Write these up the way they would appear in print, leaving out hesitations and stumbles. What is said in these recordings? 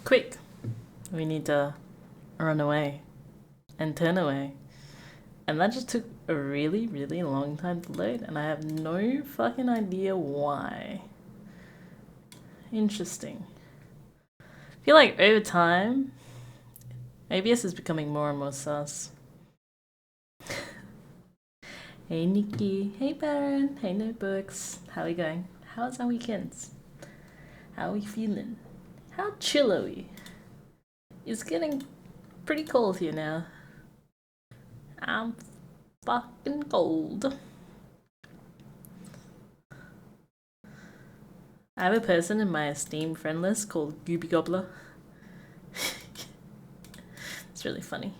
Quick! We need to run away and turn away. And that just took a really, really long time to load, and I have no fucking idea why. Interesting. I feel like over time, OBS is becoming more and more sus. Hey Nikki, hey Baron, hey Notebooks. How are we going? How's our weekends? How are we feeling? How chill are we? It's getting pretty cold here now. I'm fucking cold. I have a person in my Steam friend list called Gooby Gobbler. It's really funny.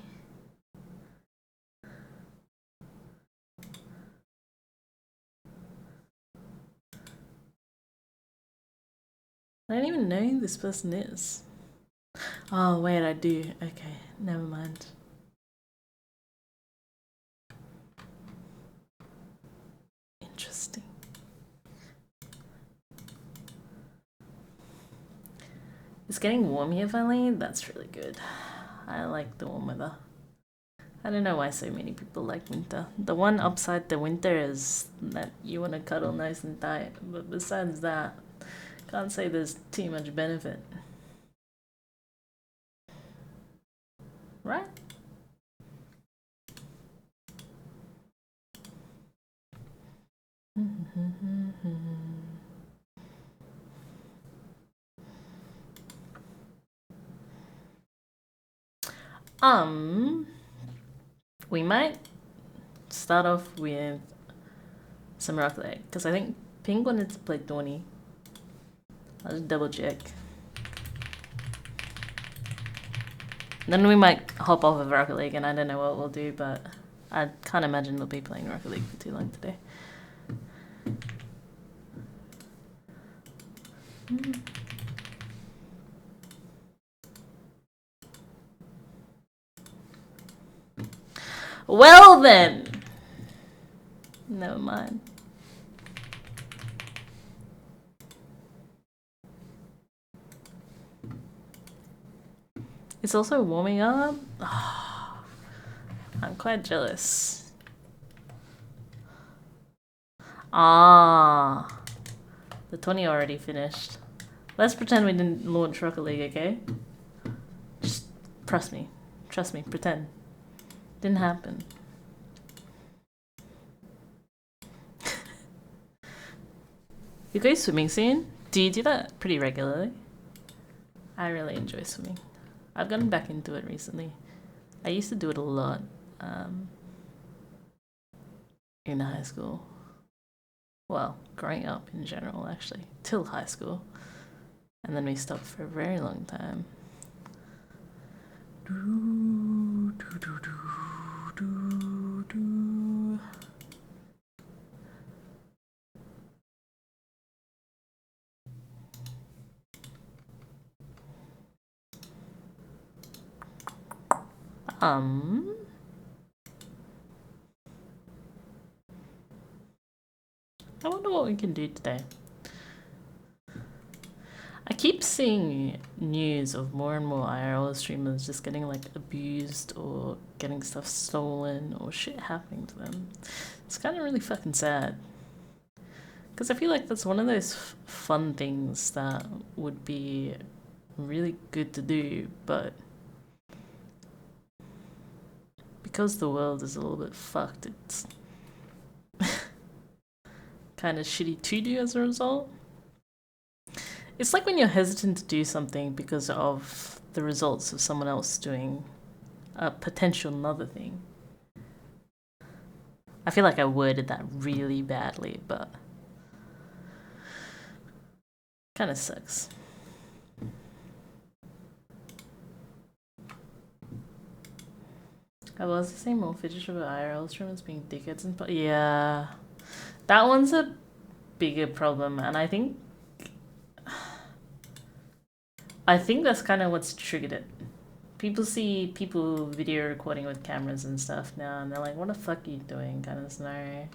I don't even know who this person is. Oh, wait, I do. Okay, never mind. Interesting. It's getting warm here finally. That's really good. I like the warm weather. I don't know why so many people like winter. The one upside to winter is that you want to cuddle nice and tight. But besides that, can't say there's too much benefit. Right? We might start off with some Rocket League, because I think Pink wanted to play Tony. I'll just double check. Then we might hop off of Rocket League, and I don't know what we'll do, but I can't imagine we'll be playing Rocket League for too long today. Well then! Never mind. It's also warming up. Oh, I'm quite jealous. Ah, the 20 already finished. Let's pretend we didn't launch Rocket League, okay? Just trust me. Trust me, pretend. Didn't happen. You go swimming soon? Do you do that pretty regularly? I really enjoy swimming. I've gotten back into it recently. I used to do it a lot in high school. Well, growing up in general, actually, till high school. And then we stopped for a very long time. I wonder what we can do today. I keep seeing news of more and more IRL streamers just getting like abused or getting stuff stolen or shit happening to them. It's kind of really fucking sad. Because I feel like that's one of those fun things that would be really good to do, but because the world is a little bit fucked, it's kind of shitty to do as a result. It's like when you're hesitant to do something because of the results of someone else doing a potential another thing. I feel like I worded that really badly, but kind of sucks. I was the same old fidget about IRL streamers being dickheads and yeah, that one's a bigger problem, and I think that's kind of what's triggered it. People see people video recording with cameras and stuff now, and they're like, "What the fuck are you doing?" kind of scenario.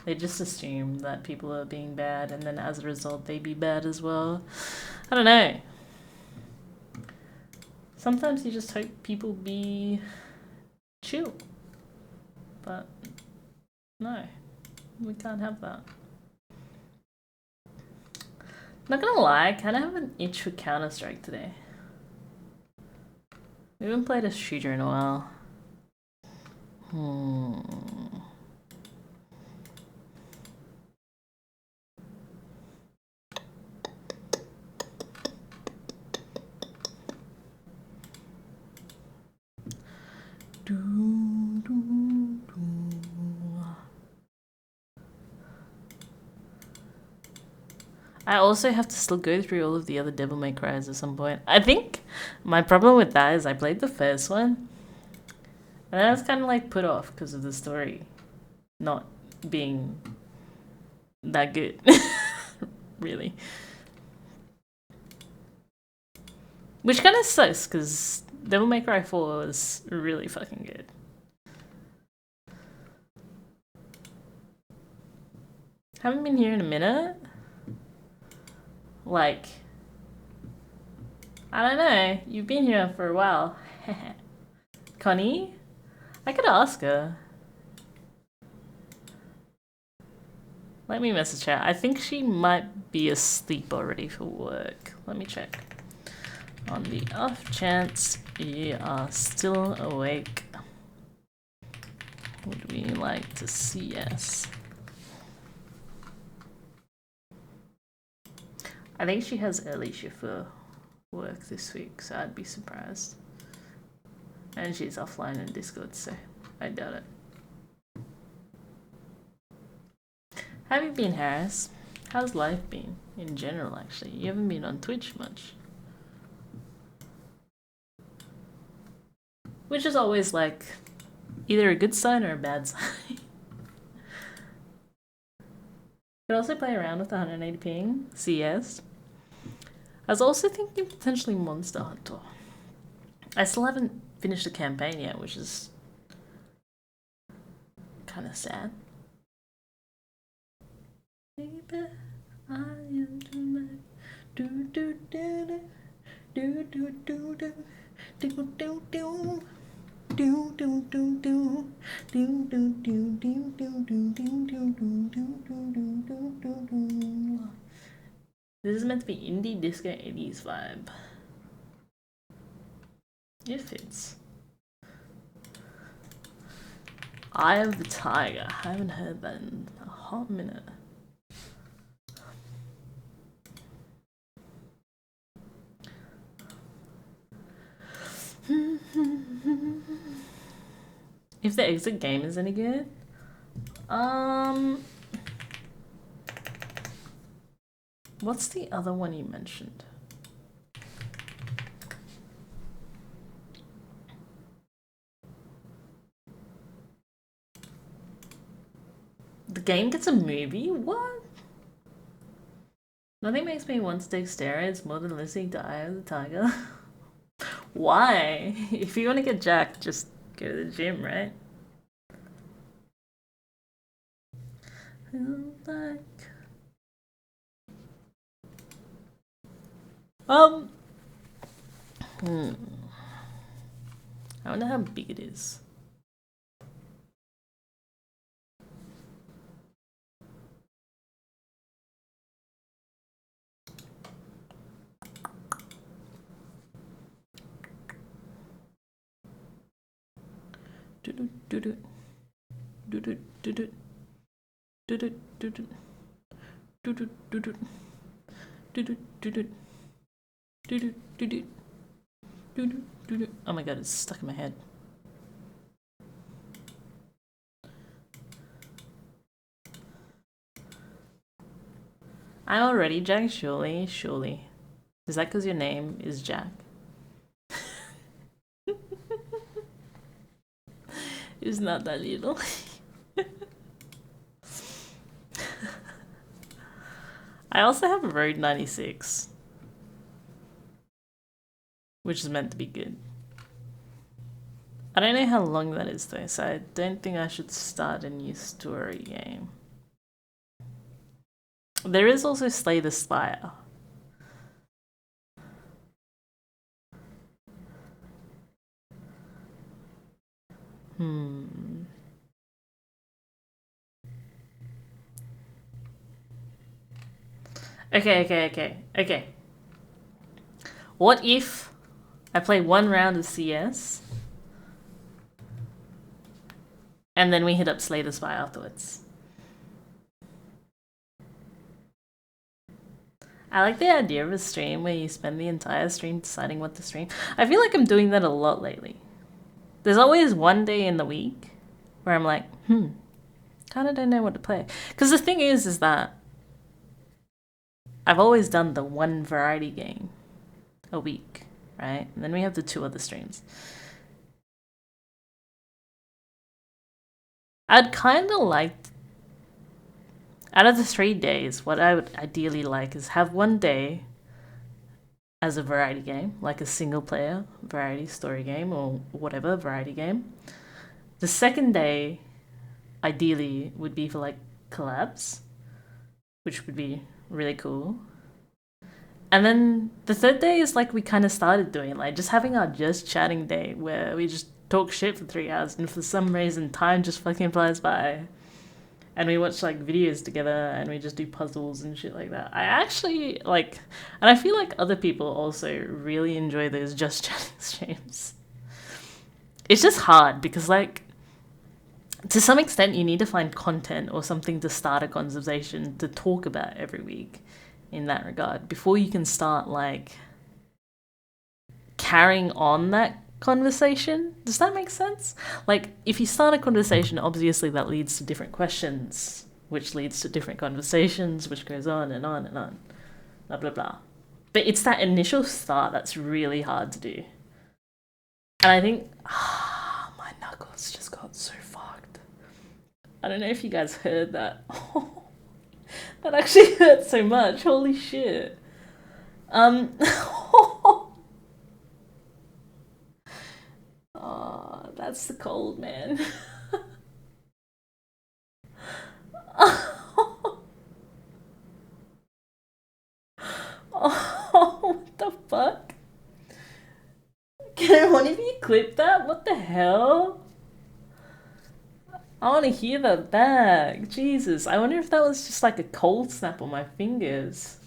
They just assume that people are being bad, and then as a result, they be bad as well. I don't know. Sometimes you just hope people be chill. But no, we can't have that. Not gonna lie, I kind of have an itch for Counter-Strike today. We haven't played a shooter in a while. I also have to still go through all of the other Devil May Cries at some point. I think my problem with that is I played the first one, and then I was kind of like put off because of the story not being that good, really. Which kind of sucks because Devil May Cry 4 was really fucking good. Haven't been here in a minute. Like, I don't know. You've been here for a while. Connie? I could ask her. Let me message her. I think she might be asleep already for work. Let me check. On the off chance you are still awake, would we like to see us? I think she has early shift for work this week, so I'd be surprised. And she's offline in Discord, so I doubt it. How have you been, Harris? How's life been in general, actually? You haven't been on Twitch much. Which is always like either a good sign or a bad sign. Could also play around with 180 ping, CS. I was also thinking potentially Monster Hunter. I still haven't finished the campaign yet, which is kind of sad. Baby, I am tonight. Do do do do do do do do do do do. Do do do do do do do do do do do do do do do. This is meant to be indie disco 80s vibe. It fits. Eye of the Tiger. I haven't heard that in a hot minute. If the exit game is any good, what's the other one you mentioned? The game gets a movie? What? Nothing makes me want to take steroids more than listening to Eye of the Tiger. Why? If you want to get jacked, just go to the gym, right? I wonder how big it is. Oh my god, it's stuck in my head. I'm already Jack, surely. Is that because your name is Jack? It's not that little. I also have Road 96, which is meant to be good. I don't know how long that is though, so I don't think I should start a new story game. There is also Slay the Spire. Hmm. Okay. What if I play one round of CS and then we hit up Slay the Spy afterwards? I like the idea of a stream where you spend the entire stream deciding what to stream. I feel like I'm doing that a lot lately. There's always one day in the week where I'm like, kind of don't know what to play. Because the thing is that I've always done the one variety game a week, right? And then we have the two other streams. I'd kind of like, out of the 3 days, what I would ideally like is have one day as a variety game, like a single player variety story game or whatever variety game. The second day, ideally, would be for like collabs, which would be really cool. And then the third day is like we kind of started doing, like just having our just chatting day where we just talk shit for 3 hours and for some reason time just fucking flies by. And we watch like videos together and we just do puzzles and shit like that. I actually like, and I feel like other people also really enjoy those just chatting streams. It's just hard because like, to some extent you need to find content or something to start a conversation to talk about every week in that regard before you can start like carrying on that conversation. Does that make sense? Like, if you start a conversation, obviously that leads to different questions, which leads to different conversations, which goes on and on and on. Blah, blah, blah. But it's that initial start that's really hard to do. And I think, my knuckles just got so fucked. I don't know if you guys heard that. That actually hurt so much. Holy shit. Oh, that's the cold, man. Oh, what the fuck? Can one of you clip that? What the hell? I want to hear that back. Jesus, I wonder if that was just like a cold snap on my fingers.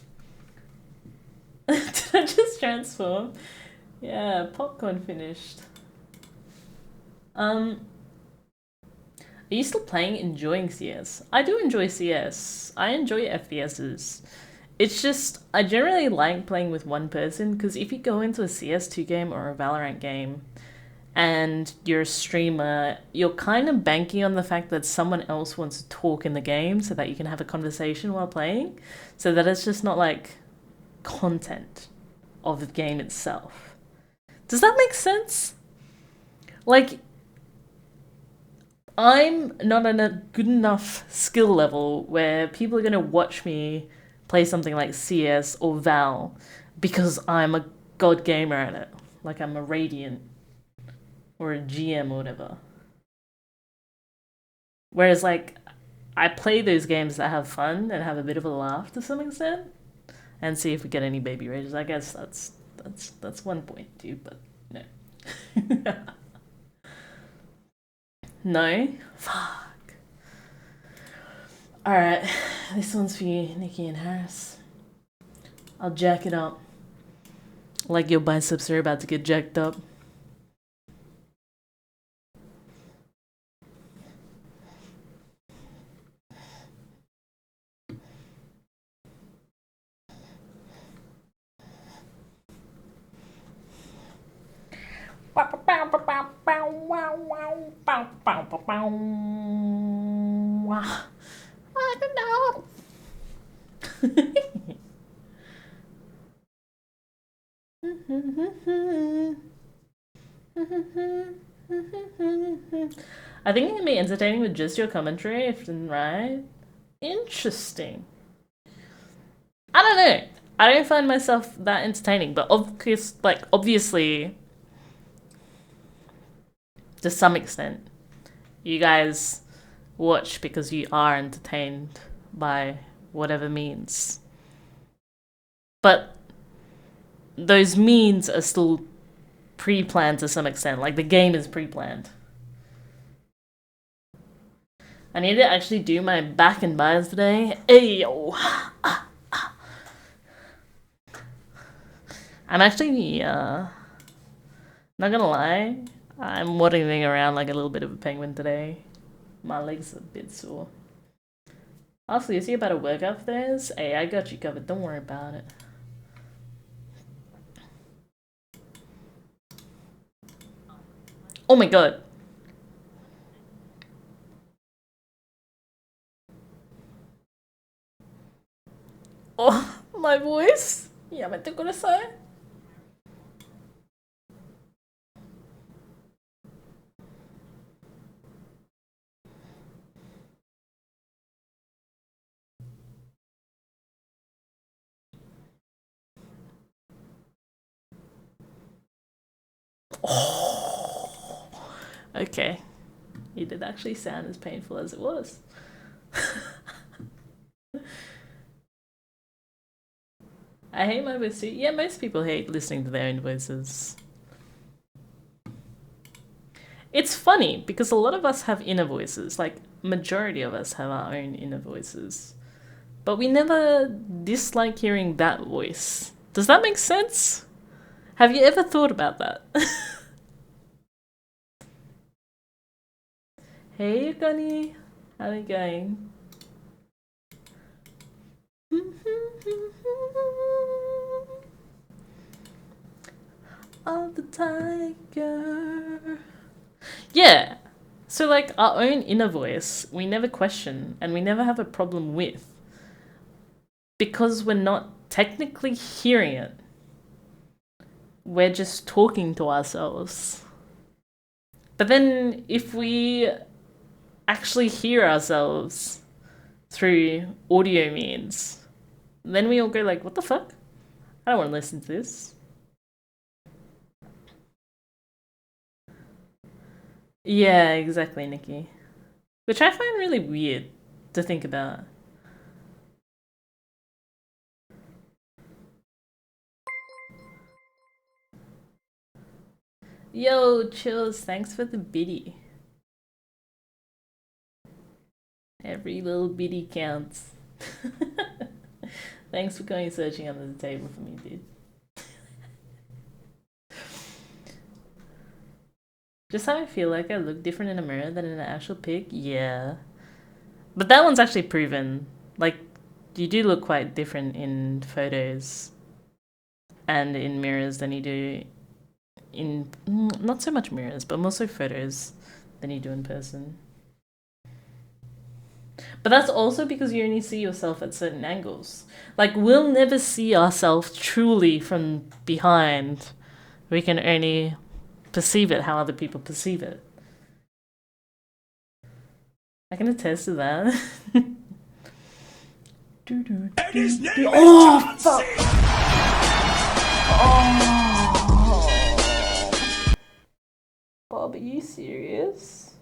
Did I just transform? Yeah, popcorn finished. Are you still playing, enjoying CS? I do enjoy CS. I enjoy FPSs. It's just, I generally like playing with one person because if you go into a CS2 game or a Valorant game and you're a streamer, you're kind of banking on the fact that someone else wants to talk in the game so that you can have a conversation while playing, so that it's just not like content of the game itself. Does that make sense? Like, I'm not on a good enough skill level where people are going to watch me play something like CS or Val because I'm a god gamer at it. Like I'm a Radiant or a GM or whatever. Whereas, like, I play those games that have fun and have a bit of a laugh to some extent and see if we get any baby rages. I guess that's one point too, but no. No? Fuck. Alright, this one's for you, Nikki and Harris. I'll jack it up. Like your biceps are about to get jacked up. I don't know. I think it can be entertaining with just your commentary, if right. Interesting. I don't know. I don't find myself that entertaining, but obviously, to some extent, you guys watch because you are entertained by whatever means. But those means are still pre-planned to some extent. Like the game is pre-planned. I need to actually do my back and buys today. Hey yo. I'm actually not gonna lie, I'm waddling around like a little bit of a penguin today. My legs are a bit sore. Also, you see about a workout for this? Hey, I got you covered, don't worry about it. Oh my god. Oh, my voice? やめてください。Okay. It did actually sound as painful as it was. I hate my voice too. Yeah, most people hate listening to their own voices. It's funny because a lot of us have inner voices. Like, majority of us have our own inner voices. But we never dislike hearing that voice. Does that make sense? Have you ever thought about that? Hey, Yukani. How are you going? Of the tiger. Yeah. So, like, our own inner voice, we never question and we never have a problem with because we're not technically hearing it. We're just talking to ourselves. But then, if we actually hear ourselves through audio means, then we all go like, what the fuck? I don't want to listen to this. Yeah, exactly, Nikki. Which I find really weird to think about. Yo, chills, thanks for the biddy. Every little biddy counts. Thanks for going searching under the table for me, dude. Just how I feel like I look different in a mirror than in an actual pic? Yeah. But that one's actually proven. Like, you do look quite different in photos and in mirrors than you do in. Not so much mirrors, but more so photos than you do in person. But that's also because you only see yourself at certain angles. Like, we'll never see ourselves truly from behind. We can only perceive it how other people perceive it. I can attest to that. Oh, fuck! Oh. Bob, are you serious?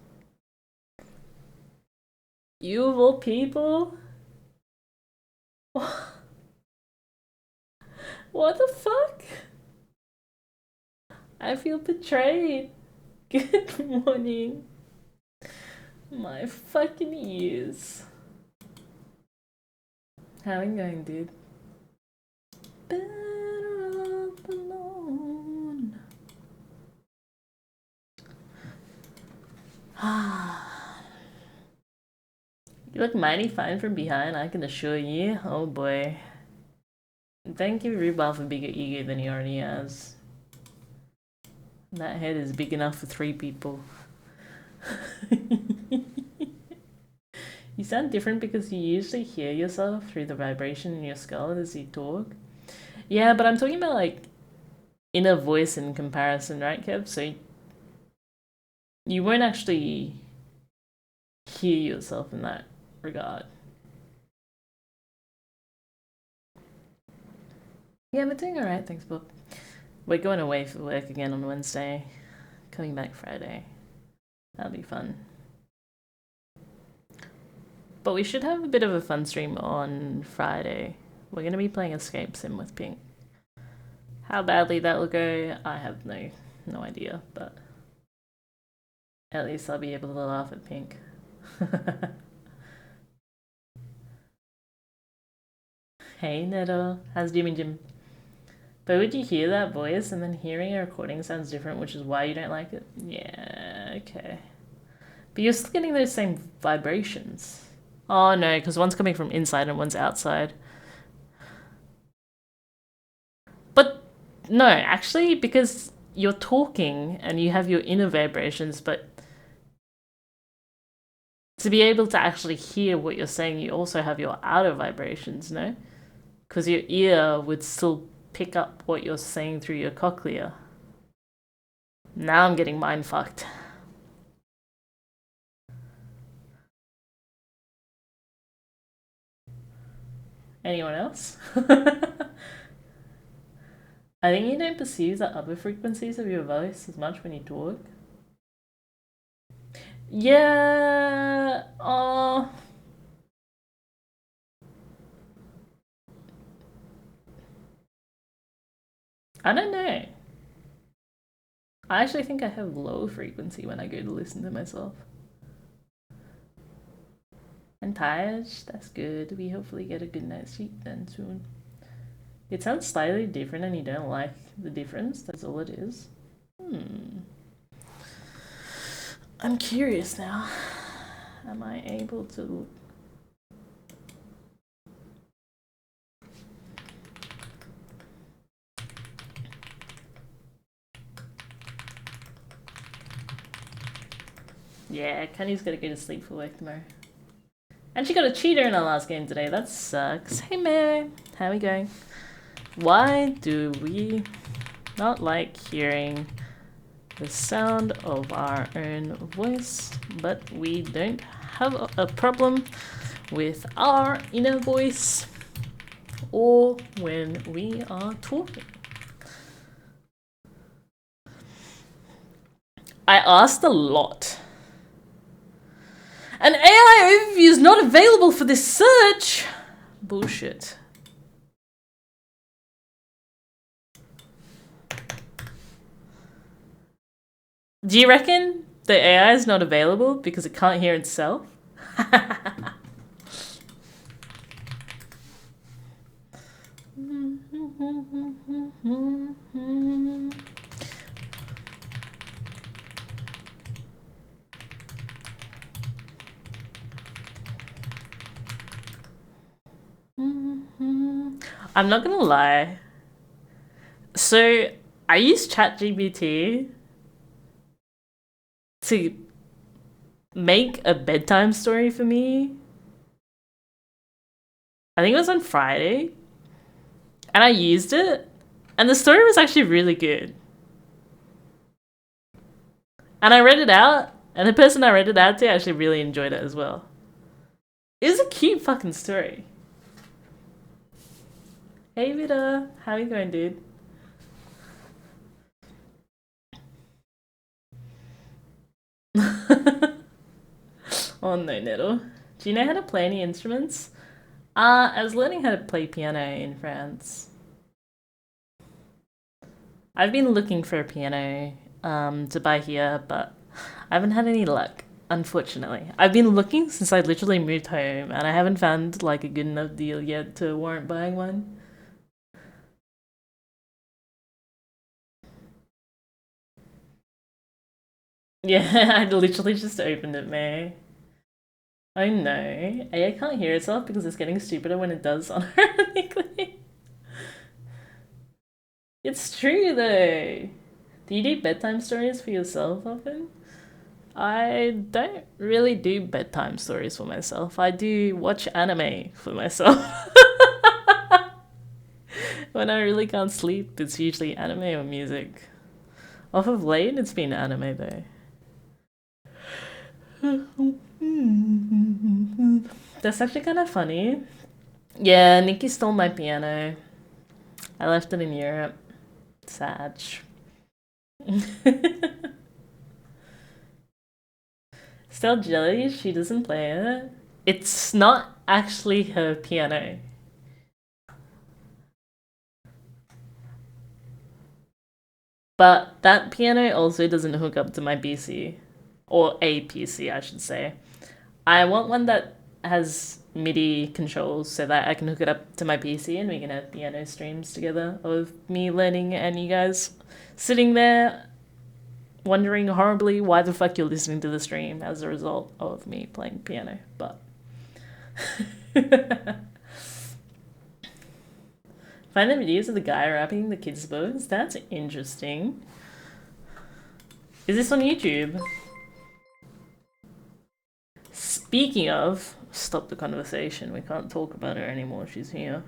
You of all people? What the fuck? I feel betrayed. Good morning. My fucking ears. How are you going, dude? Better off alone. You look mighty fine from behind, I can assure you. Oh boy. Don't give Rhubarb a bigger ego than he already has. That head is big enough for 3 people. You sound different because you usually hear yourself through the vibration in your skull as you talk. Yeah, but I'm talking about like inner voice in comparison, right, Kev? So you won't actually hear yourself in that regard. Yeah, but doing alright, thanks, Bob. We're going away for work again on Wednesday. Coming back Friday. That'll be fun. But we should have a bit of a fun stream on Friday. We're going to be playing Escape Sim with Pink. How badly that will go, I have no idea, but at least I'll be able to laugh at Pink. Hey Neto, how's Jim? But would you hear that voice and then hearing a recording sounds different, which is why you don't like it? Yeah, okay. But you're still getting those same vibrations. Oh no, because one's coming from inside and one's outside. But no, actually, because you're talking and you have your inner vibrations, but to be able to actually hear what you're saying, you also have your outer vibrations, no? Because your ear would still pick up what you're saying through your cochlea. Now I'm getting mind fucked. Anyone else? I think you don't perceive the upper frequencies of your voice as much when you talk. Yeah. I don't know. I actually think I have low frequency when I go to listen to myself. I'm tired. That's good. We hopefully get a good night's sleep then soon. It sounds slightly different and you don't like the difference. That's all it is. I'm curious now. Am I able to... Yeah, Kenny's gotta go to sleep for work tomorrow. And she got a cheater in our last game today. That sucks. Hey, Mary. How are we going? Why do we not like hearing the sound of our own voice, but we don't have a problem with our inner voice or when we are talking? I asked a lot. An AI overview is not available for this search. Bullshit. Do you reckon the AI is not available because it can't hear itself? I'm not gonna lie. So I use ChatGPT to make a bedtime story for me. I think it was on Friday. And I used it. And the story was actually really good. And I read it out. And the person I read it out to actually really enjoyed it as well. It was a cute fucking story. Hey Vita, how you going, dude? Oh no, Nettle. Do you know how to play any instruments? I was learning how to play piano in France. I've been looking for a piano to buy here, but I haven't had any luck, unfortunately. I've been looking since I literally moved home, and I haven't found like a good enough deal yet to warrant buying one. Yeah, I literally just opened it, May. Oh no, AI can't hear itself because it's getting stupider when it does unironically. It's true though. Do you do bedtime stories for yourself often? I don't really do bedtime stories for myself. I do watch anime for myself. When I really can't sleep, it's usually anime or music. Off of late, it's been anime though. That's actually kind of funny. Yeah, Nikki stole my piano. I left it in Europe. Sad. Still jelly, she doesn't play it. It's not actually her piano. But that piano also doesn't hook up to my PC. Or a PC, I should say. I want one that has MIDI controls so that I can hook it up to my PC and we can have piano streams together of me learning and you guys sitting there wondering horribly why the fuck you're listening to the stream as a result of me playing piano. But find the videos of the guy rapping the kids' books? That's interesting. Is this on YouTube? Speaking of, stop the conversation. We can't talk about her anymore. She's here.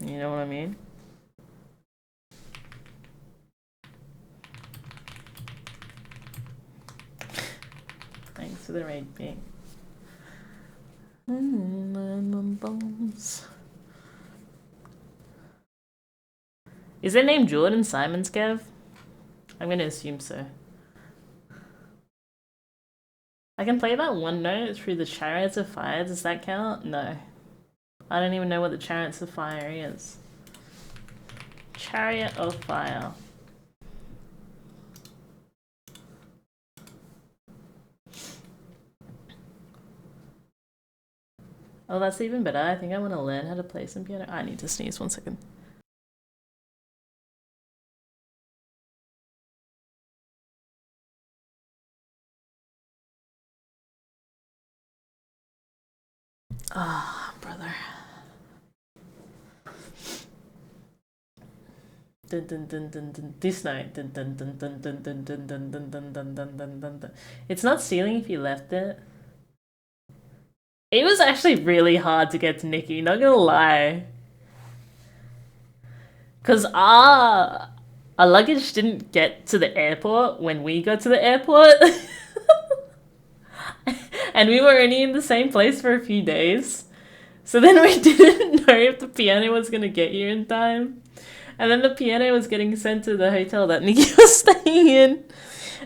You know what I mean? Thanks for the raid ping. Is their name Jordan Simons, Kev? I'm gonna assume so. I can play that one note through the Chariots of Fire. Does that count? No. I don't even know what the Chariots of Fire is. Chariot of Fire. Oh, that's even better. I think I want to learn how to play some piano. I need to sneeze 1 second. Ah, oh, brother. Dun, dun, dun, dun, dun. This night. Dun, dun, dun, dun, dun, dun, dun, dun, dun, dun, dun, dun, dun, dun, dun. It's not stealing if you left it. It was actually really hard to get to Nikki, not gonna lie. Because our luggage didn't get to the airport when we got to the airport. And we were only in the same place for a few days. So then we didn't know if the piano was going to get here in time. And then the piano was getting sent to the hotel that Nikki was staying in.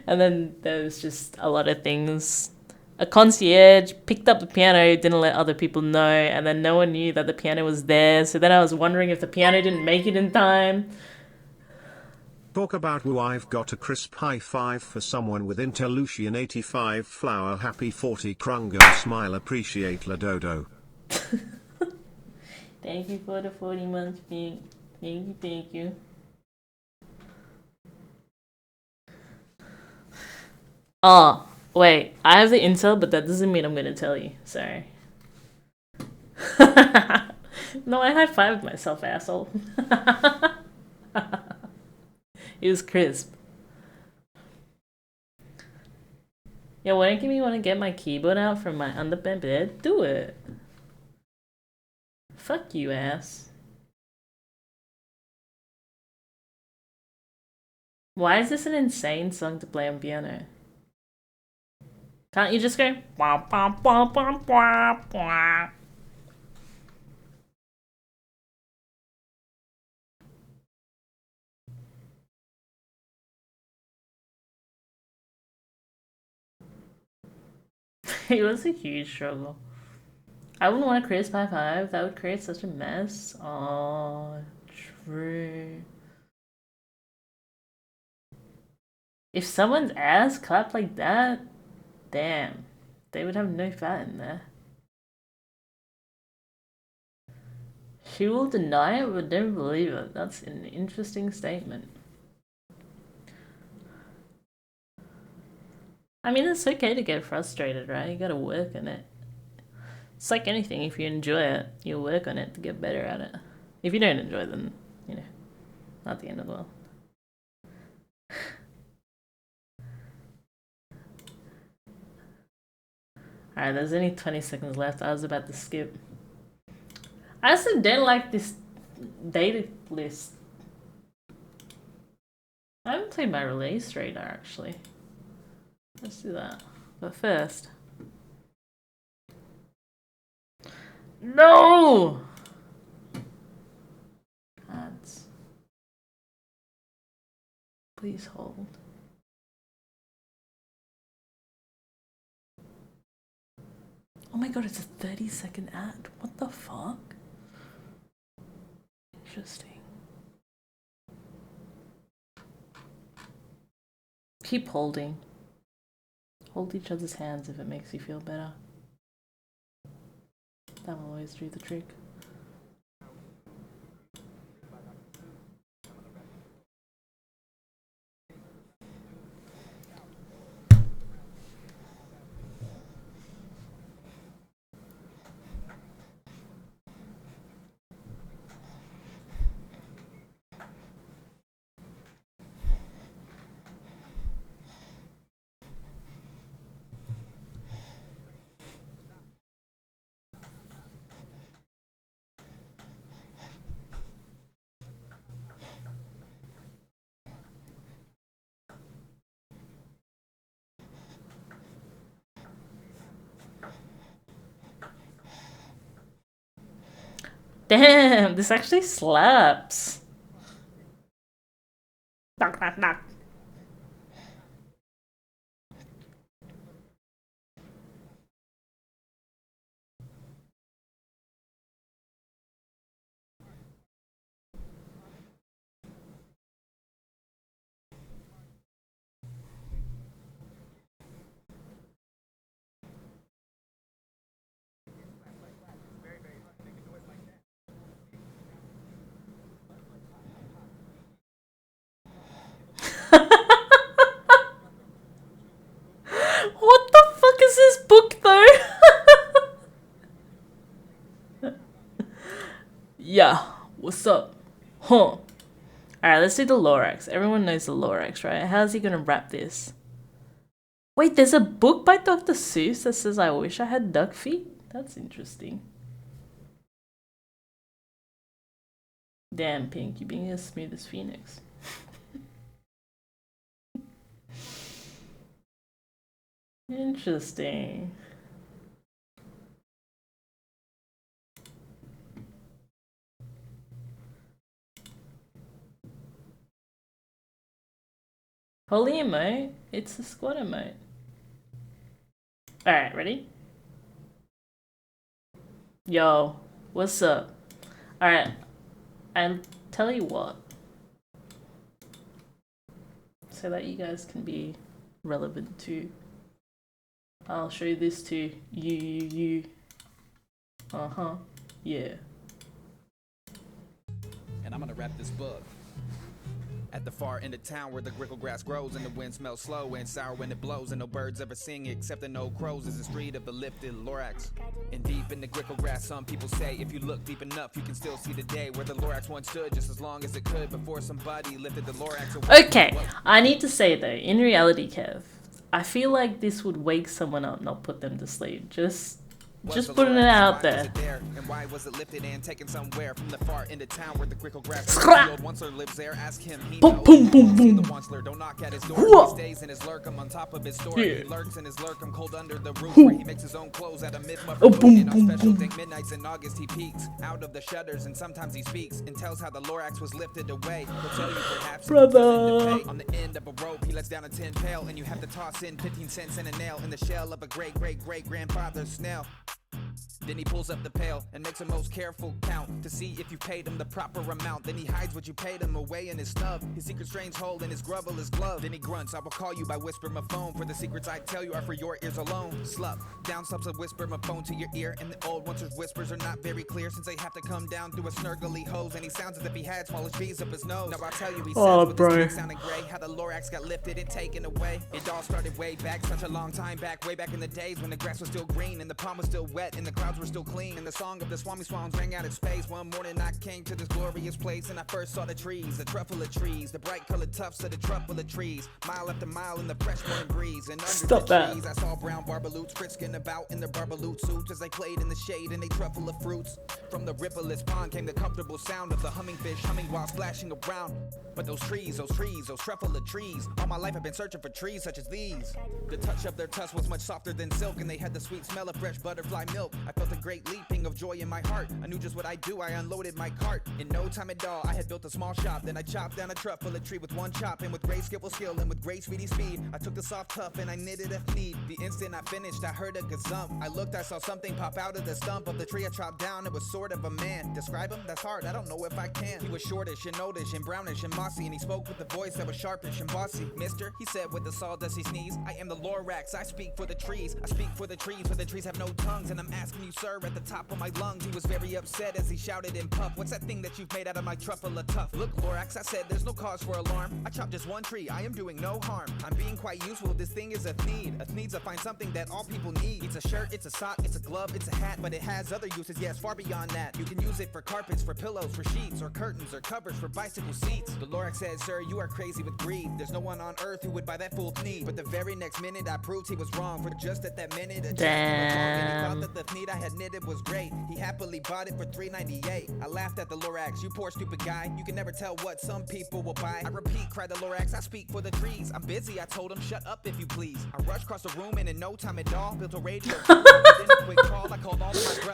And then there was just a lot of things. A concierge picked up the piano, didn't let other people know, and then no one knew that the piano was there. So then I was wondering if the piano didn't make it in time. Talk about who I've got a crisp high five for someone with Interlucian 85 flower happy 40 krungo smile appreciate la dodo. Thank you for the 40 months, Pink. Thank you. Oh, wait. I have the intel, but that doesn't mean I'm gonna tell you. Sorry. No, I high-fived myself, asshole. It was crisp. Yeah, why don't you want to get my keyboard out from my underbed bed? Do it. Fuck you, ass. Why is this an insane song to play on piano? Can't you just go wah, wah, wah, wah, wah, wah. It was a huge struggle. I wouldn't want to create Spy 5. That would create such a mess. Oh, true. If someone's ass clapped like that, damn, they would have no fat in there. She will deny it, but don't believe it. That's an interesting statement. I mean, it's okay to get frustrated, right? You gotta work on it. It's like anything. If you enjoy it, you'll work on it to get better at it. If you don't enjoy it, then, you know, not the end of the world. Alright, there's only 20 seconds left. I was about to skip. I also don't like this data list. I haven't played my release radar, actually. Let's do that. But first... No! Ads. Please hold. Oh my god, it's a 30-second ad. What the fuck? Interesting. Keep holding. Hold each other's hands if it makes you feel better. That will always do the trick. Damn, this actually slaps. Knock, knock, knock. What the fuck is this book though? Yeah, what's up? Huh. Alright, let's do the Lorax. Everyone knows the Lorax, right? How's he gonna wrap this? Wait, there's a book by Dr. Seuss that says I wish I had duck feet? That's interesting. Damn, Pink, you're being as smooth as Phoenix. Interesting. Holy emote, it's a squad emote. Alright, ready? Yo, what's up? Alright, I'll tell you what. So that you guys can be relevant too. I'll show this to you. Uh-huh, yeah. And I'm gonna wrap this book. At the far end of town where the grickle grass grows and the wind smells slow and sour when it blows and no birds ever sing except the no crows is the street of the lifted Lorax. And deep in the grickle grass, some people say if you look deep enough you can still see the day where the Lorax once stood just as long as it could before somebody lifted the Lorax away. Okay, I need to say though, in reality, Kev, I feel like this would wake someone up, not put them to sleep. Just putting it out there. And why was it lifted and taken somewhere from the far end of town where the grickle grass the old Onceler lives there? Ask him. He boom, boom, boom, boom. The Onceler don't knock at his door. He stays in his lurkum on top of his story. Yeah. He lurks in his lurkum cold under the roof where he makes his own clothes out of mid-muffin. Boom, On boom, special boom. day midnights in August he peeks out of the shutters and sometimes he speaks and tells how the Lorax was lifted away. He'll tell you perhaps Brother. on the end of a rope he lets down a tin pail and you have to toss in 15 cents and a nail in the shell of a great-great-great-grandfather's snail. Then he pulls up the pail and makes a most careful count to see if you paid him the proper amount. Then he hides what you paid him away in his snub. His secret strange hole in his grubble his glove. Then he grunts, I will call you by whisper my phone. For the secrets I tell you are for your ears alone. Slup, down slups a whisper my phone to your ear. And the old Oncer's whispers are not very clear since they have to come down through a snurgly hose. And he sounds as if he had small bees up his nose. Now I'll tell you he says with his teeth sounding gray how the Lorax got lifted and taken away. It all started way back, such a long time back, way back in the days when the grass was still green and the pond was still wet and the clouds were still clean. And the song of the Swami Swans rang out in space. One morning I came to this glorious place and I first saw the trees, the truffle of trees, the bright colored tufts of the truffle of trees, mile after mile in the fresh morning breeze. And under the trees I saw brown barbaloots frisking about in their barbaloot suits as they played in the shade and they truffle of fruits. From the rippleless pond came the comfortable sound of the humming fish humming while splashing around. But those trees, those truffle of trees, all my life I've been searching for trees such as these. The touch of their tusks was much softer than silk and they had the sweet smell of fresh butterfly milk. I felt felt a great leaping of joy in my heart. I knew just what I'd do, I unloaded my cart. In no time at all, I had built a small shop. Then I chopped down a truffle tree with one chop. And with great skillful skill and with great speedy speed, I took the soft tough and I knitted a feed. The instant I finished, I heard a gazump. I looked, I saw something pop out of the stump of the tree I chopped down. It was sort of a man. Describe him? That's hard, I don't know if I can. He was shortish and oldish and brownish and mossy, and he spoke with a voice that was sharpish and bossy. Mister, he said with a sawdusty sneeze, I am the Lorax, I speak for the trees. I speak for the trees, but the trees have no tongues. And I'm asking you, sir, at the top of my lungs. He was very upset as he shouted and puffed, what's that thing that you've made out of my truffle of tough? Look, Lorax, I said there's no cause for alarm. I chopped just one tree, I am doing no harm. I'm being quite useful, this thing is a need. A needs to find something that all people need. It's a shirt, it's a sock, it's a glove, it's a hat, but it has other uses, yes, far beyond that. You can use it for carpets, for pillows, for sheets, or curtains, or covers, for bicycle seats. The Lorax said, sir, you are crazy with greed. There's no one on earth who would buy that fool need. But the very next minute I proved he was wrong. For just at that minute, a and he thought that the need I had knitted was great. He happily bought it for $3.98. I laughed at the Lorax, you poor stupid guy. You can never tell what some people will buy. I repeat, cried the Lorax, I speak for the trees. I'm busy, I told him, shut up if you please. I rushed across the room and in no time at all built a radio.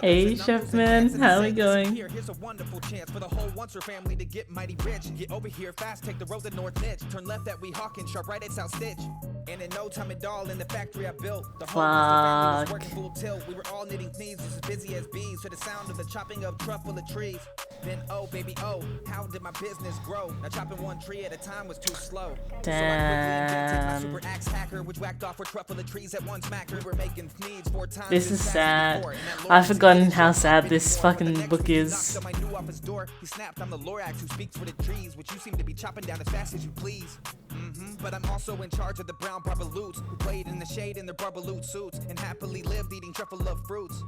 Hey, Chef Man, how we going? Here's a wonderful chance for the whole Oncer family to get mighty rich. Get over here fast, take the road to North Niche. Turn left at Weehawken, sharp right at South Stitch. And in no time at all, in the factory I built, the whole Oncer family was working full tilt. We were all knitting thieves, just as busy as bees, to the sound of the chopping of truffle of trees. Then oh baby oh, how did my business grow? Now chopping one tree at a time was too slow. Damn. So I quickly invented my super axe hacker, which whacked off for truffle of trees at one smacker. We were making needs 4 times. This is sad. I've forgotten how sad this fucking book is. He snapped, I'm the Lorax who speaks for the trees, which you seem to be chopping down as fast as you please. But I'm also in charge of the brown barbaloots who played in the shade in their barbaloot suits and happily lived eating truffle of fruits.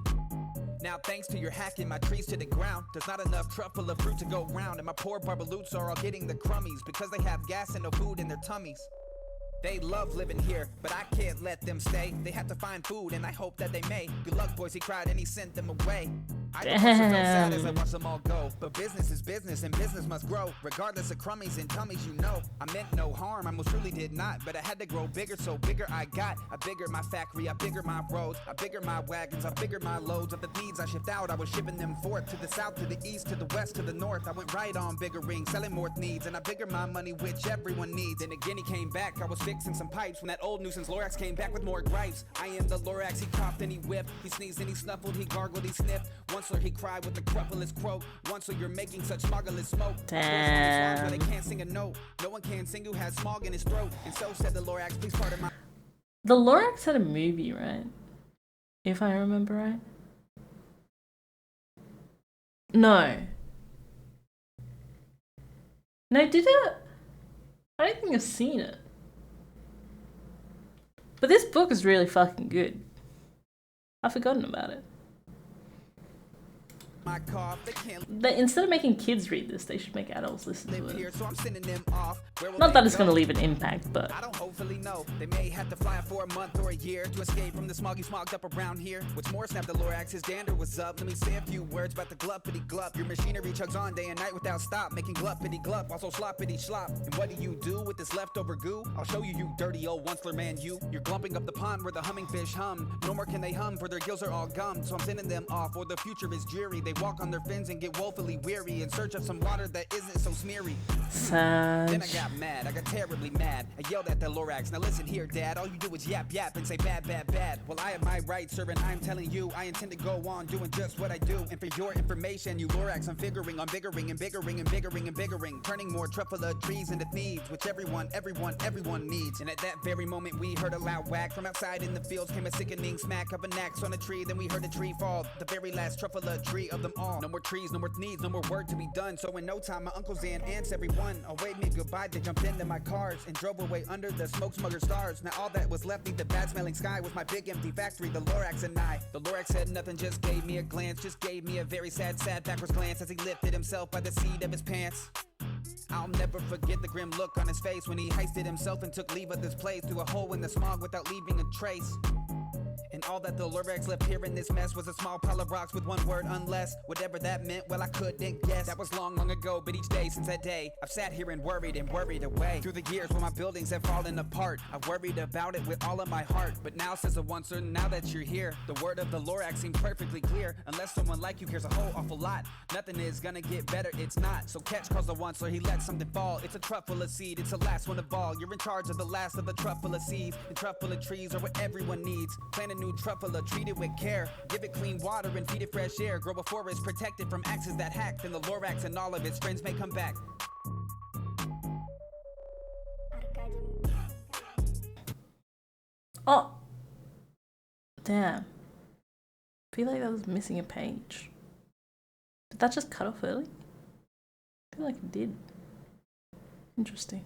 Now thanks to your hacking my trees to the ground, there's not enough truffle of fruit to go round, and my poor barbaloots are all getting the crummies because they have gas and no food in their tummies. They love living here, but I can't let them stay. They have to find food, and I hope that they may. Good luck, boys, he cried, and he sent them away. I don't feel sad as I watch them all go, but business is business, and business must grow, regardless of crummies and tummies, you know. I meant no harm, I most truly did not, but I had to grow bigger, so bigger I got. I bigger my factory, I bigger my roads, I bigger my wagons, I bigger my loads. Of the needs I shipped out, I was shipping them forth to the south, to the east, to the west, to the north. I went right on biggering, selling more needs, and I bigger my money, which everyone needs. And again he came back, I was fixing some pipes when that old nuisance Lorax came back with more gripes. I am the Lorax, he coughed and he whipped, he sneezed and he snuffled, he gargled, he sniffed. Once he cried with the crupulous croak. Once you're making such smoggleless smoke. Damn. They can't sing a note. No one can sing who has smog in his throat. And so said the Lorax, please pardon my... The Lorax had a movie, right? If I remember right. No. No, did it? I don't think I've seen it. But this book is really fucking good. I've forgotten about it. My cough, they can't Instead of making kids read this, they should make adults listen to live here, it. so I'm sending them off. Not that it's gonna leave an impact, but I don't hopefully know. They may have to fly for a month or a year to escape from the smog you smogged up around here. What's more, snapped the Lorax, his dander was up. Let me say a few words about the gluppity glup. Your machinery chugs on day and night without stop, making gluppity glup, also sloppity slop. And what do you do with this leftover goo? I'll show you, you dirty old Onceler man, you. You're glumping up the pond where the humming fish hum. No more can they hum, for their gills are all gummed. So I'm sending them off, or the future is dreary. They walk on their fins and get woefully weary in search of some water that isn't so smeary. Then I got mad, I got terribly mad. I yelled at the Lorax, now listen here, dad, all you do is yap yap and say bad, bad, bad. Well, I have my rights, sir, and I'm telling you, I intend to go on doing just what I do. And for your information, you Lorax, I'm figuring on biggering and biggering and biggering and biggering, turning more truffle of trees into thieves, which everyone needs. And at that very moment, we heard a loud whack. From outside in the fields came a sickening smack of an axe on a tree. Then we heard a tree fall, the very last truffle of tree of them all. No more trees, no more needs, no more work to be done. So in no time, my uncles and aunts, everyone, waved me goodbye. They jumped into my cars and drove away under the smoke smugger stars. Now all that was left beneath the bad smelling sky was my big empty factory, the Lorax and I. The Lorax said nothing, just gave me a glance, just gave me a very sad backwards glance as he lifted himself by the seat of his pants. I'll never forget the grim look on his face when he heisted himself and took leave of this place through a hole in the smog without leaving a trace. And all that the Lorax left here in this mess was a small pile of rocks with one word, unless. Whatever that meant, well, I couldn't guess. That was long, long ago, but each day since that day, I've sat here and worried away. Through the years when my buildings have fallen apart, I worried about it with all of my heart. But now, says the one certain, now that you're here, the word of the Lorax seems perfectly clear. Unless someone like you cares a whole awful lot, nothing is gonna get better, it's not. So catch calls the one, so he lets something fall. It's a truffle of seed, it's the last one of all. You're in charge of the last of the truffle of seeds. And truffle of trees are what everyone needs. Plant a new truffle, treat it with care. Give it clean water and feed it fresh air. Grow a forest protected from axes that hack. Then the Lorax and all of its friends may come back. Oh! Damn. I feel like I was missing a page. Did that just cut off early? I feel like it did. Interesting.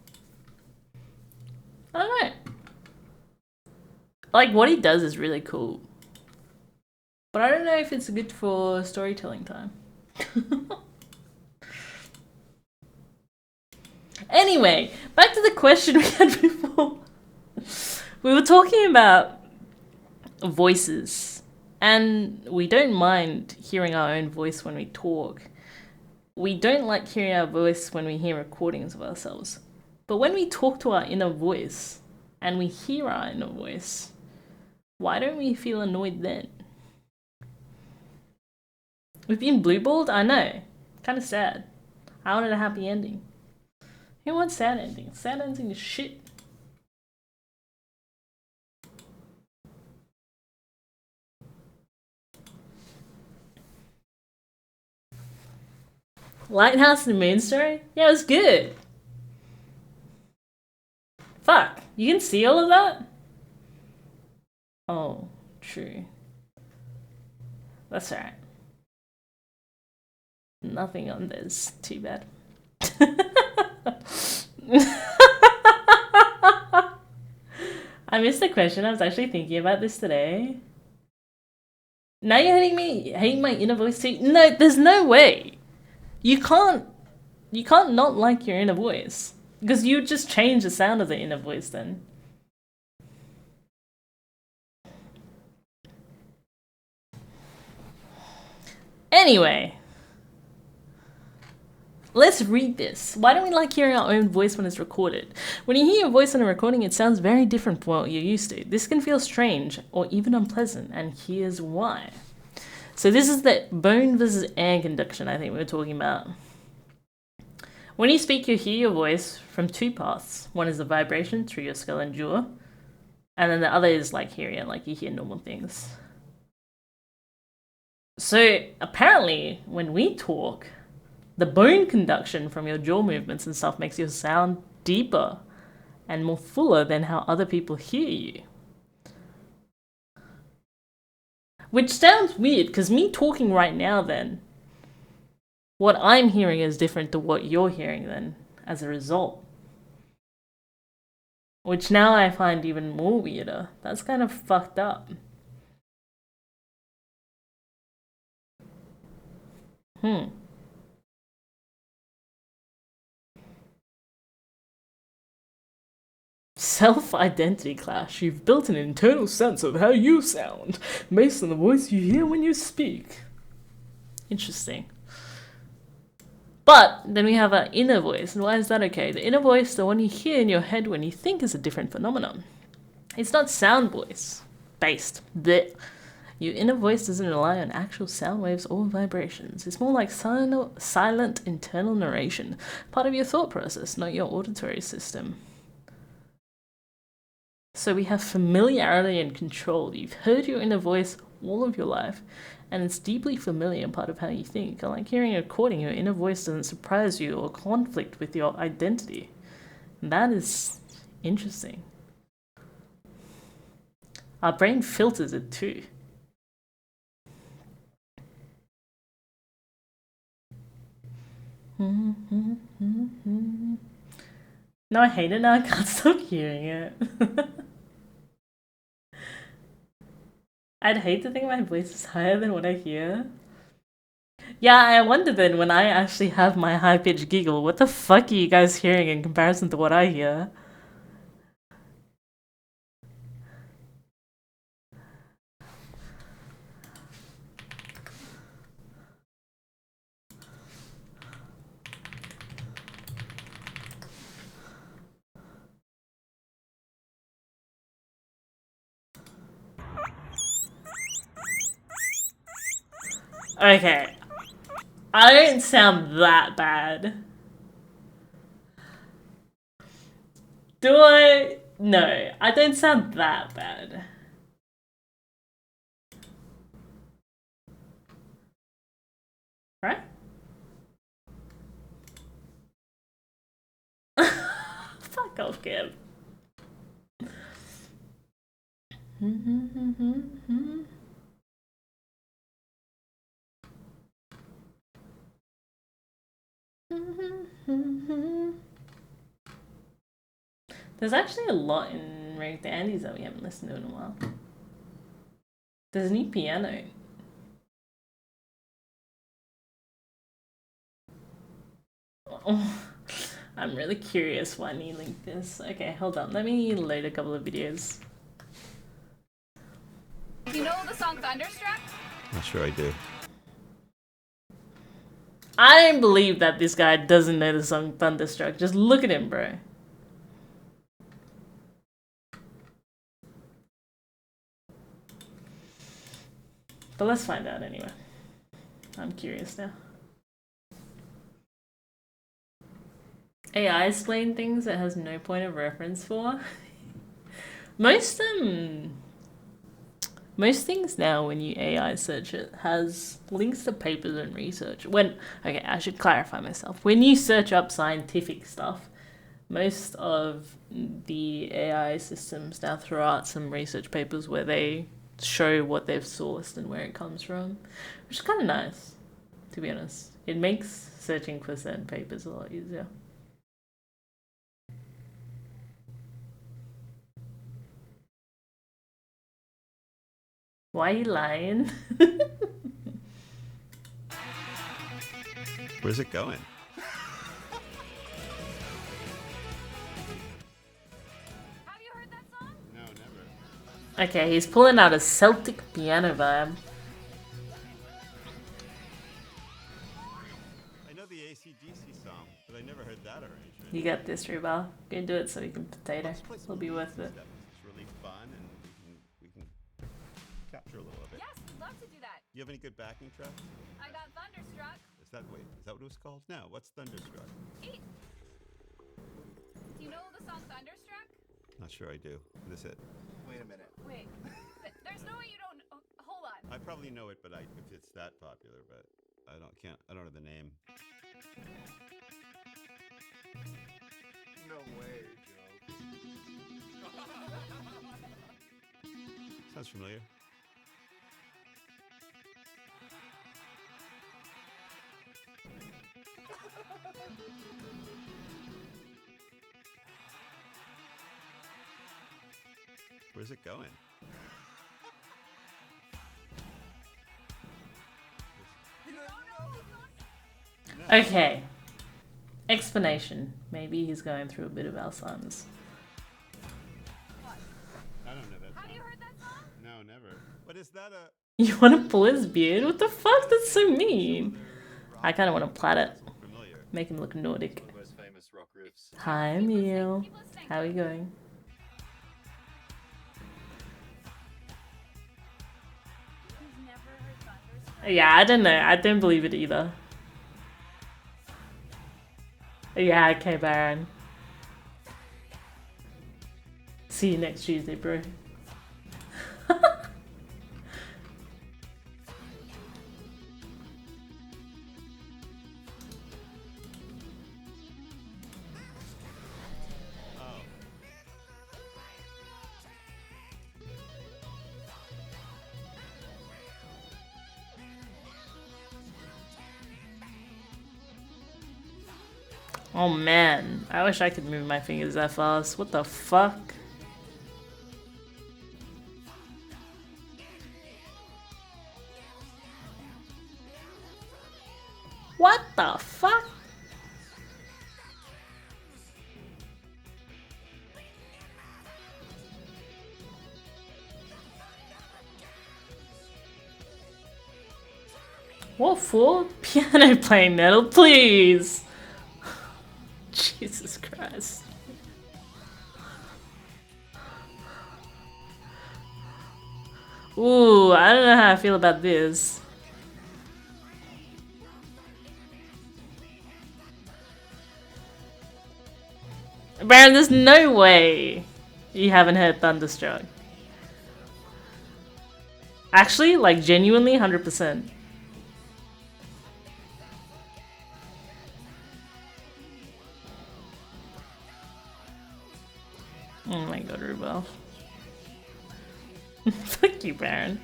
I don't know. Like, what he does is really cool. But I don't know if it's good for storytelling time. Anyway, back to the question we had before. We were talking about voices. And we don't mind hearing our own voice when we talk. We don't like hearing our voice when we hear recordings of ourselves. But when we talk to our inner voice, and we hear our inner voice, why don't we feel annoyed then? We've been blueballed? I know. Kind of sad. I wanted a happy ending. Who wants sad endings? Sad ending is shit. Lighthouse and Moonstory? Yeah, it was good. Fuck, you can see all of that? Oh, true. That's alright. Nothing on this. Too bad. I missed the question. I was actually thinking about this today. Now you're hating my inner voice too? No, there's no way. You can't not like your inner voice. Because you just change the sound of the inner voice then. Anyway. Let's read this. Why don't we like hearing our own voice when it's recorded? When you hear your voice on a recording, it sounds very different from what you're used to. This can feel strange or even unpleasant, and here's why. So this is the bone versus air conduction I think we were talking about. When you speak, you hear your voice from two paths. One is the vibration through your skull and jaw, and then the other is like hearing it, like you hear normal things. So apparently, when we talk, the bone conduction from your jaw movements and stuff makes your sound deeper and more fuller than how other people hear you. Which sounds weird, because me talking right now then, what I'm hearing is different to what you're hearing then, as a result. Which now I find even more weirder. That's kind of fucked up. Self-identity clash. You've built an internal sense of how you sound, based on the voice you hear when you speak. Interesting. But then we have our inner voice, and why is that okay? The inner voice, the one you hear in your head when you think, is a different phenomenon. It's not sound voice based. Your inner voice doesn't rely on actual sound waves or vibrations. It's more like silent internal narration, part of your thought process, not your auditory system. So we have familiarity and control. You've heard your inner voice all of your life, and it's deeply familiar and part of how you think. Unlike hearing a recording, your inner voice doesn't surprise you or conflict with your identity. And that is interesting. Our brain filters it too. No, I hate it now. I can't stop hearing it. I'd hate to think my voice is higher than what I hear. Yeah, I wonder then when I actually have my high-pitched giggle, what the fuck are you guys hearing in comparison to what I hear? Okay. I don't sound that bad. Do I? No, I don't sound that bad. Right? Fuck off, Kev. There's actually a lot in Ranked Andes that we haven't listened to in a while. There's a new piano. Oh, I'm really curious why he linked this. Okay, hold on. Let me load a couple of videos. Do you know the song Thunderstruck? Not sure I do. I don't believe that this guy doesn't know the song Thunderstruck. Just look at him, bro. But let's find out anyway. I'm curious now. AI explain things it has no point of reference for. Most things now when you AI search it has links to papers and research. Okay, I should clarify myself. When you search up scientific stuff, most of the AI systems now throw out some research papers where they show what they've sourced and where it comes from, which is kind of nice, to be honest. It makes searching for certain papers a lot easier. Why are you lying? Where's it going? Have you heard that song? No, never. Okay, he's pulling out a Celtic piano vibe. I know the AC/DC song, but I never heard that arrangement. You got this, Rubal. Go do it so we can potato. It'll be worth it. It's really fun, and we can capture a little of it. Yes, we'd love to do that. You have any good backing tracks? I got Thunderstruck. Is that what it was called? No, what's Thunderstruck? Eat. Do you know the song Thunderstruck? Not sure I do. What is it? Wait a minute. Wait, there's no way you don't. Oh, hold on. I probably know it, but if it's that popular, but I don't know the name. No way, Joe. Sounds familiar. Where's it going? Okay. Explanation. Maybe he's going through a bit of Alzheimer's. I don't know that Have song. you heard that song? No, never. But is that a... You want to pull his beard? What the fuck? That's so mean. I kind of want to plait it. familiar? Make him look Nordic. One of the most famous rock riffs. Hi, Emil. Keep listening. How are you going? You've never heard Thunderstruck? Yeah, I don't know. I don't believe it either. Yeah, okay, Baron. See you next Tuesday, bro. Oh. Oh man, I wish I could move my fingers that fast. What the fuck? What the fuck? What for? Piano playing metal, please! Jesus Christ. Ooh, I don't know how I feel about this. Baron, there's no way you haven't heard Thunderstruck. Actually, like genuinely, 100%. Oh my god, Rubel. Fuck you, Baron.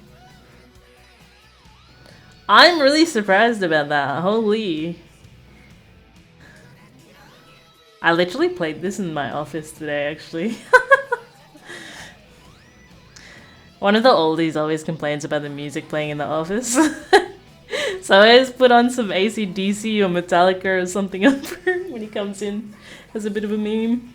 I'm really surprised about that. Holy. I literally played this in my office today, actually. One of the oldies always complains about the music playing in the office. So I always put on some AC/DC or Metallica or something up when he comes in as a bit of a meme.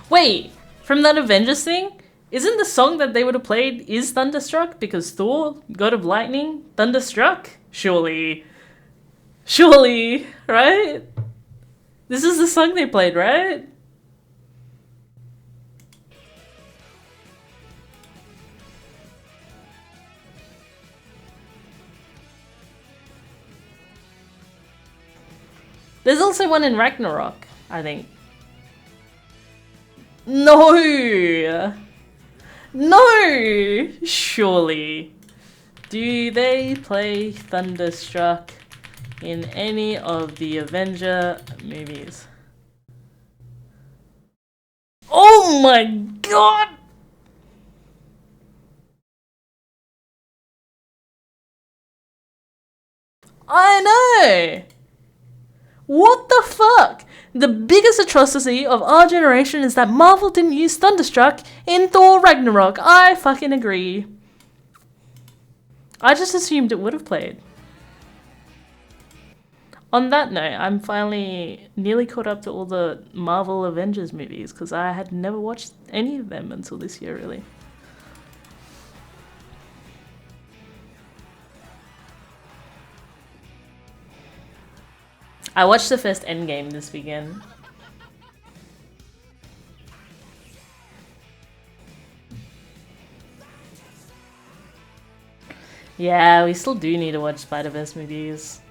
Wait, from that Avengers thing? Isn't the song that they would have played is Thunderstruck? Because Thor, God of Lightning, Thunderstruck? Surely. Surely, right? This is the song they played, right? There's also one in Ragnarok, I think. No! No! Surely. Do they play Thunderstruck in any of the Avenger movies? Oh my god! I know! What the fuck? The biggest atrocity of our generation is that Marvel didn't use Thunderstruck in Thor Ragnarok. I fucking agree. I just assumed it would have played. On that note, I'm finally nearly caught up to all the Marvel Avengers movies because I had never watched any of them until this year, really. I watched the first Endgame this weekend. Yeah, we still do need to watch Spider-Verse movies.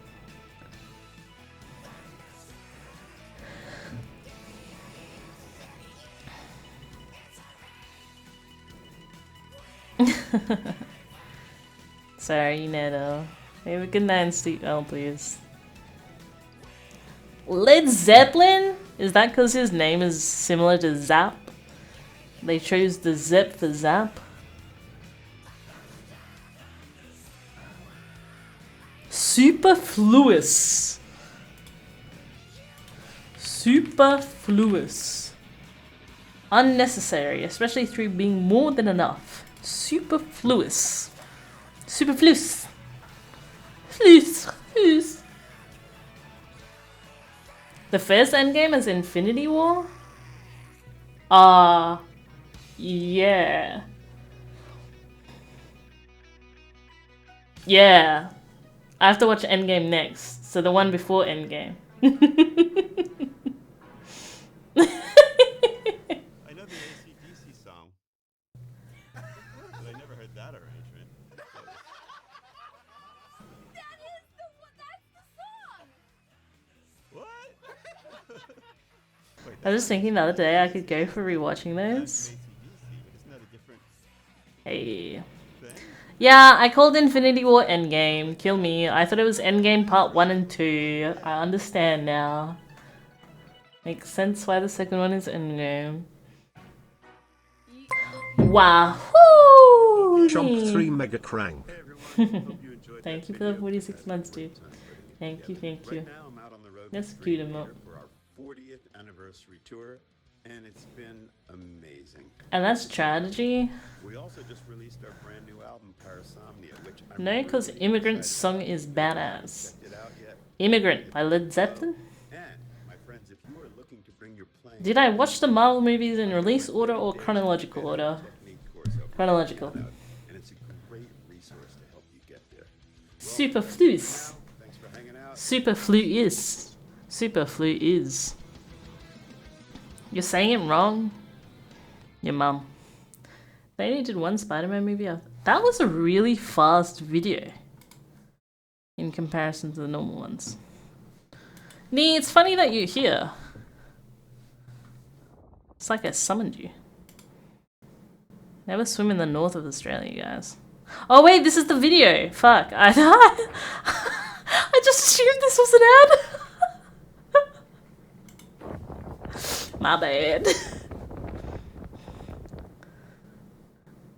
Sorry, Neto. Have a good night and sleep well, please. Led Zeppelin? Is that because his name is similar to Zap? They chose the Zep for Zap? Superfluous. Superfluous. Unnecessary, especially through being more than enough. Superfluous. Superfluous. Fluous. Fluous. The first Endgame is Infinity War? Yeah. Yeah. I have to watch Endgame next. So the one before Endgame. I know the AC/DC song, but I never heard that arrangement. That is that's the song. What? Wait, I was just thinking the other day I could go for rewatching that's those. AC/DC, but isn't that a different Hey. thing? Yeah, I called Infinity War Endgame. Kill me. I thought it was Endgame Part 1 and 2. I understand now. Makes sense why the second one is Endgame. Wahoo! Chomp 3 mega crank. Thank you for the 46 months, dude. Thank you, thank you. Right now I'm out on the road That's with cute, Green Emo. Acre for our 40th anniversary tour, and it's been amazing. And that's strategy. We also just released our brand new album, Parasomnia, which I'm No, because really Immigrant's excited song is badass. Checked it out yet? Immigrant by Led Zeppelin? And my friends, if you are looking to bring your plane, Did I watch the Marvel movies in release order or chronological order? technique course over Chronological. and it's a great resource to help you get there. Superfluous. Thanks for hanging out. Superfluous. Superfluous. You're saying it wrong? Your mum. They only did one Spider-Man movie. That was a really fast video in comparison to the normal ones. Nee, it's funny that you're here. It's like I summoned you. Never swim in the north of Australia, guys. Oh wait, this is the video. Fuck. I just assumed this was an ad. My bad.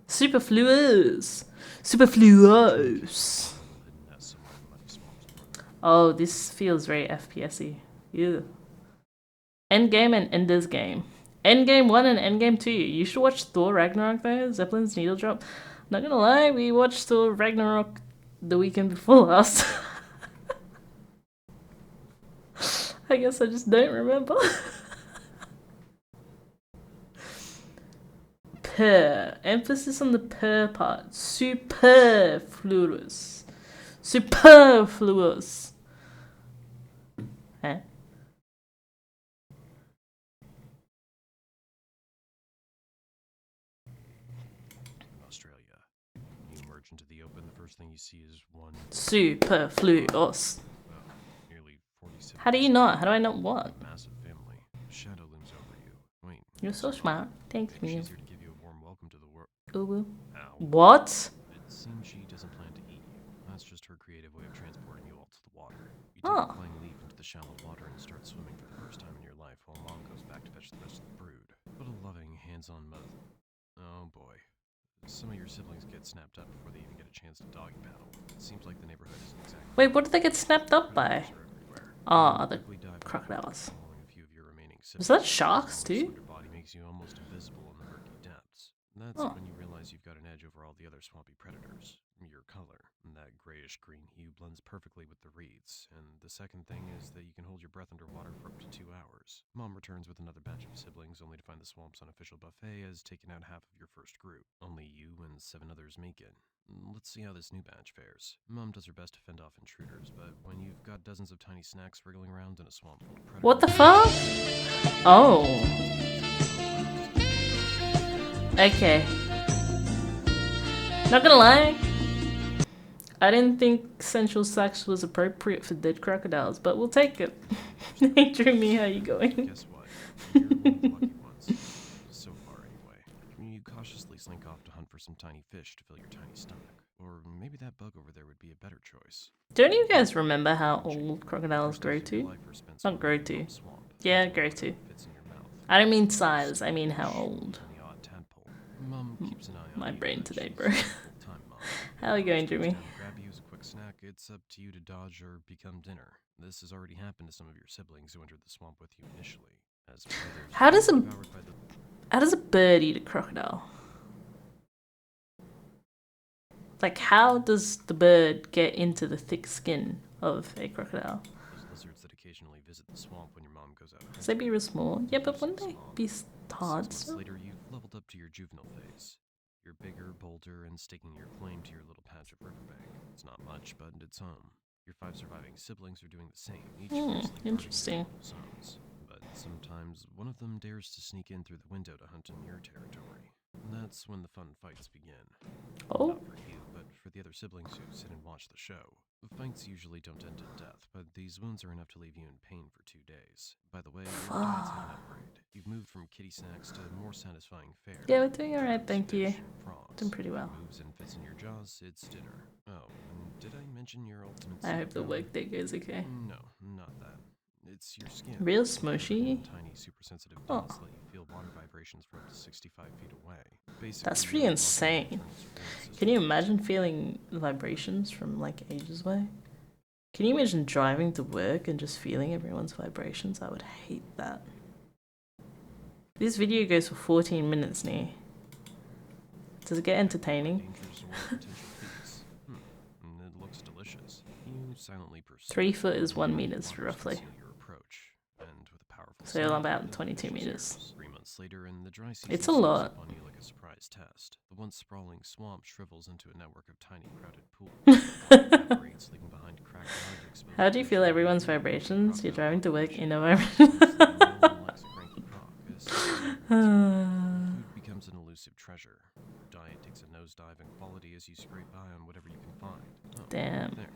Superfluous. Superfluous. Oh, this feels very FPS-y. Ew. Endgame and Ender's Game. Endgame 1 and Endgame 2. You should watch Thor Ragnarok though. Zeppelin's Needle Drop. Not gonna lie, we watched Thor Ragnarok the weekend before last. I guess I just don't remember. Per. Emphasis on the per part. Superfluous. Superfluous. Huh? Australia. You emerge into the open, the first thing you see is one Superfluous. nearly 47 How do you not? How do I not what? massive family. Shadow looms over you. Wait. You're so smart. Thanks, maybe me. she's here to give you a warm welcome to the world. Ooh. Ow. What? It seems she doesn't plan to eat you. That's just her creative way of transporting you all to the water. You take Oh. a flying leap into the shallow water and start swimming for the first time in your life while Mom goes back to fetch the rest of the brood. What a loving, hands-on mother. Oh boy. Some of your siblings get snapped up before they even get a chance to doggy paddle. It seems like the neighborhood isn't exactly. Wait, what did they get snapped up by? Ah, the Quickly dive crocodiles. following a few of your remaining Was that siblings. sharks Your too? slender body makes you almost invisible in the murky depths. That's Oh. when you realize you've got an edge over all the other swampy predators. Your color, and that grayish-green hue blends perfectly with the reeds. And the second thing is that you can hold your breath underwater for up to 2 hours. Mom returns with another batch of siblings, only to find the swamp's unofficial buffet has taken out half of your first group. Only you and 7 others make it. Let's see how this new batch fares. Mom does her best to fend off intruders, but when you've got dozens of tiny snacks wriggling around in a swamp full of predators... What the fuck? Oh. Okay. Not gonna lie. I didn't think sensual sex was appropriate for dead crocodiles, but we'll take it. Hey, Dreamy, how you going? Guess what? You're one of the lucky ones. So far, anyway. You cautiously slink off to hunt for some tiny fish to fill your tiny stomach. Or maybe that bug over there would be a better choice. Don't you guys remember how old crocodiles grow to? Not grow to. Yeah, grow to. I don't mean size, I mean how old. Mom keeps an eye on My you, brain but today, she's bro. all the time, Mom. How are you going, If she goes Dreamy? down to grab you as a quick snack, it's up to you to dodge or become dinner. This has already happened to some of your siblings who entered the swamp with you initially. As for others, How does a- devoured by the How does a bird eat a crocodile? Like, how does the bird get into the thick skin of a crocodile? those lizards that occasionally visit the swamp when your mom goes out. Because they'd be real small. Yeah, but wouldn't they be hard 6 months still? later, you've leveled up to your juvenile phase. You're bigger, bolder, and staking your claim to your little patch of riverbank. It's not much, but it's home. Your 5 surviving siblings are doing the same, each fiercely guarding their interesting. local zones. But sometimes one of them dares to sneak in through the window to hunt in your territory. And that's when the fun fights begin. Oh, Not for you, but for the other siblings who sit and watch the show. The fights usually don't end in death, but these wounds are enough to leave you in pain for 2 days. By the way, your diet's had an upgrade. You've moved from kitty snacks to more satisfying fare. yeah, we're doing alright, thank you. Fish and prawns. Doing pretty well. Moves and fits in your jaws, it's dinner. Oh, and did I mention your ultimate I hope the superpower? workday goes okay. No, not that. It's your skin. Real smushy? Tiny, super sensitive Oh. dots let you feel water vibrations from up to 65 feet away. Basically, That's you're pretty walking insane. an internal support Can you system. imagine feeling vibrations from like ages away? Can you imagine driving to work and just feeling everyone's vibrations? I would hate that. This video goes for 14 minutes now. Does it get entertaining? Dangerous or potential feats. And it looks delicious. You silently pursue 3 foot is 1 it, meters, waters roughly. conceal your approach, and with a powerful So snap, about it 22 pushes meters. yours. 3 months later, in the dry season It's a sneaks lot. up on you like a surprise test. The once sprawling swamp shrivels into a network of tiny crowded pools. Evaporates, leaving behind cracked large exposed How do you fish feel and everyone's crocodile vibrations? You're driving to work fish. in a vibration. No one likes a cranky croc, as food becomes an elusive treasure. treasure. Diet takes a nosedive in quality as you scrape by on whatever you can find. Oh, Damn. there.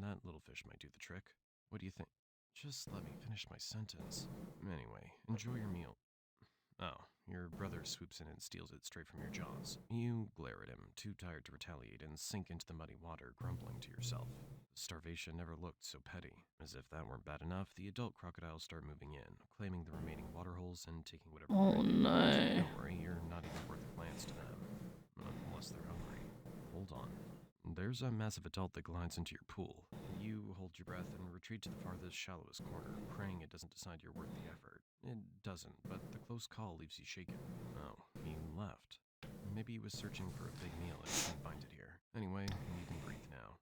That little fish might do the trick. What do you think? Just let me finish my sentence. Anyway, enjoy your meal. Oh, your brother swoops in and steals it straight from your jaws. You glare at him, too tired to retaliate, and sink into the muddy water, grumbling to yourself. Starvation never looked so petty. As if that weren't bad enough, the adult crocodiles start moving in, claiming the remaining water holes and taking whatever. Oh no. Don't worry, you're not even worth a glance to them. Unless they're hungry. Hold on. There's a massive adult that glides into your pool. You hold your breath and retreat to the farthest, shallowest corner, praying it doesn't decide you're worth the effort. It doesn't, but the close call leaves you shaken. Oh, he left. Maybe he was searching for a big meal and couldn't find it here. Anyway, you can breathe now.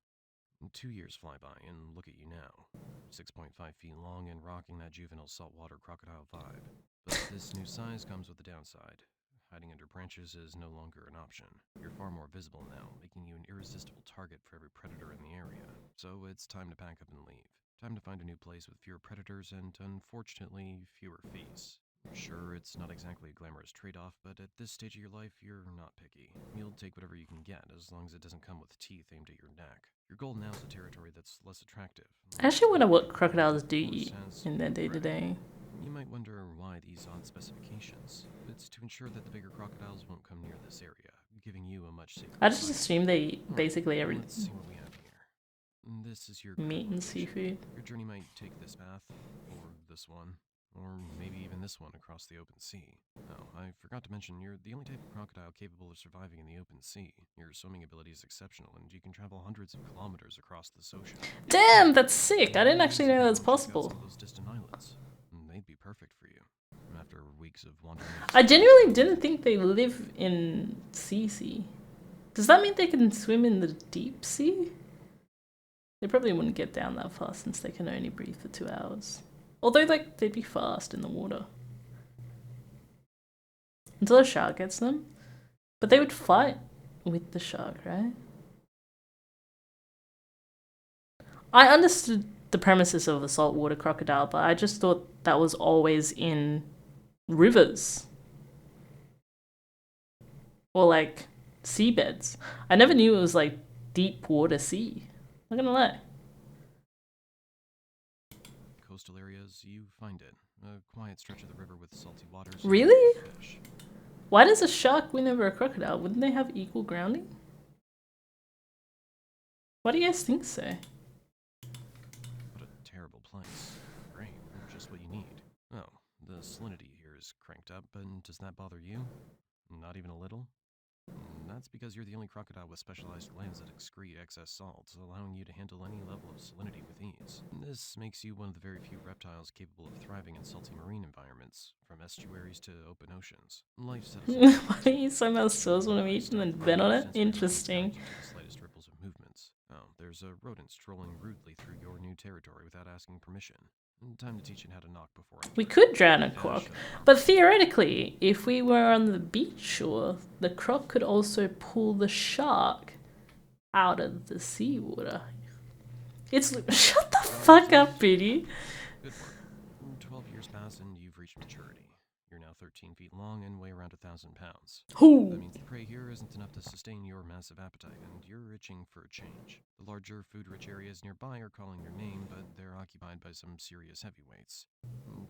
2 years fly by, and look at you now. 6.5 feet long and rocking that juvenile saltwater crocodile vibe. But this new size comes with a downside. Hiding under branches is no longer an option. You're far more visible now, making you an irresistible target for every predator in the area. So it's time to pack up and leave. Time to find a new place with fewer predators and, unfortunately, fewer fees. Sure, it's not exactly a glamorous trade-off, but at this stage of your life, you're not picky. You'll take whatever you can get, as long as it doesn't come with teeth aimed at your neck. Your goal now is a territory that's less attractive. I actually wonder what crocodiles do eat in their day-to-day. You might wonder why these odd specifications. It's to ensure that the bigger crocodiles won't come near this area, giving you a much safer. I just assume they eat basically Let's everything. see what we have here. This is your Meat and location. seafood. Your journey might take this path, or this one, or maybe even this one across the open sea. Oh, I forgot to mention, you're the only type of crocodile capable of surviving in the open sea. Your swimming ability is exceptional, and you can travel hundreds of kilometers across this ocean. Damn, that's sick. I didn't actually know that was Check out possible. some of those distant islands. They'd be perfect for you. After weeks of wandering. I genuinely didn't think they live in sea. Does that mean they can swim in the deep sea? They probably wouldn't get down that far since they can only breathe for 2 hours. Although, like, they'd be fast in the water. Until a shark gets them. But they would fight with the shark, right? I understood the premises of a saltwater crocodile, but I just thought that was always in rivers. Or, like, seabeds. I never knew it was, like, deep water sea. I'm not gonna lie. Coastal areas, you find it. A quiet stretch of the river with salty waters. Really? And fish. Why does a shark win over a crocodile? Wouldn't they have equal grounding? Why do you guys think so? What a terrible place. Great, just what you need. Oh, the salinity here is cranked up, but does that bother you? Not even a little? That's because you're the only crocodile with specialized glands that excrete excess salt, allowing you to handle any level of salinity with ease. This makes you one of the very few reptiles capable of thriving in salty marine environments, from estuaries to open oceans. Life settles. Why don't you somehow sauce one of each and then bet on it? Interesting. The slightest ripples of movements. Oh, there's a rodent strolling rudely through your new territory without asking permission. Time to teach it how to knock before. We could drown a croc, but theoretically, if we were on the beach shore, the croc could also pull the shark out of the seawater. It's shut the fuck up, Biddy. Good work. 12 years pass and you've reached maturity. You're now 13 feet long and weigh around 1,000 pounds. That Who? means the prey here isn't enough to sustain your massive appetite, and you're itching for a change. The larger, food-rich areas nearby are calling your name, but they're occupied by some serious heavyweights.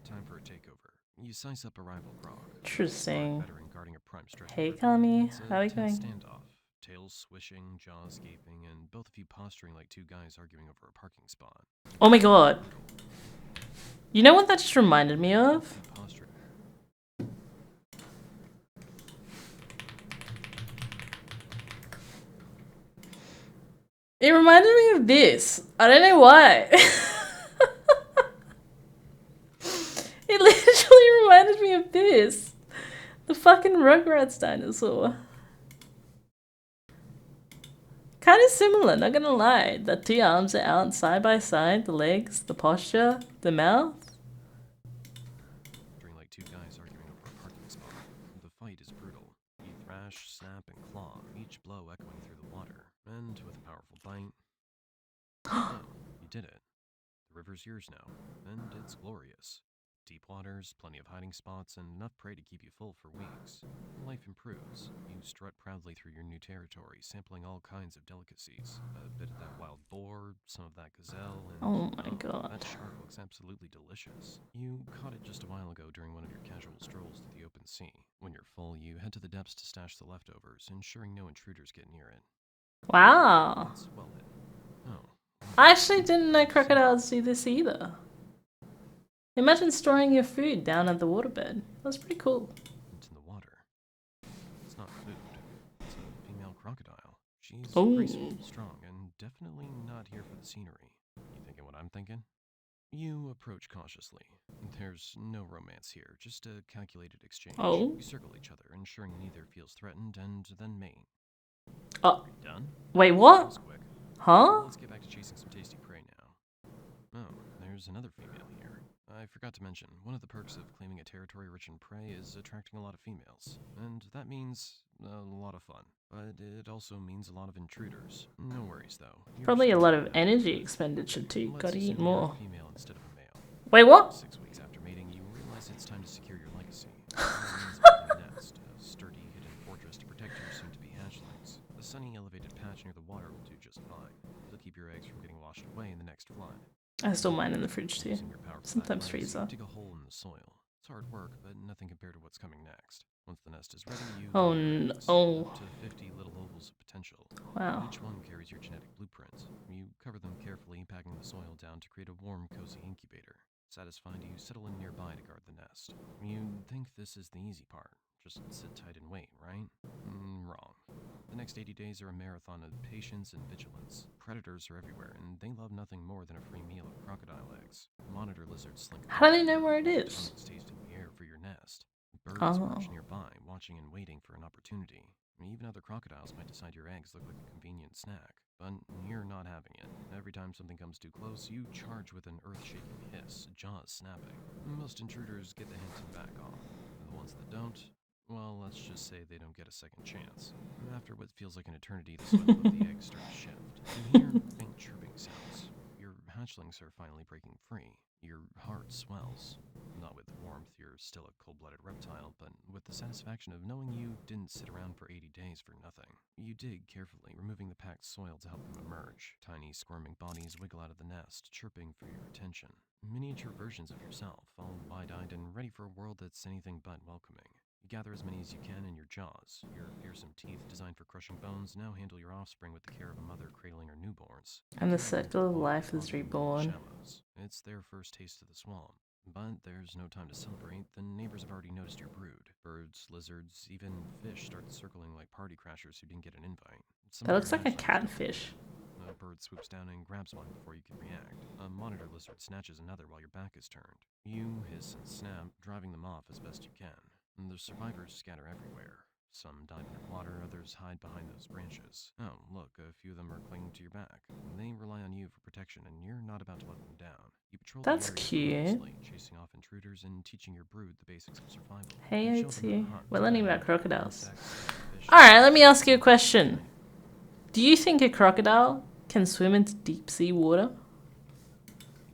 Time for a takeover. You size up a rival croc. Interesting. Veteran guarding a prime stretch. Hey, of river. Kami. It's a How are you tense going? standoff. Tails swishing, jaws gaping, and both of you posturing like two guys arguing over a parking spot. Oh my god. You know what that just reminded me of? You posturing. It reminded me of this. I don't know why. It literally reminded me of this. The fucking Rugrats dinosaur. Kind of similar, not gonna lie. The two arms are out side by side, the legs, the posture, the mouth. Like two guys arguing over a parking spot. The fight is brutal. You thrash, snap, and claw, each blow echoing through the water. And with a powerful bite. Oh, you did it. The river's yours now, and it's glorious. deep waters, plenty of hiding spots, and enough prey to keep you full for weeks. Life improves. You strut proudly through your new territory, sampling all kinds of delicacies. A bit of that wild boar, some of that gazelle, and Oh my god. that shark looks absolutely delicious. You caught it just a while ago during one of your casual strolls through the open sea. When you're full, you head to the depths to stash the leftovers, ensuring no intruders get near it. Wow. It's well hidden. Oh, I actually didn't know crocodiles do this either. Imagine storing your food down at the waterbed. That's pretty cool. it's in the water. It's not food. It's a female crocodile. She's Oh. graceful, strong, and definitely not here for the scenery. You thinking what I'm thinking? You approach cautiously. There's no romance here, just a calculated exchange. Oh. You circle each other, ensuring neither feels threatened, and then mate. Oh, Done? wait, That what? was quick. Huh? Let's get back to chasing some tasty prey now. Oh, there's another female here. I forgot to mention, one of the perks of claiming a territory rich in prey is attracting a lot of females. And that means a lot of fun. But it also means a lot of intruders. No worries, though. You're Probably a still lot in of that. energy expenditure too. Let's Gotta eat assume you're a more. female instead of a male. Wait, what? 6 weeks after mating, you realize it's time to secure your legacy. That means building a nest, a sturdy hidden fortress to protect your soon-to-be hatchlings. A sunny elevated patch near the water will do just fine. It'll keep your eggs from getting washed away in the next flood. I still mine in the fridge too. Using your powerful Sometimes back legs, you freezer. dig a hole in the soil. It's hard work, but nothing compared to what's coming next. Once the nest is ready, you Oh lay your no. eggs, Oh, up to 50 little ovals of potential. wow. Each one carries your genetic blueprint. You cover them carefully, packing the soil down to create a warm, cozy incubator. Satisfied, you settle in nearby to guard the nest. You think this is the easy part. Just sit tight and wait, right? Wrong. The next 80 days are a marathon of patience and vigilance. Predators are everywhere, and they love nothing more than a free meal of crocodile eggs. Monitor lizards slink. How do they know where it is? Tongues taste in the air for your nest. Birds Oh. perch nearby, watching and waiting for an opportunity. Even other crocodiles might decide your eggs look like a convenient snack. But you're not having it. Every time something comes too close, you charge with an earth-shaking hiss, jaws snapping. Most intruders get the hint and back off. The ones that don't, well, let's just say they don't get a second chance. After what feels like an eternity, the soil of the eggs start to shift. You hear faint chirping sounds. Your hatchlings are finally breaking free. Your heart swells. Not with warmth, you're still a cold-blooded reptile, but with the satisfaction of knowing you didn't sit around for 80 days for nothing. You dig carefully, removing the packed soil to help them emerge. Tiny, squirming bodies wiggle out of the nest, chirping for your attention. Miniature versions of yourself, all wide-eyed and ready for a world that's anything but welcoming. You gather as many as you can in your jaws. Your fearsome teeth, designed for crushing bones, now handle your offspring with the care of a mother cradling her newborns. And the circle of life is reborn. Shallows. It's their first taste of the swamp. But there's no time to celebrate. The neighbors have already noticed your brood. Birds, lizards, even fish start circling like party crashers who didn't get an invite. Some That of looks your like a hatchlings catfish. a bird swoops down and grabs one before you can react. A monitor lizard snatches another while your back is turned. You hiss and snap, driving them off as best you can. And the survivors scatter everywhere. Some dive underwater, others hide behind those branches. Oh, look, a few of them are clinging to your back. They rely on you for protection, and you're not about to let them down. You patrol the That's area cute. closely, chasing off intruders and teaching your brood the basics of survival. Hey, You show them OT. how to hunt, We're learning about dive, crocodiles. insects, fish, Alright, let me ask you a question. Do you think a crocodile can swim into deep sea water?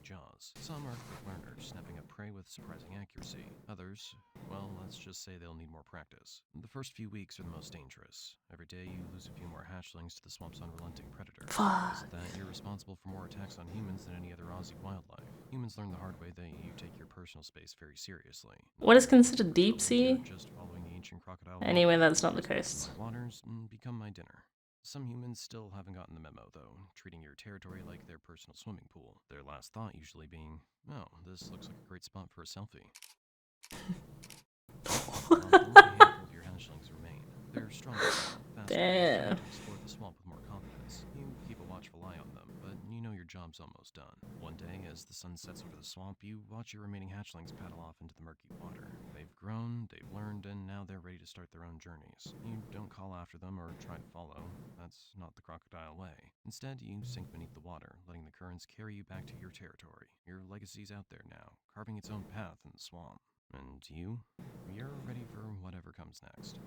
jaws. Some are quick learners, snapping up prey with surprising accuracy. Others, well, let's just say they'll need more practice. The first few weeks are the most dangerous. Every day you lose a few more hatchlings to the swamp's unrelenting predators. Fuck. Isn't that you're responsible for more attacks on humans than any other Aussie wildlife? Humans learn the hard way that you take your personal space very seriously. What is considered deep So sea? you're just following the ancient crocodile Anyway, law. that's not the Step into coast. my waters and become my dinner. Some humans still haven't gotten the memo, though, treating your territory like their personal swimming pool. Their last thought usually being, oh, this looks like a great spot for a selfie. Only a handful of your hatchlings remain. They're strong, fast, Damn. to explore the swamp with more confidence. You keep a watchful eye on them, but you know your job's almost done. One day, as the sun sets over the swamp, you watch your remaining hatchlings paddle off into the murky water. They've grown, they've learned, and now they're ready to start their own journeys. You don't call after them or try to follow. That's not the crocodile way. Instead, you sink beneath the water, letting the currents carry you back to your territory. Your legacy's out there now, carving its own path in the swamp. And you're ready for whatever comes next.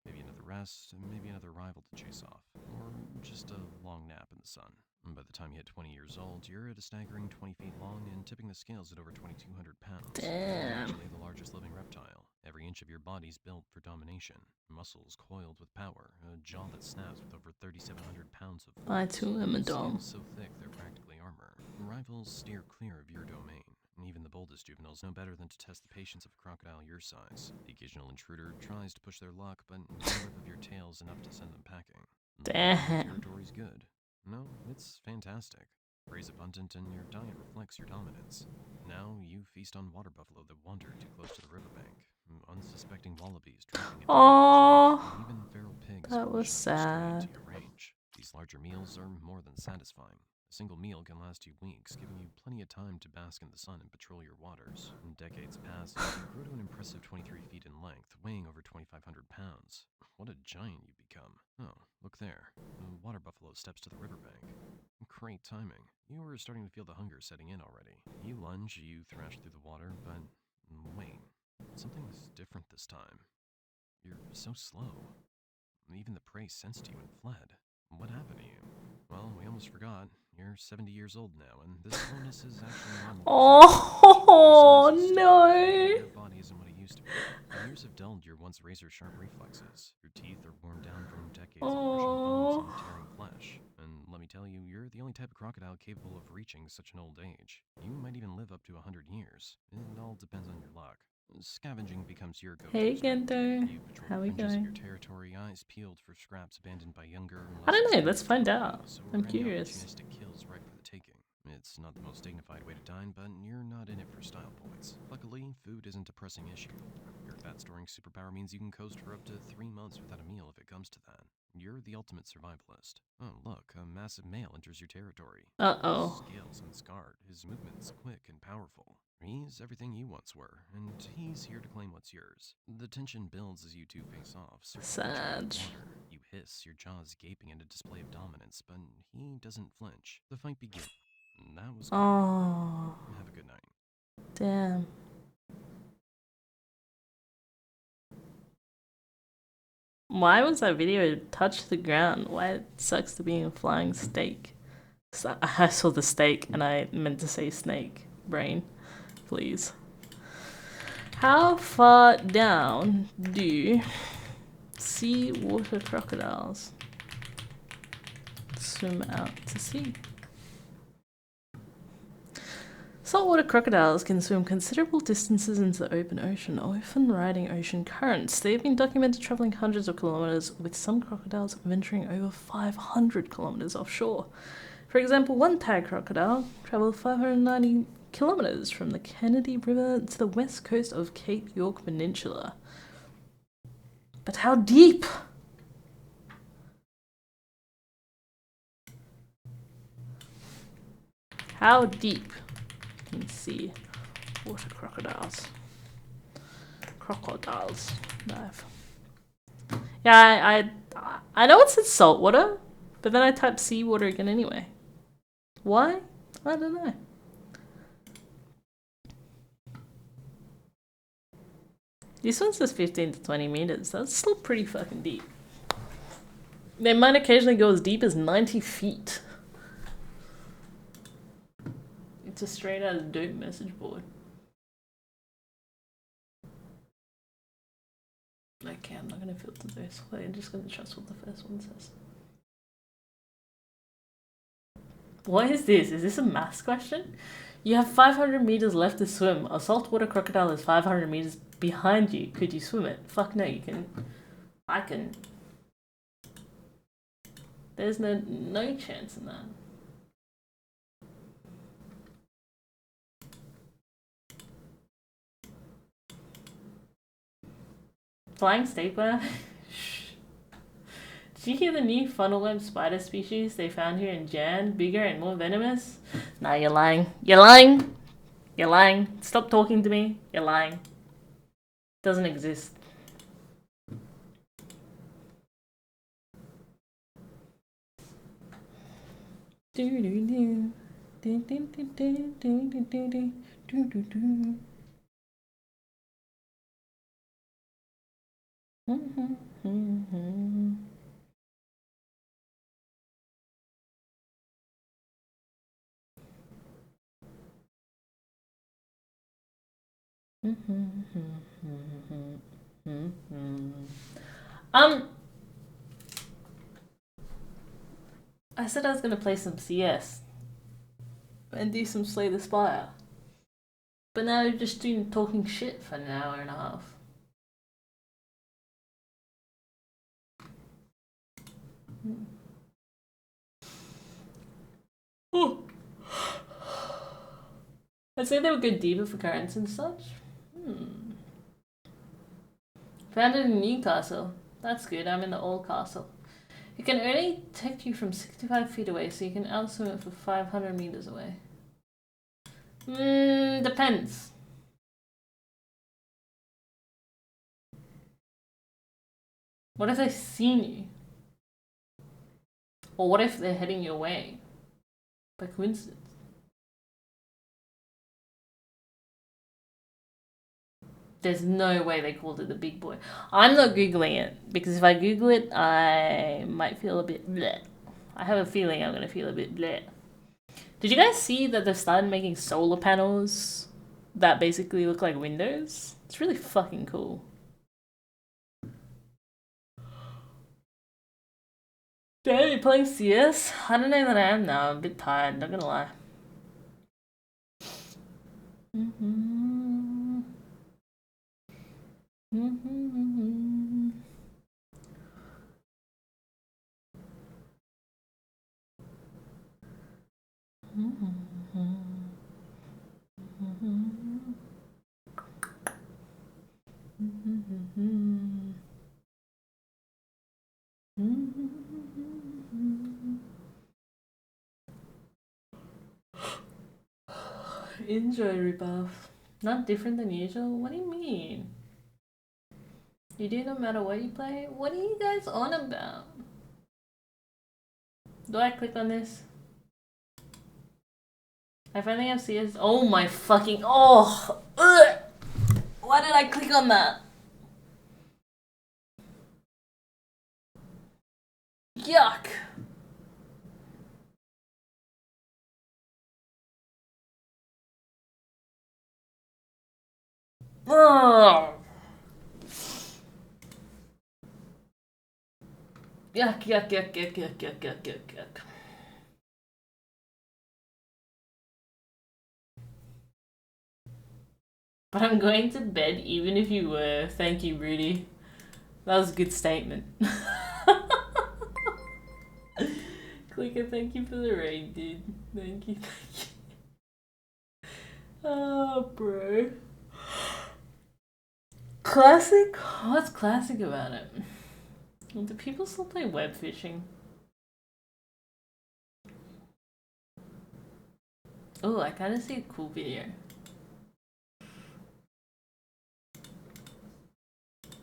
Maybe another rest, and maybe another rival to chase off, or just a long nap in the sun. And by the time you hit 20 years old, you're at a staggering 20 feet long and tipping the scales at over 2,200 pounds. Damn. Actually the largest living reptile. Every inch of your body's built for domination. Muscles coiled with power, a jaw that snaps with over 3,700 pounds of force. I too am a dom. Scales so thick they're practically armor. Rivals steer clear of your domain. And even the boldest juveniles know better than to test the patience of a crocodile your size. The occasional intruder tries to push their luck, but the whip of your tail is enough to send them packing. Damn. Territory's good. No, it's fantastic. Prey's abundant and your diet reflects your dominance. Now you feast on water buffalo that wander too close to the riverbank. Unsuspecting wallabies trapping at Aww. even feral pigs That was push straight sad. into your range. These larger meals are more than satisfying. A single meal can last you weeks, giving you plenty of time to bask in the sun and patrol your waters. Decades pass, and you grow to an impressive 23 feet in length, weighing over 2,500 pounds. What a giant you become. Oh, look there. The water buffalo steps to the riverbank. Great timing. You were starting to feel the hunger setting in already. You lunge, you thrash through the water, but wait. Something's different this time. You're so slow. Even the prey sensed you and fled. What happened to you? Well, we almost forgot. You're 70 years old now, and this slowness is actually normal. Oh Your size is no. Your body isn't what it used to be. The years have dulled your once razor-sharp reflexes. Your teeth are worn down from decades of crushing bones and tearing flesh. And let me tell you, you're the only type of crocodile capable of reaching such an old age. You might even live up to 100 years. It all depends on your luck. Scavenging becomes your go-to. Hey strategy. Gendo, You patrol how the we fringes of going? your territory, eyes peeled for scraps abandoned by younger. I don't know, less let's find out. experienced I'm or any curious. opportunistic kills right for the taking. It's not the most dignified way to dine, but you're not in it for style points. Luckily, food isn't a pressing issue. Your fat-storing superpower means you can coast for up to 3 months without a meal if it comes to that. You're the ultimate survivalist. Oh, look, a massive male enters your territory. Uh-oh. Scales unscarred, his movements quick and powerful. He's everything you once were, and he's here to claim what's yours. The tension builds as you two face off. Sad. You hiss, your jaws gaping in a display of dominance, but he doesn't flinch. The fight begins. That was good. Oh, Have a good night. damn. Why was that video touch the ground? Why it sucks to be a flying steak? So I saw the steak and I meant to say snake. Brain, please. How far down do sea water crocodiles swim out to sea? Saltwater crocodiles can swim considerable distances into the open ocean, often riding ocean currents. They have been documented traveling hundreds of kilometers, with some crocodiles venturing over 500 kilometers offshore. For example, one tag crocodile traveled 590 kilometers from the Kennedy River to the west coast of Cape York Peninsula. But how deep? How deep can you see water crocodiles? Crocodiles dive. Yeah, I know it says saltwater, but then I typed seawater again anyway. Why? I don't know. This one says 15 to 20 meters. That's still pretty fucking deep. They might occasionally go as deep as 90 feet. It's a straight out of dope message board. Okay, I'm not gonna filter this. I'm just gonna trust what the first one says. What is this? Is this a maths question? You have 500 meters left to swim. A saltwater crocodile is 500 meters behind you. Could you swim it? Fuck no, you can. I can. There's no chance in that. Flying snake web? Did you hear the new funnel web spider species they found here in Jan? Bigger and more venomous? Nah, you're lying. You're lying! You're lying. Stop talking to me. You're lying. Doesn't exist. I said I was gonna play some CS and do some Slay the Spire, but now you're just doing talking shit for an hour and a half. Oh. I'd say they were good diva for currents and such. Founded in Newcastle. That's good, I'm in the old castle. It can only detect you from 65 feet away, so you can outswim it for 500 meters away. Depends. What if they've seen you? Or what if they're heading your way? By coincidence. There's no way they called it the big boy. I'm not Googling it, because if I Google it, I might feel a bit bleh. I have a feeling I'm gonna feel a bit bleh. Did you guys see that they've started making solar panels that basically look like windows? It's really fucking cool. Damn, you're playing CS? I don't know that I am now. I'm a bit tired, not gonna lie. Enjoy, Rebuff. Not different than usual? What do you mean? You do no matter what you play? What are you guys on about? Do I click on this? I finally have CS. Oh my fucking. Oh! Ugh! Why did I click on that? Yuck! Ugh! Yuck, yuck, yuck, yuck, yuck, yuck, yuck, yuck, yuck. But I'm going to bed even if you were. Thank you, Rudy. That was a good statement. Clicker, thank you for the raid, dude. Thank you, thank you. Oh, bro. Classic? What's classic about it? Do people still play web fishing? Oh, I kind of see a cool video.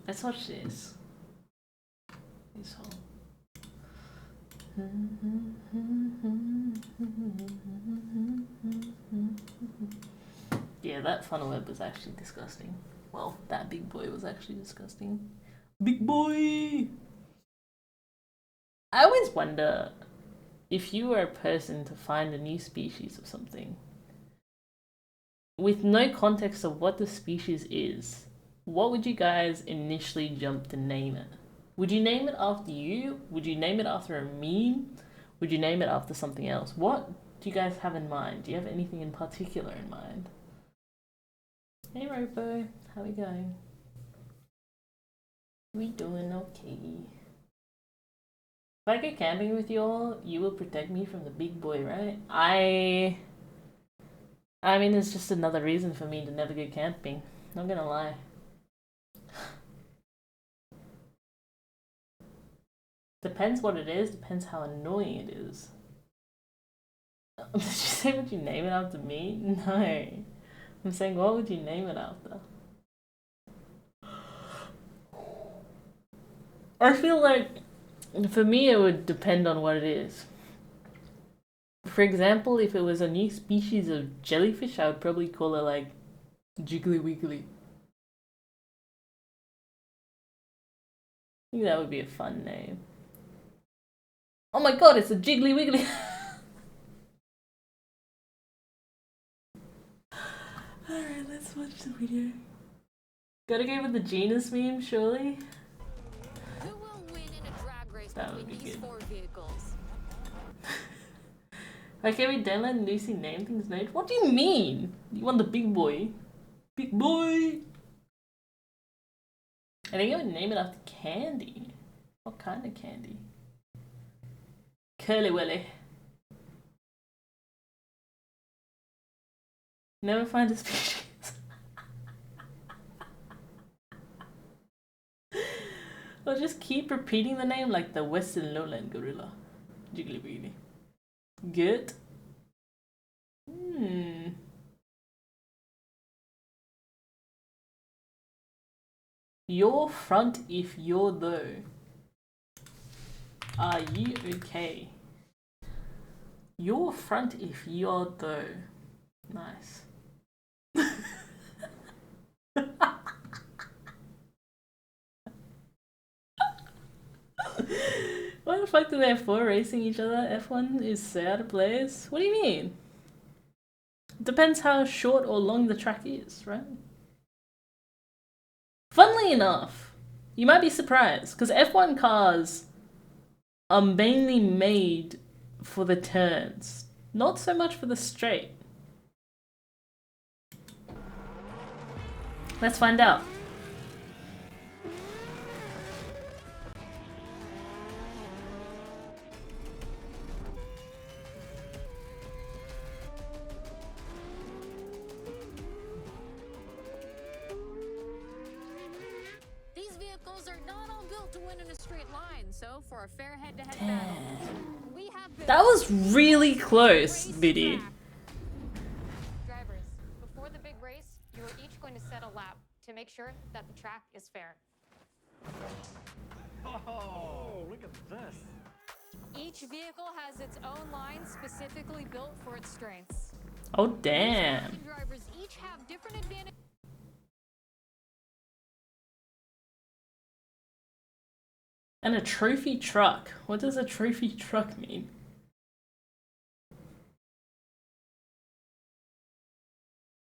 Let's watch this. This whole. Yeah, that funnel web was actually disgusting. Well, that big boy was actually disgusting. Big boy! I always wonder if you were a person to find a new species of something, with no context of what the species is, what would you guys initially jump to name it? Would you name it after you? Would you name it after a meme? Would you name it after something else? What do you guys have in mind? Do you have anything in particular in mind? Hey Ropo, how we going? We doing okay. If I go camping with you all, you will protect me from the big boy, right? I mean, it's just another reason for me to never go camping. Not gonna lie. Depends what it is, depends how annoying it is. Did you say would you name it after me? No. I'm saying what would you name it after? I feel like for me it would depend on what it is. For example, if it was a new species of jellyfish, I would probably call it like Jiggly Wiggly. think that would be a fun name. Oh my god, it's a Jiggly Wiggly. Alright, let's watch the video. Gotta go with the genus meme, surely? Who will win in a drag race That would between be these good. 4 vehicles? Okay, we don't let Lucy name things named. What do you mean? You want the big boy? Big boy! I think I would name it after candy. What kind of candy? Curly Willy. Never find a species. I'll just keep repeating the name like the Western lowland gorilla. Jiggly Wiggly. Good. Your front if you're though. Are you okay? Your front if you're though. Nice. Why the fuck do they have 4 racing each other? F1 is so out of place. What do you mean? Depends how short or long the track is, right? Funnily enough, you might be surprised, because F1 cars are mainly made for the turns, not so much for the straight. Let's find out. These vehicles are not all built to win in a straight line, so for a fair head-to-head battle, we have built That was really close, Biddy. racetrack. Drivers, before the big race, you are each going to set a lap to make sure that the track is fair. Oh, look at this. Each vehicle has its own line specifically built for its strengths. Oh damn. Team drivers each have different advantages. And a trophy truck. What does a trophy truck mean?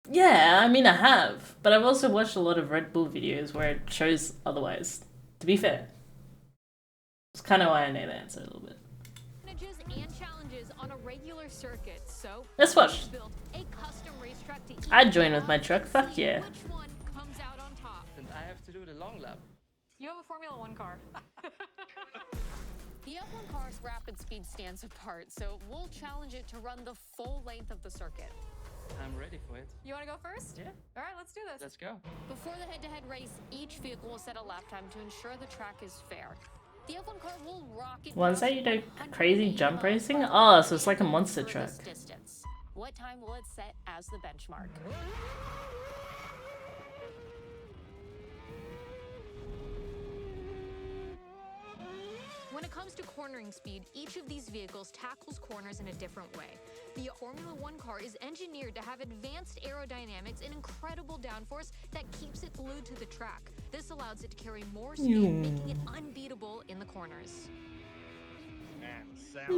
Yeah, I mean I have, but I've also watched a lot of Red Bull videos where it shows otherwise, to be fair. It's kind of why I know the answer a little bit. Advantages and challenges on a regular circuit. So Let's watch. build a custom racetrack to I'd each join with lap my truck, and fuck see yeah. Which one comes out on top? And I have to do the long lap. You have a Formula One car. The F1 car's rapid speed stands apart, so we'll challenge it to run the full length of the circuit. I'm ready for it. You want to go first? Yeah, All right, let's do this. let's go. Before the head-to-head race, each vehicle will set a lap time to ensure the track is fair. The F1 car will rock it. Once that you do crazy jump racing? Oh, so it's like a monster truck. Distance. What time will it set as the benchmark? When it comes to cornering speed, each of these vehicles tackles corners in a different way. The Formula One car is engineered to have advanced aerodynamics and incredible downforce that keeps it glued to the track. This allows it to carry more speed, making it unbeatable in the corners. And sound.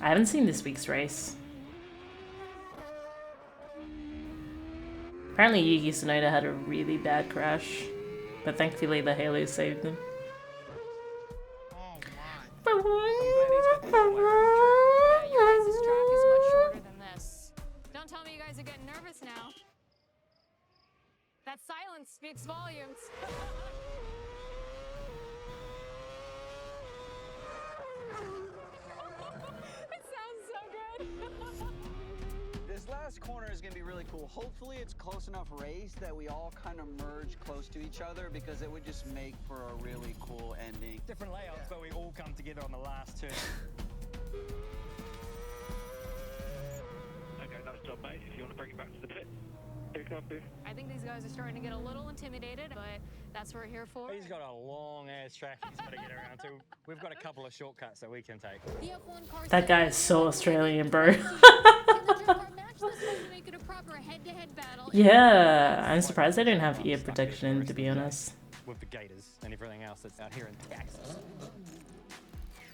I haven't seen this week's race. Apparently Yuki Tsunoda had a really bad crash, but thankfully the Halo saved him. Yeah, your guys' track is much shorter than this. Don't tell me you guys are getting nervous now. That silence speaks volumes. It sounds so good. This last corner is going to be really cool. Hopefully it's close enough race that we all kind of merge close to each other, because it would just make for a really cool ending. Different layouts, but we all come together on the last turn. Okay, nice job, mate. If you want to bring it back to the pit, pick up here. I think these guys are starting to get a little intimidated, but that's what we're here for. He's got a long ass track he's got to get around to. We've got a couple of shortcuts that we can take. The F1 car's That guy is so Australian, bro. Can the jump car match this one to make it a proper head-to-head battle? Yeah, I'm surprised they don't have ear protection, to be honest. With the gators and everything else that's out here in Texas.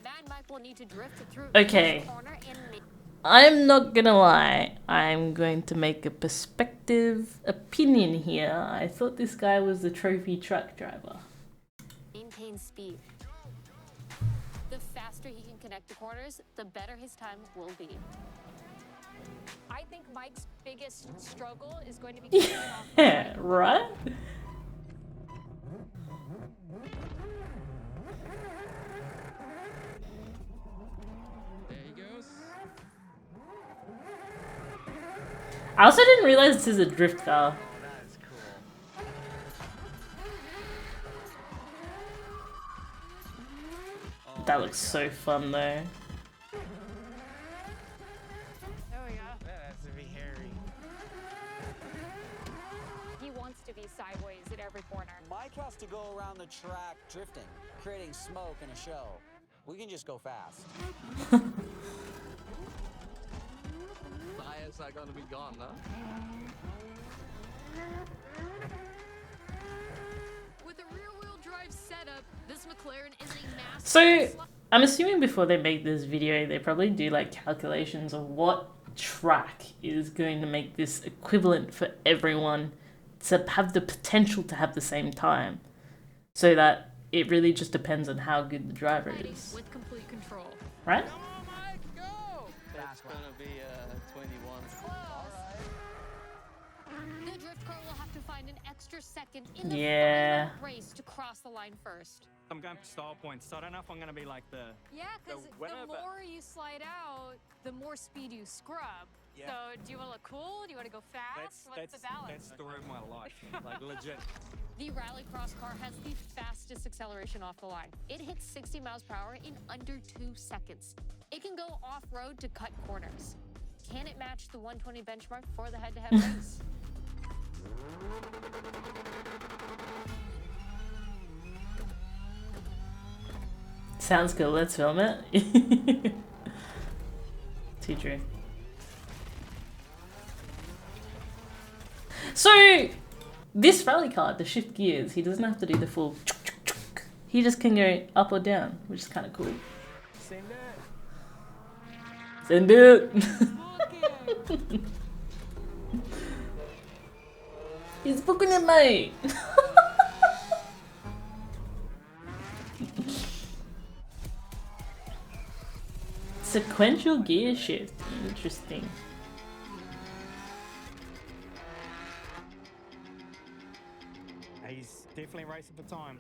Mad Mike will need to drift through Okay. each corner and I'm not gonna lie, I'm going to make a perspective opinion here. I thought this guy was the trophy truck driver. maintain speed. The faster he can connect the corners, the better his time will be. I think Mike's biggest struggle is going to be getting off. Yeah, right? There he goes. I also didn't realize this is a drift car. That's cool. That looks so fun though. There we go. That has to be hairy. He wants to be sideways at every corner. Mike has to go around the track drifting, creating smoke and a show. We can just go fast. Tires are gonna be gone, huh? With a rear-wheel drive setup, this McLaren is a massive. So, I'm assuming before they make this video, they probably do like calculations of what track is going to make this equivalent for everyone to have the potential to have the same time. So that it really just depends on how good the driver is. With complete control. Right? That's gonna be 21. The drift car will have to find an extra second in the Yeah. final race to cross the line first. I'm going for style points, so I don't know if I'm going to be like the... Yeah, because the winner, but- more you slide out, the more speed you scrub. Yeah. So, do you want to look cool? Do you want to go fast? What's the balance? That's the story of my life. Like, legit. The Rallycross car has the fastest acceleration off the line. It hits 60 miles per hour in under 2 seconds. It can go off-road to cut corners. Can it match the 120 benchmark for the head-to-head race? Sounds good, let's film it. Too true. So, this rally car, the shift gears, he doesn't have to do the full he just can go up or down, which is kind of cool. Send it. Send it! He's booking it, mate! Sequential gear shift, interesting. He's definitely racing for time.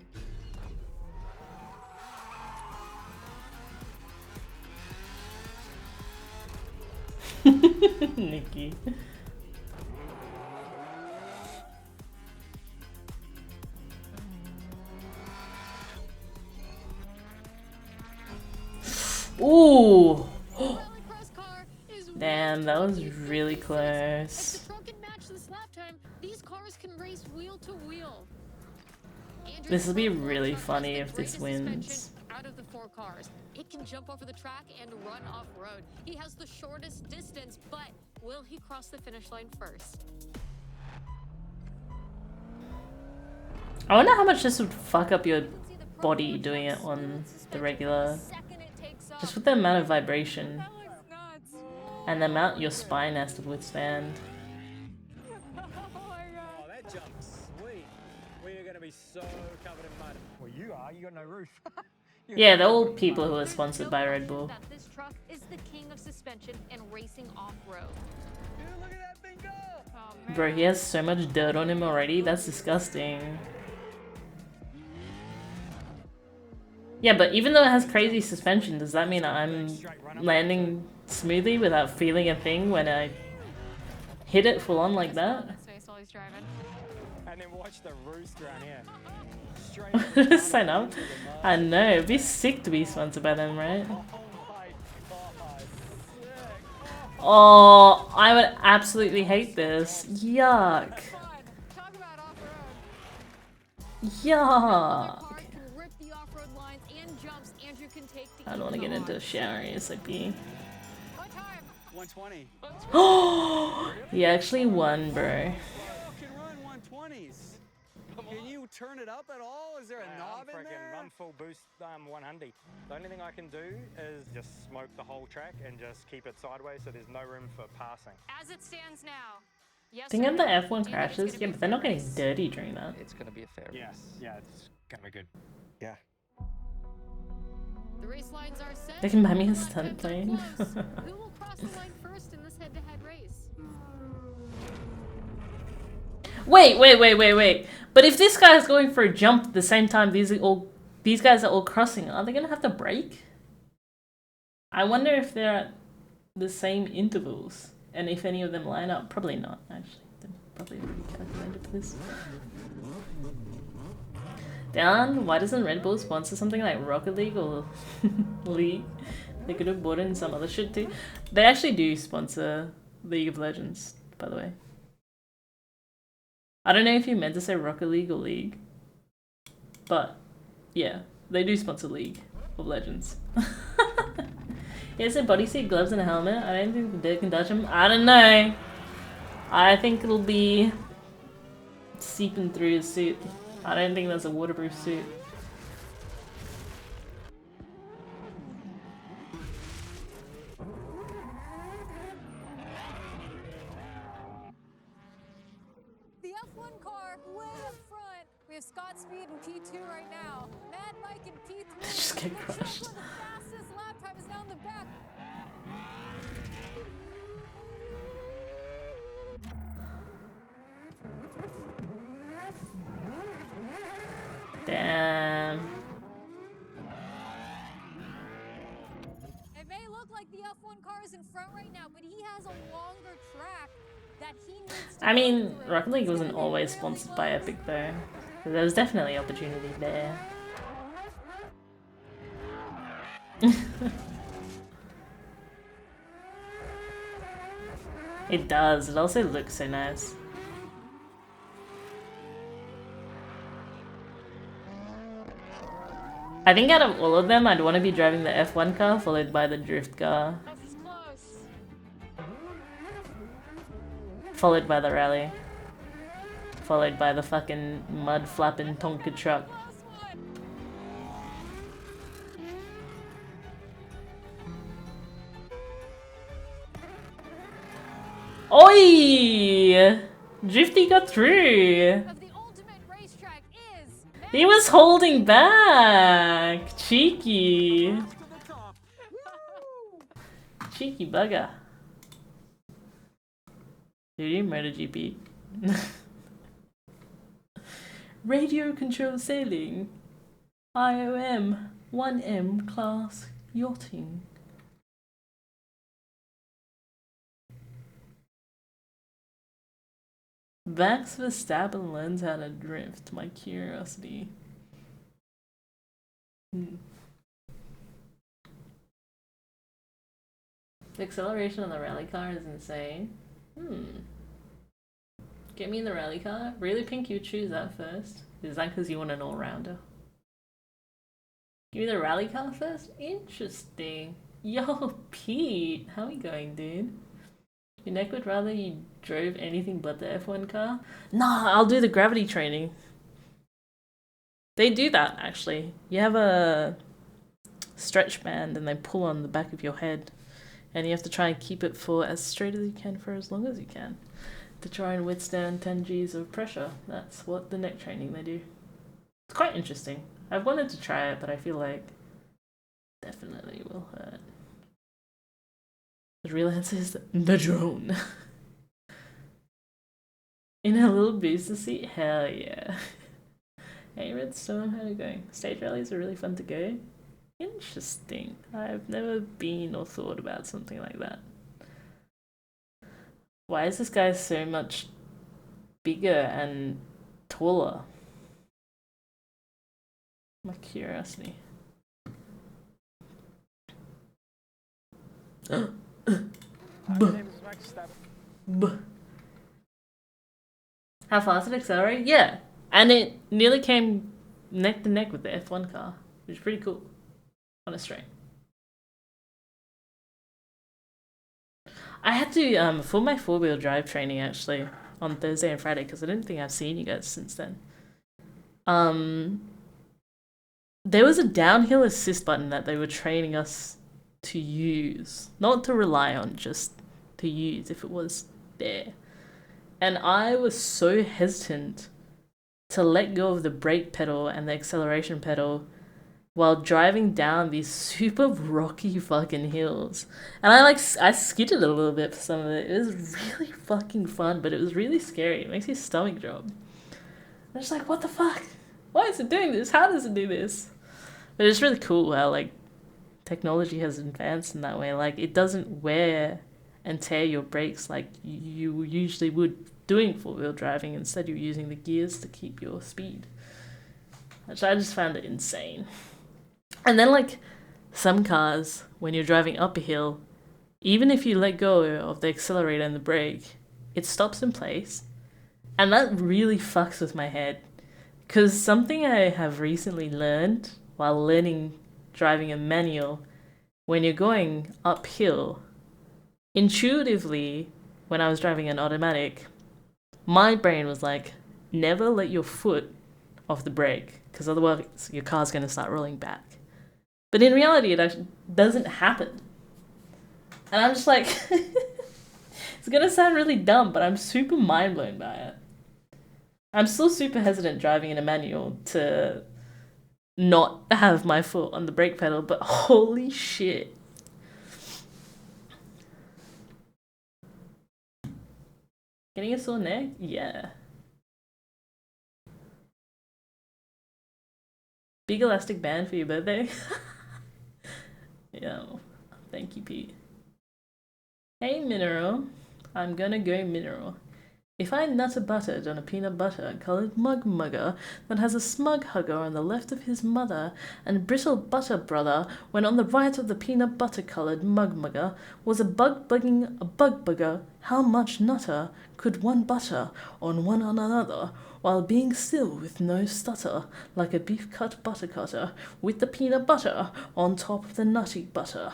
Nikki. Ooh! Damn, that was really close. If the truck can match this lap time, these cars can race wheel to wheel. This will be really funny if this wins. Out of the 4 cars, it can jump over the track and run off-road. He has the shortest distance, but will he cross the finish line first? I wonder how much this would fuck up your body doing it on the regular. Just with the amount of vibration and the amount your spine has to withstand. Oh, that jump's sweet. We are going to be so covered in mud. Well, you are. You got no roof. Yeah, they're all people who are sponsored by Red Bull. That this truck is the king of suspension and racing off-road. Look at that thing go! Oh, man. Bro, he has so much dirt on him already. That's disgusting. Yeah, but even though it has crazy suspension, does that mean I'm landing smoothly without feeling a thing when I hit it full on like that? While he's driving. And then watch the roost around here. Straight Sign up. I know, it'd be sick to be sponsored by them, right? Oh my god, sick. Oh, I would absolutely hate this. Yuck. Talk about off-road. Yuck. Car can rip the off-road lines and jumps. Andrew can take the I don't want to get into a shower ASAP. What time? 120. He actually won, bro. 120s. Can you turn it up at all? Is there a knob in there? Run full boost 100. The only thing I can do is just smoke the whole track and just keep it sideways so there's no room for passing. As it stands now, yes. Think of sir. the F1 Do you think it's crashes? gonna Yeah, be but they're not fair getting race? dirty during that. It's gonna be a fair Yes, race. yeah, it's gonna be good. Yeah. The race lines are set. They can buy me a Not stunt kept up plane. close. Who will cross the line first in this head-to-head race? Wait. But if this guy's going for a jump at the same time these guys are all crossing, are they gonna have to brake? I wonder if they're at the same intervals and if any of them line up. Probably not, actually. They're probably already calculated for this. Dan, why doesn't Red Bull sponsor something like Rocket League or League? They could have bought in some other shit too. They actually do sponsor League of Legends, by the way. I don't know if you meant to say Rocket League or League, but yeah, they do sponsor League of Legends. Is it bodysuit, gloves, and a helmet? I don't think the dirt can touch him. I don't know. I think it'll be seeping through his suit. I don't think that's a waterproof suit. The F1 car way up front. We have Scott Speed in P2 right now. Mad Mike in P3. Just get crushed. The fastest lap time is now in the back. Damn. It may look like the F1 car is in front right now, but he has a longer track that he needs to I mean, go through. Rocket League It's wasn't gonna be always really sponsored by close. Epic though. So there was definitely opportunity there. It does. It also looks so nice. I think out of all of them, I'd want to be driving the F1 car followed by the drift car. This is close. Followed by the rally. Followed by the fucking mud flapping Tonka truck. Oi! Drifty got through. Of the ultimate racetrack is He was holding back. Cheeky. Cheeky bugger. Dude, MotoGP. Radio control sailing. IOM 1M class yachting. Max Verstappen learns how to drift. My curiosity. The acceleration on the rally car is insane. Get me in the rally car? Really, Pink, you choose that first? Is that because you want an all-rounder? Give me the rally car first? Interesting. Yo, Pete, how we going, dude? Your neck would rather you drove anything but the F1 car? Nah, I'll do the gravity training. They do that, actually. You have a stretch band and they pull on the back of your head. And you have to try and keep it for as straight as you can for as long as you can. To try and withstand 10 Gs of pressure. That's what the neck training they do. It's quite interesting. I've wanted to try it, but I feel like definitely will hurt. The real answer is the drone. In a little booster seat? Hell yeah. Hey Redstone, how are you going? Stage rallies are really fun to go. Interesting. I've never been or thought about something like that. Why is this guy so much bigger and taller? My curiosity. How fast it accelerated? Yeah. And it nearly came neck to neck with the F1 car, which is pretty cool. On a straight. I had to, for my 4-wheel drive training actually, on Thursday and Friday because I didn't think I've seen you guys since then. There was a downhill assist button that they were training us to use, not to rely on, just to use if it was there. And I was so hesitant to let go of the brake pedal and the acceleration pedal while driving down these super rocky fucking hills. And I skidded a little bit for some of it. It was really fucking fun, but it was really scary. It makes your stomach drop. I'm just like, what the fuck? Why is it doing this? How does it do this? But it's really cool how like technology has advanced in that way. Like it doesn't wear and tear your brakes like you usually would doing four-wheel driving. Instead you're using the gears to keep your speed. Which I just found it insane. And then like some cars, when you're driving up a hill, even if you let go of the accelerator and the brake, it stops in place. And that really fucks with my head. Because something I have recently learned while learning driving a manual, when you're going uphill, intuitively, when I was driving an automatic, my brain was like, never let your foot off the brake, because otherwise your car's going to start rolling back. But in reality, it actually doesn't happen. And I'm just like, it's going to sound really dumb, but I'm super mind blown by it. I'm still super hesitant driving in a manual to not have my foot on the brake pedal, but holy shit. Getting a sore neck? Yeah. Big elastic band for your birthday? Yeah. Thank you, Pete. Hey, Mineral. I'm gonna go Mineral. If I nutter buttered on a peanut butter coloured mug mugger that has a smug hugger on the left of his mother and brittle butter brother, when on the right of the peanut butter coloured mug mugger was a bug bugging a bug bugger, how much nutter could one butter on one on another, while being still with no stutter, like a beef cut butter cutter, with the peanut butter on top of the nutty butter.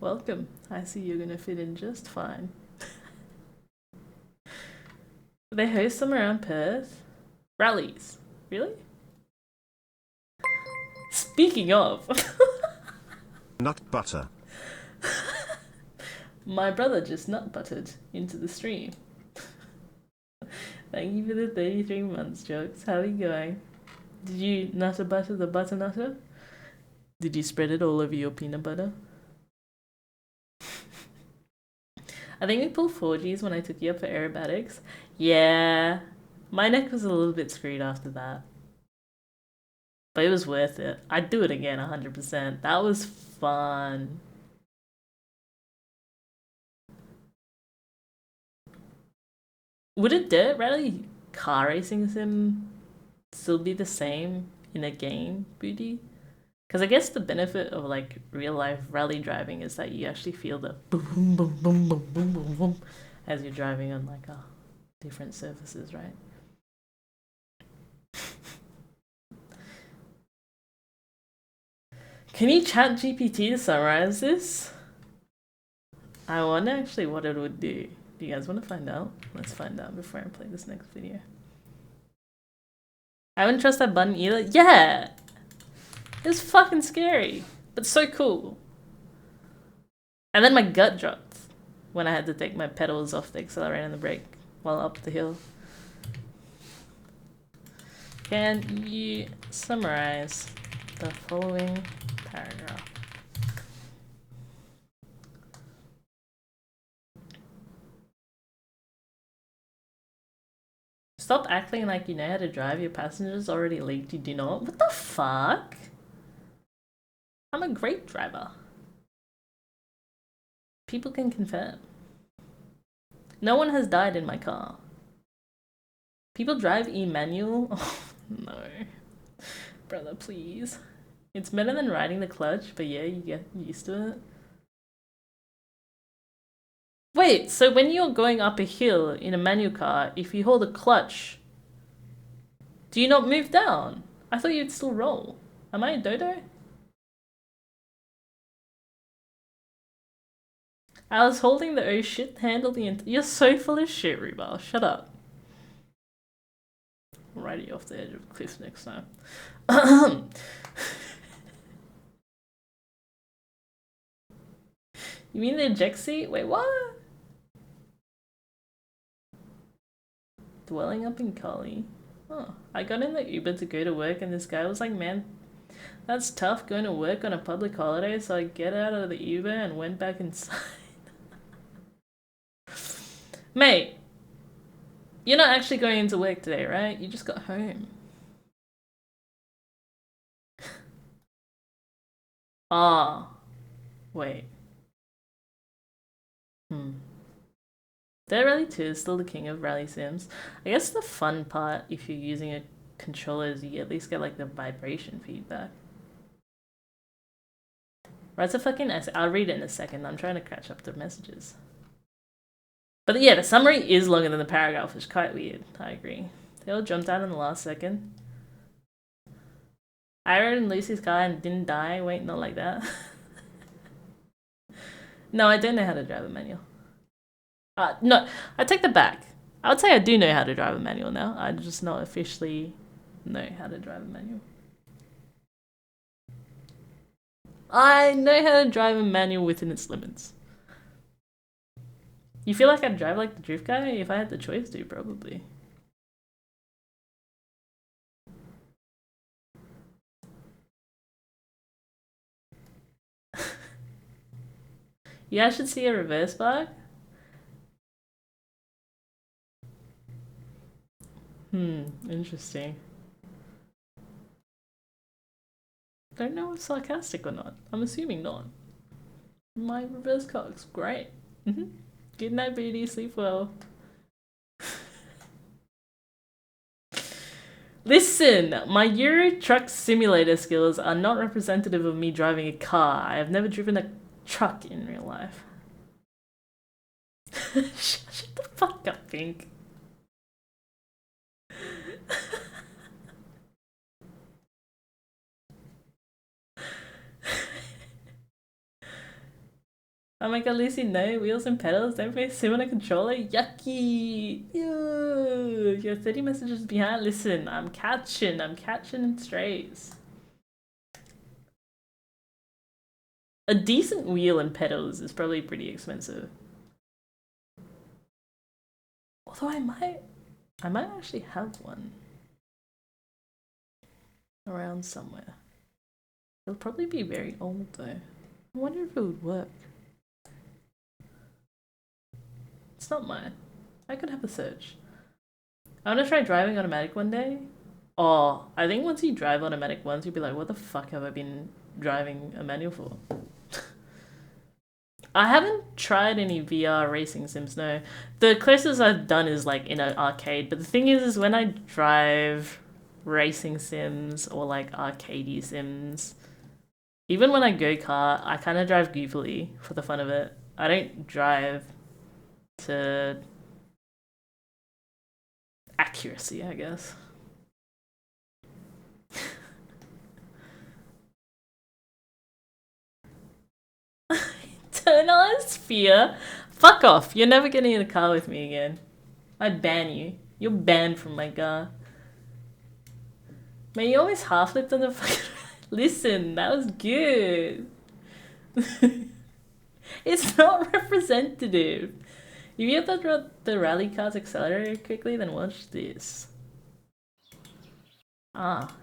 Welcome. I see you're gonna fit in just fine. They host them around Perth. Rallies. Really? Speaking of. Nut butter. My brother just nut buttered into the stream. Thank you for the 33 months, Jokes. How are you going? Did you nutter butter the butter nutter? Did you spread it all over your peanut butter? I think we pulled 4Gs when I took you up for aerobatics. Yeah, my neck was a little bit screwed after that. But it was worth it. I'd do it again 100%. That was fun. Would a dirt rally car racing sim still be the same in a game, Booty? Because I guess the benefit of like real life rally driving is that you actually feel the boom, boom, boom, boom, boom, boom, boom, boom as you're driving on like different surfaces, right? Can you chat GPT to summarize this? I wonder actually what it would do. Do you guys want to find out? Let's find out before I play this next video. I wouldn't trust that button either. Yeah! It was fucking scary, but so cool. And then my gut dropped when I had to take my pedals off the accelerator and the brake while up the hill. Can you summarize the following paragraph? Stop acting like you know how to drive. Your passengers already leaked. You do not. What the fuck? I'm a great driver. People can confirm. No one has died in my car. People drive e-manual? Oh, no. Brother, please. It's better than riding the clutch, but yeah, you get used to it. Wait, so when you're going up a hill in a manual car, if you hold the clutch, do you not move down? I thought you'd still roll. Am I a dodo? I was holding the oh shit handle you're so full of shit, Reba. Shut up. I'll ride you off the edge of a cliff next time. You mean the eject seat? Wait, what? Dwelling up in Cali. Oh, I got in the Uber to go to work and this guy was like, man, that's tough going to work on a public holiday, so I get out of the Uber and went back inside. Mate, you're not actually going into work today, right? You just got home. Ah, wait. Dead Rally 2 is still the king of rally sims. I guess the fun part, if you're using a controller, is you at least get like the vibration feedback. Write a fucking essay. I'll read it in a second. I'm trying to catch up to messages. But yeah, the summary is longer than the paragraph, which is quite weird. I agree. They all jumped out in the last second. I rode in Lucy's car and didn't die. Wait, not like that. No, I don't know how to drive a manual. No, I take that back. I would say I do know how to drive a manual now. I just not officially know how to drive a manual. I know how to drive a manual within its limits. You feel like I'd drive like the drift guy? If I had the choice to, probably. You guys should see a reverse park. Interesting. Don't know if sarcastic or not. I'm assuming not. My reverse park's great. Good night, beauty. Sleep well. Listen, my Euro Truck Simulator skills are not representative of me driving a car. I have never driven a truck in real life. Shut the fuck up, Pink. Oh my god, Lucy, no wheels and pedals, don't play sim on a controller, yucky! Ew. You're 30 messages behind. Listen, I'm catching strays. A decent wheel and pedals is probably pretty expensive. Although I might actually have one around somewhere. It'll probably be very old though. I wonder if it would work. It's not mine. I could have a search. I want to try driving automatic one day. Oh, I think once you drive automatic once, you'll be like, what the fuck have I been driving a manual for? I haven't tried any VR racing sims, no. The closest I've done is like in an arcade, but the thing is when I drive racing sims or like arcadey sims, even when I go kart, I kind of drive goofily for the fun of it. I don't drive to accuracy, I guess. Internalized fear? Fuck off. You're never getting in a car with me again. I ban you. You're banned from my car. Man, you always half-flipped on the fucking... Listen, that was good. It's not representative. If you have the rally cars accelerate quickly, then watch this. Ah.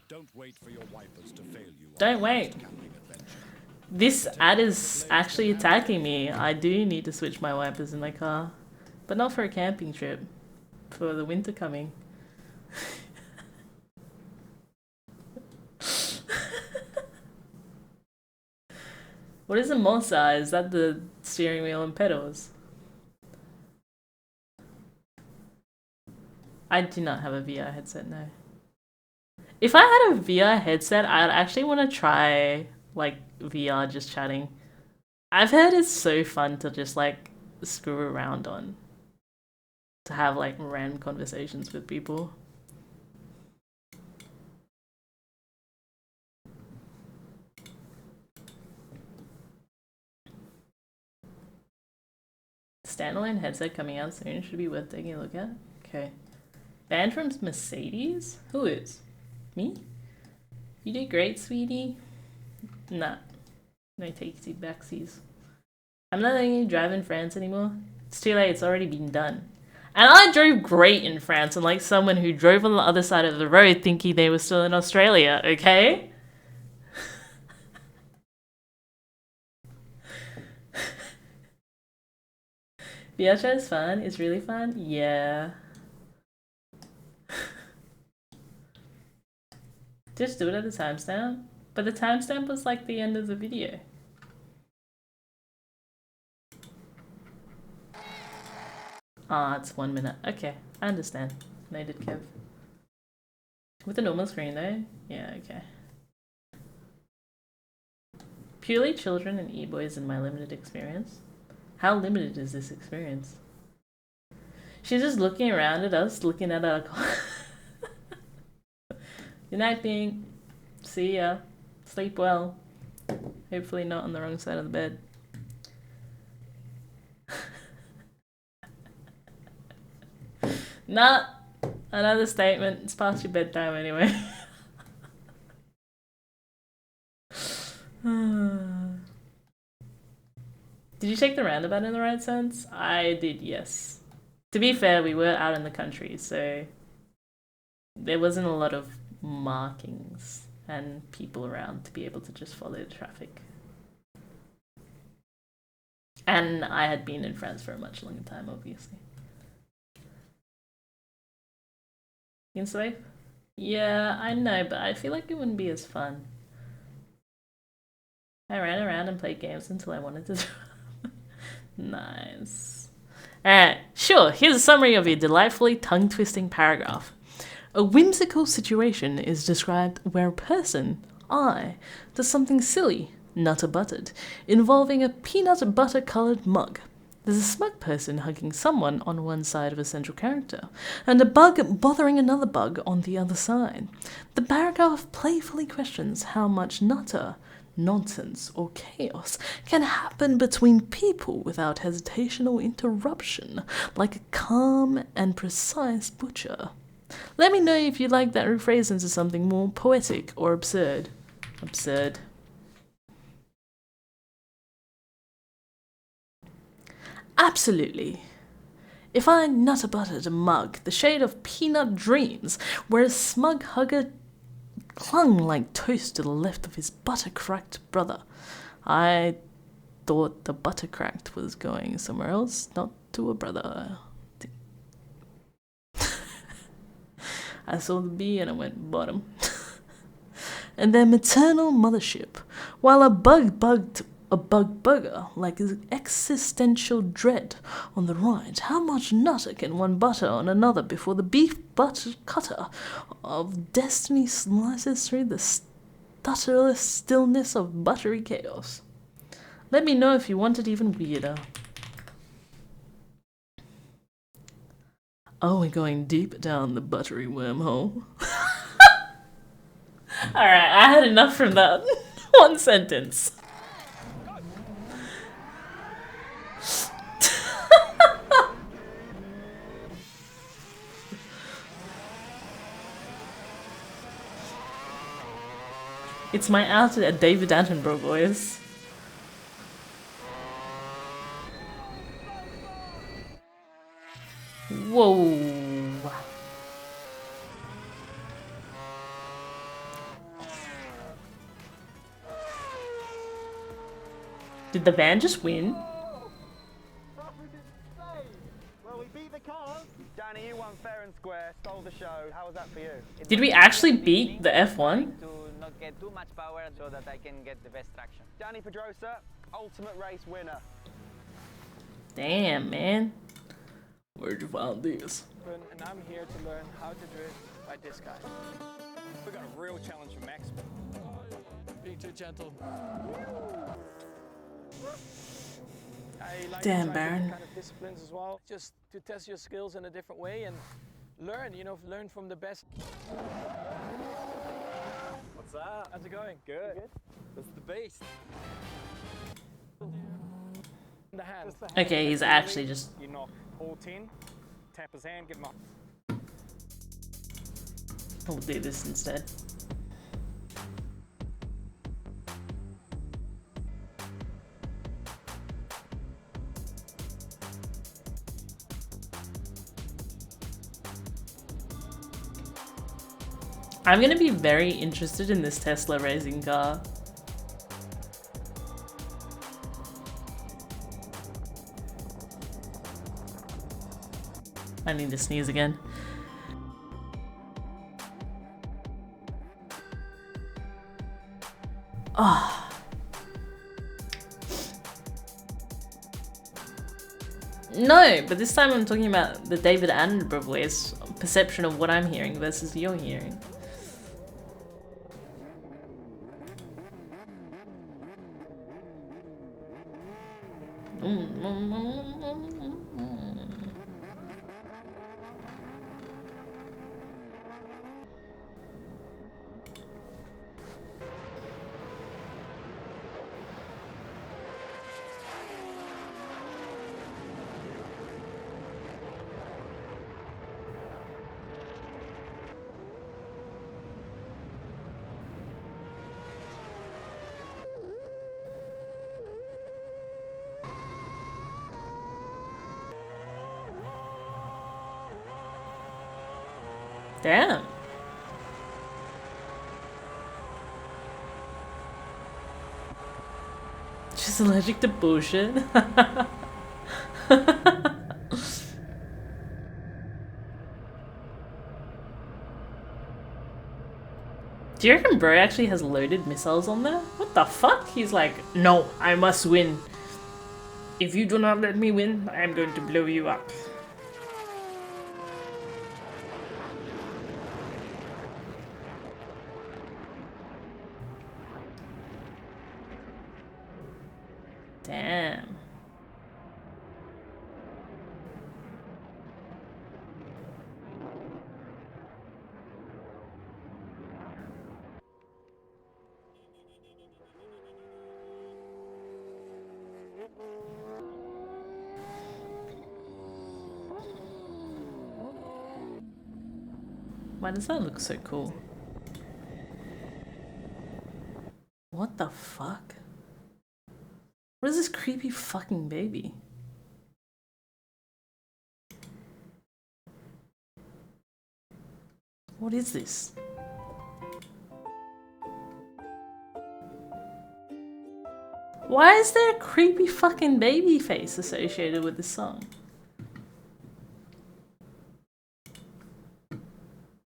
Don't wait for your wipers to fail you. Don't wait. This ad is actually attacking me. I do need to switch my wipers in my car. But not for a camping trip. For the winter coming. What is a Mossa? Is that the steering wheel and pedals? I do not have a VR headset, no. If I had a VR headset, I'd actually want to try, like, VR just chatting. I've heard it's so fun to just, like, screw around on. To have, like, random conversations with people. standalone headset coming out soon. Should be worth taking a look at. Okay. Banned from Mercedes? Who is? Me? You did great, sweetie. Nah. No takesy backsies. I'm not letting you drive in France anymore. It's too late, it's already been done. And I drove great in France, unlike someone who drove on the other side of the road thinking they were still in Australia, okay? Viacha is fun. It's really fun. Yeah. Just do it at the timestamp. But the timestamp was like the end of the video. Ah, it's 1 minute. Okay, I understand. Noted, Kev. With a normal screen though? Yeah, okay. Purely children and e-boys in my limited experience. How limited is this experience? She's just looking around at us, looking at our... Good night, Pink. See ya. Sleep well. Hopefully not on the wrong side of the bed. Nah, another statement. It's past your bedtime anyway. Did you take the roundabout in the right sense? I did, yes. To be fair, we were out in the country, so there wasn't a lot of markings and people around to be able to just follow the traffic. And I had been in France for a much longer time, obviously. Insulape? Yeah, I know, but I feel like it wouldn't be as fun. I ran around and played games until I wanted to. Nice. Alright, sure, here's a summary of your delightfully tongue-twisting paragraph. A whimsical situation is described where a person, I, does something silly, nutter-buttered, involving a peanut butter-coloured mug. There's a smug person hugging someone on one side of a central character, and a bug bothering another bug on the other side. The paragraph playfully questions how much nutter, nonsense, or chaos can happen between people without hesitation or interruption, like a calm and precise butcher. Let me know if you'd like that rephrased into something more poetic or absurd. Absurd. Absolutely. If I nutter-buttered a mug the shade of peanut dreams, where a smug hugger clung like toast to the left of his butter-cracked brother, I thought the butter-cracked was going somewhere else, not to a brother. I saw the bee and I went bottom. And their maternal mothership, while a bug bugged a bug bugger like existential dread on the right. How much nutter can one butter on another before the beef butter cutter of destiny slices through the stutterless stillness of buttery chaos? Let me know if you want it even weirder. Oh, we're going deep down the buttery wormhole. Alright, I had enough from that one sentence. It's my out at David Attenborough voice. Whoa. Did the van just win? Well, we beat the cars. Danny, you won fair and square, stole the show. How was that for you? Did we actually beat the F1? To not get too much power so that I can get the best traction. Danny Pedrosa, ultimate race winner. Damn, man. Where'd you find this? And I'm here to learn how to drift by this guy. We got a real challenge for Max. Being too gentle. I like Damn, to try Baron. different kind of disciplines as well, just to test your skills in a different way and learn, learn from the best. What's up? How's it going? Good. That's the beast. the hand. Okay, he's actually just... You knock all 10, tap his hand, give him a... We'll do this instead. I'm gonna be very interested in this Tesla racing car. I need to sneeze again. Oh. No, but this time I'm talking about the David Attenborough voice perception of what I'm hearing versus your hearing. Damn. She's allergic to bullshit. Do you reckon bro actually has loaded missiles on there? What the fuck? He's like, no, I must win. If you do not let me win, I am going to blow you up. Damn. Why does that look so cool? What the fuck? What is this creepy fucking baby? What is this? Why is there a creepy fucking baby face associated with this song?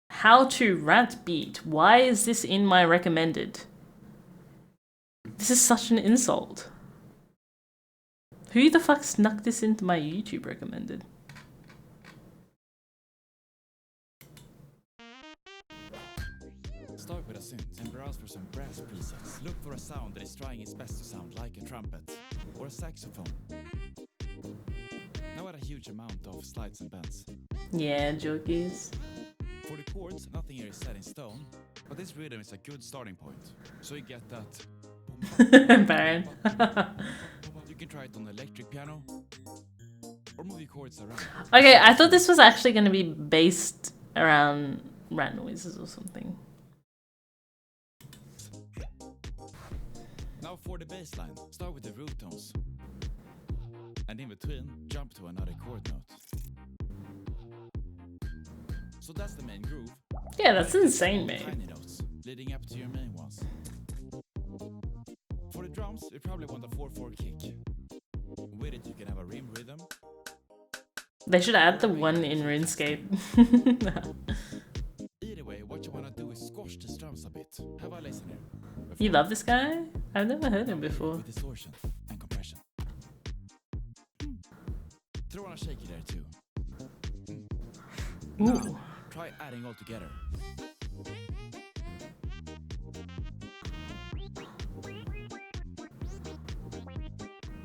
How to Rat Beat. Why is this in my recommended? This is such an insult. Who the fuck snuck this into my YouTube recommended? Start with a synth and browse for some brass presets. Look for a sound that is trying its best to sound like a trumpet or a saxophone. Now add a huge amount of slides and bends. Yeah, jokers. For the chords, nothing here is set in stone, but this rhythm is a good starting point. So you get that. Baron. You can try it on the electric piano or move your chords around. Okay, I thought this was actually going to be based around rat noises or something. Now for the bass line, start with the root tones. And in between, jump to another chord note. So that's the main groove. Yeah, that's insane, mate. Tiny notes leading up to your main ones. For the drums, you probably want a 4/4 kick. With it, you can have a rim rhythm. They should add the one in RuneScape. Either way, what you want to do is squash the drums a bit. Have a listen here. You love this guy? I've never heard him before. With distortion and compression. Throw on a shaky there too. Ooh. Try adding all together.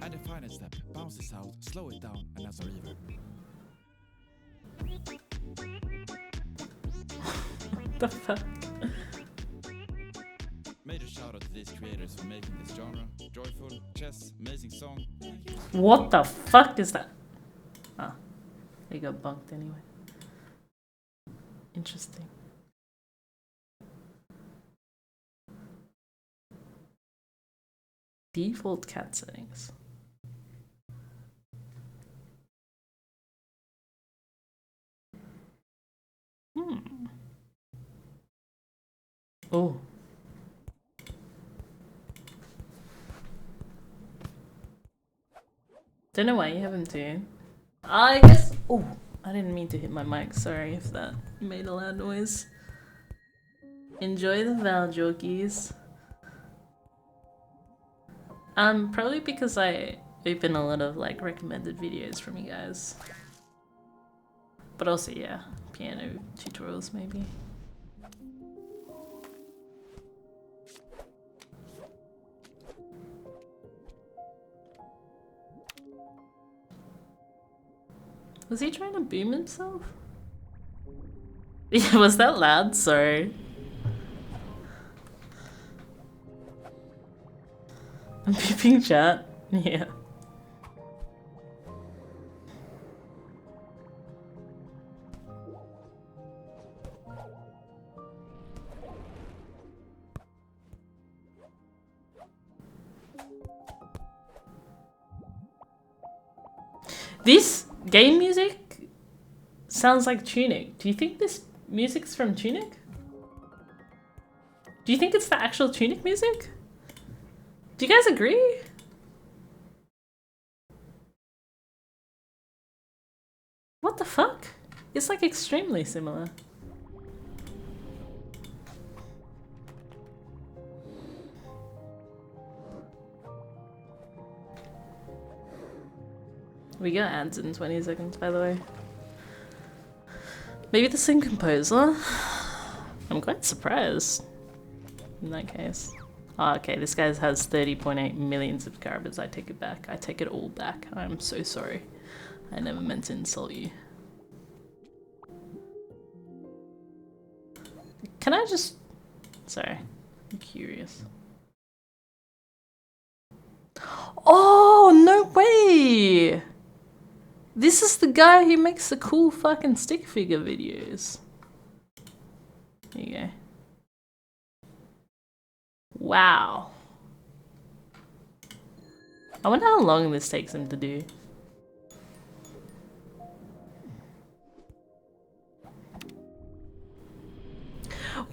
Add the final step, bounce this out, slow it down, and that's a reverb. What the fuck? Major shout out to these creators for making this genre joyful. Chess, amazing song. What the fuck is that? Ah, he got bunked anyway. Interesting. Default cat settings. Oh. Don't know why you haven't tuned. I guess. Oh, I didn't mean to hit my mic. Sorry if that made a loud noise. Enjoy the Val jokes. Probably because I open a lot of like recommended videos from you guys. But also, yeah, piano tutorials maybe. Was he trying to boom himself? Yeah, was that loud? Sorry. I'm beeping chat. Yeah. This game music sounds like Tunic. Do you think this music's from Tunic? Do you think it's the actual Tunic music? Do you guys agree? What the fuck? It's like extremely similar. We got ads in 20 seconds, by the way. Maybe the same composer? I'm quite surprised in that case. Oh, okay, this guy has 30.8 million subscribers. I take it back. I take it all back. I'm so sorry. I never meant to insult you. Can I just... Sorry. I'm curious. Oh, no way! This is the guy who makes the cool fucking stick figure videos. There you go. Wow. I wonder how long this takes him to do.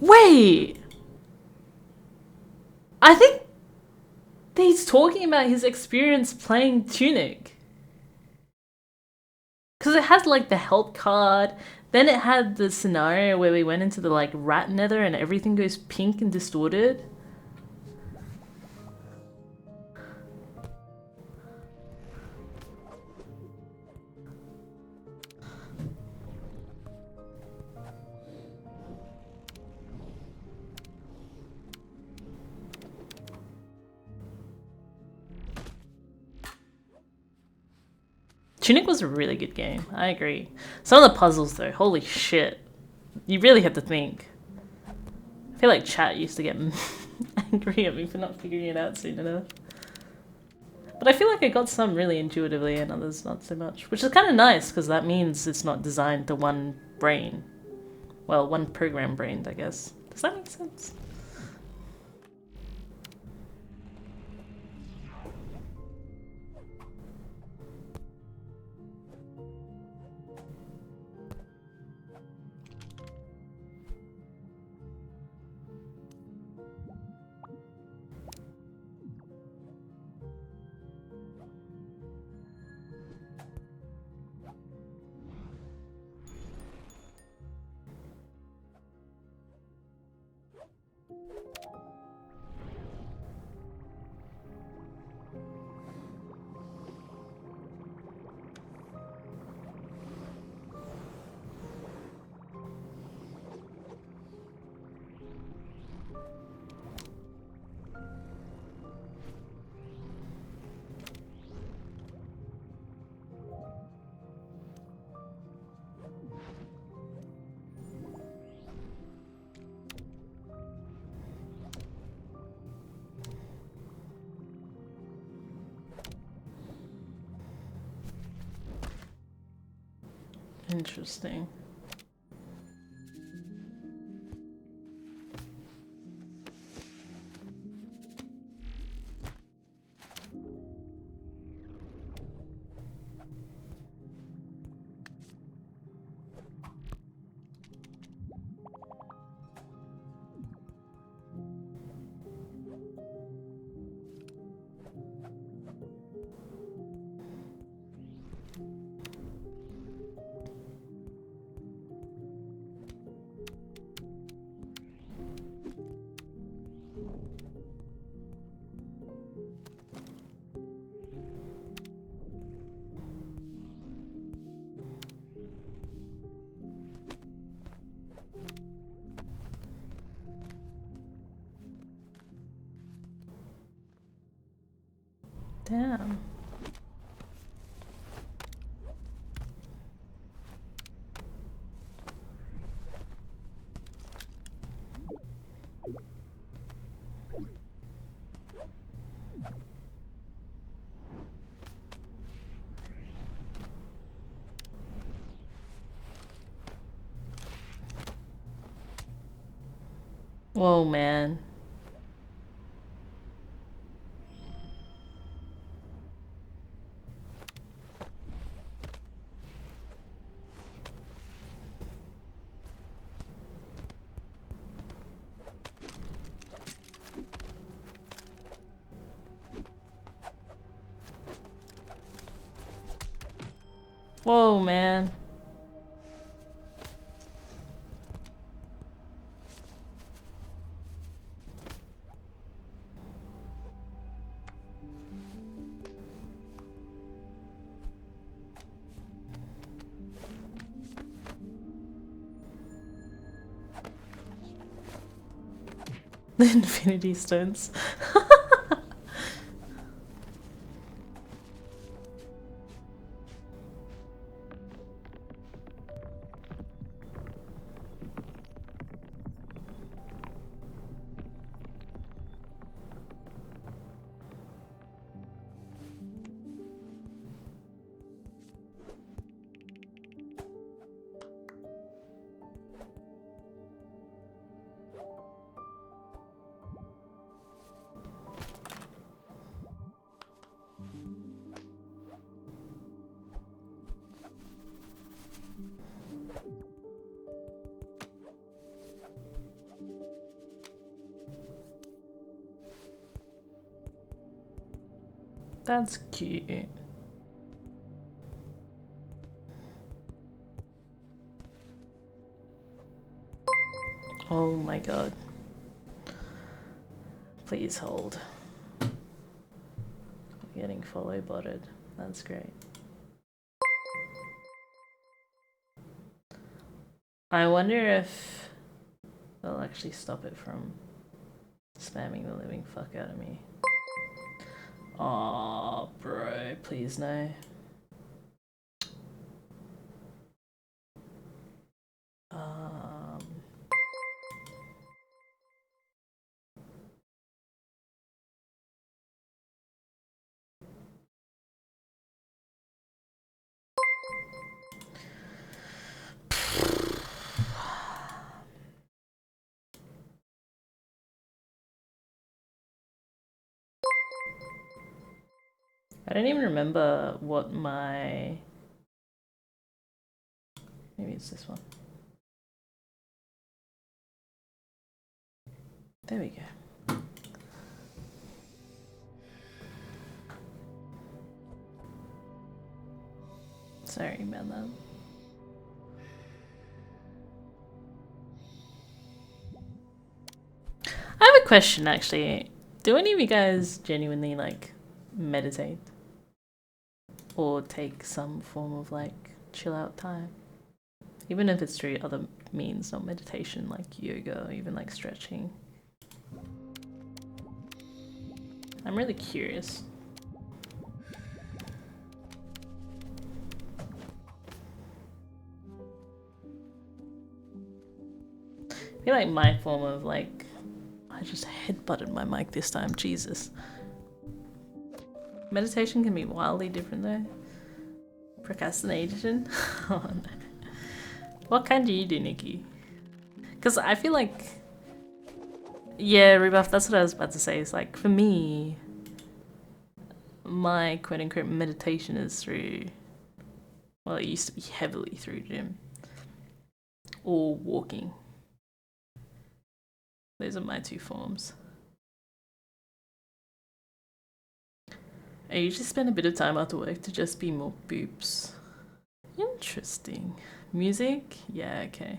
Wait! I think he's talking about his experience playing Tunic. Because it had like the help card, then it had the scenario where we went into the like rat nether and everything goes pink and distorted. Tunic was a really good game, I agree. Some of the puzzles though, holy shit. You really have to think. I feel like chat used to get angry at me for not figuring it out soon enough. But I feel like I got some really intuitively and others not so much. Which is kind of nice, because that means it's not designed to one brain. Well, one program brain, I guess. Does that make sense? Interesting. Damn. Whoa, man. Whoa, man. The Infinity Stones. That's cute. Oh my god. Please hold. I'm getting follow botted. That's great. I wonder if they'll actually stop it from spamming the living fuck out of me. Oh, bro, please no. I don't even remember what my... Maybe it's this one. There we go. Sorry about that. I have a question actually. Do any of you guys genuinely like meditate? Or take some form of like chill out time? Even if it's through other means, not meditation, like yoga or even like stretching. I'm really curious. I feel like my form of like... I just headbutted my mic this time, Jesus. Meditation can be wildly different though. Procrastination? Oh no. What kind do you do, Nikki? Because I feel like, yeah, Rebuff, that's what I was about to say. It's like, for me, my quote-unquote meditation is through, well, it used to be heavily through gym or walking. Those are my two forms. I usually spend a bit of time after work to just be more boobs. Interesting. Music? Yeah, okay.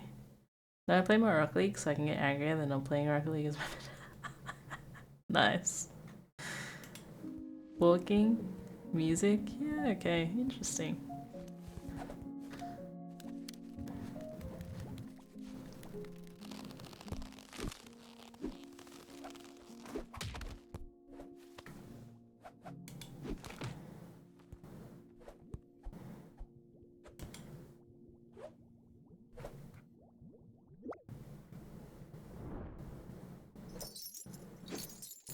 Now I play more Rocket League so I can get angrier than I'm playing Rocket League as well. Nice. Walking? Music? Yeah, okay. Interesting.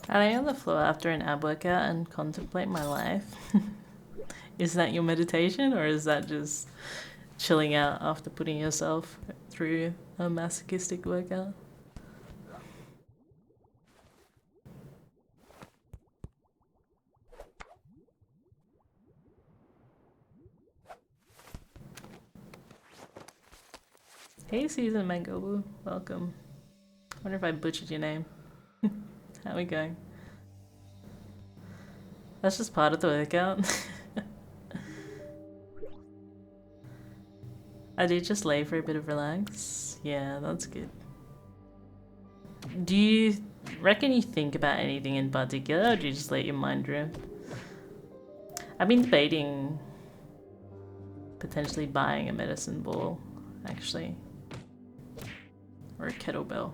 I lay on the floor after an ab workout and contemplate my life. Is that your meditation, or is that just chilling out after putting yourself through a masochistic workout? Hey Season Mango, welcome. I wonder if I butchered your name. How we going? That's just part of the workout. I did just lay for a bit of relax. Yeah, that's good. Do you reckon you think about anything in particular, or do you just let your mind drift? I've been debating potentially buying a medicine ball, actually. Or a kettlebell.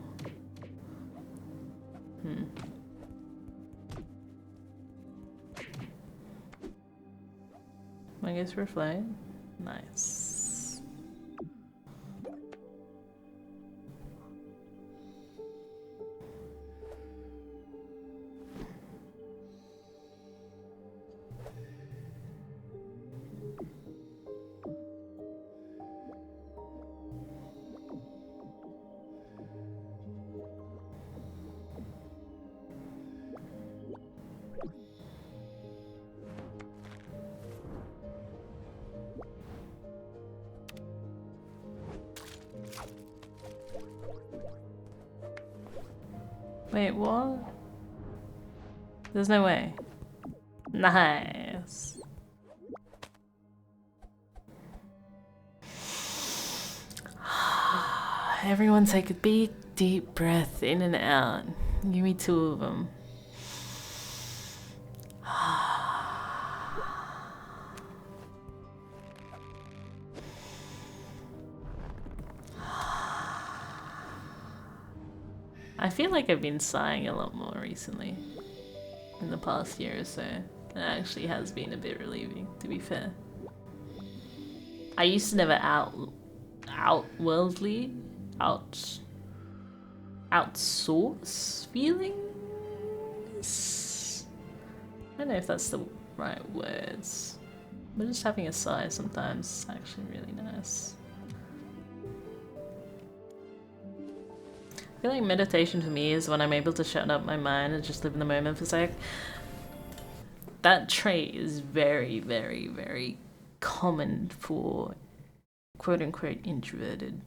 I guess we're flying. Nice. Wait, what? There's no way. Nice. Everyone take a big, deep breath in and out. Give me 2 of them. I feel like I've been sighing a lot more recently. In the past year or so. It actually has been a bit relieving, to be fair. I used to never outsource feelings? I don't know if that's the right words. But just having a sigh sometimes is actually really nice. I feel like meditation for me is when I'm able to shut up my mind and just live in the moment for a sec. That trait is very, very, very common for quote-unquote introverted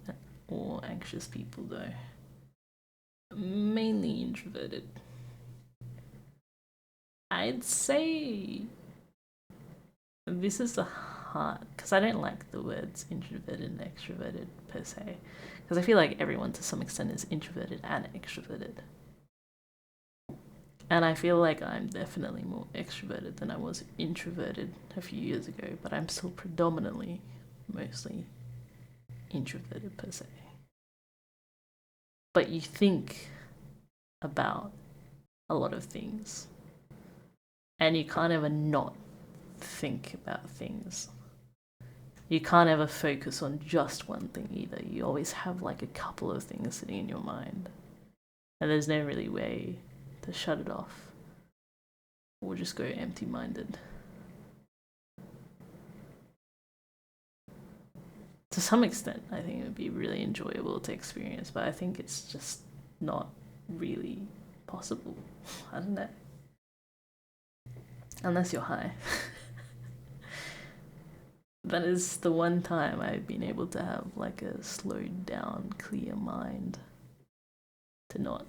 or anxious people though. Mainly introverted. I'd say this is a hard, because I don't like the words introverted and extroverted per se, because I feel like everyone to some extent is introverted and extroverted. And I feel like I'm definitely more extroverted than I was introverted a few years ago, but I'm still predominantly, mostly introverted per se. But you think about a lot of things, and you can't ever not think about things. You can't ever focus on just one thing either. You always have like a couple of things sitting in your mind, and there's no really way to shut it off or just go empty-minded. to some extent, I think it would be really enjoyable to experience, but I think it's just not really possible. I don't know. Unless you're high. That is the one time I've been able to have like a slowed down, clear mind to not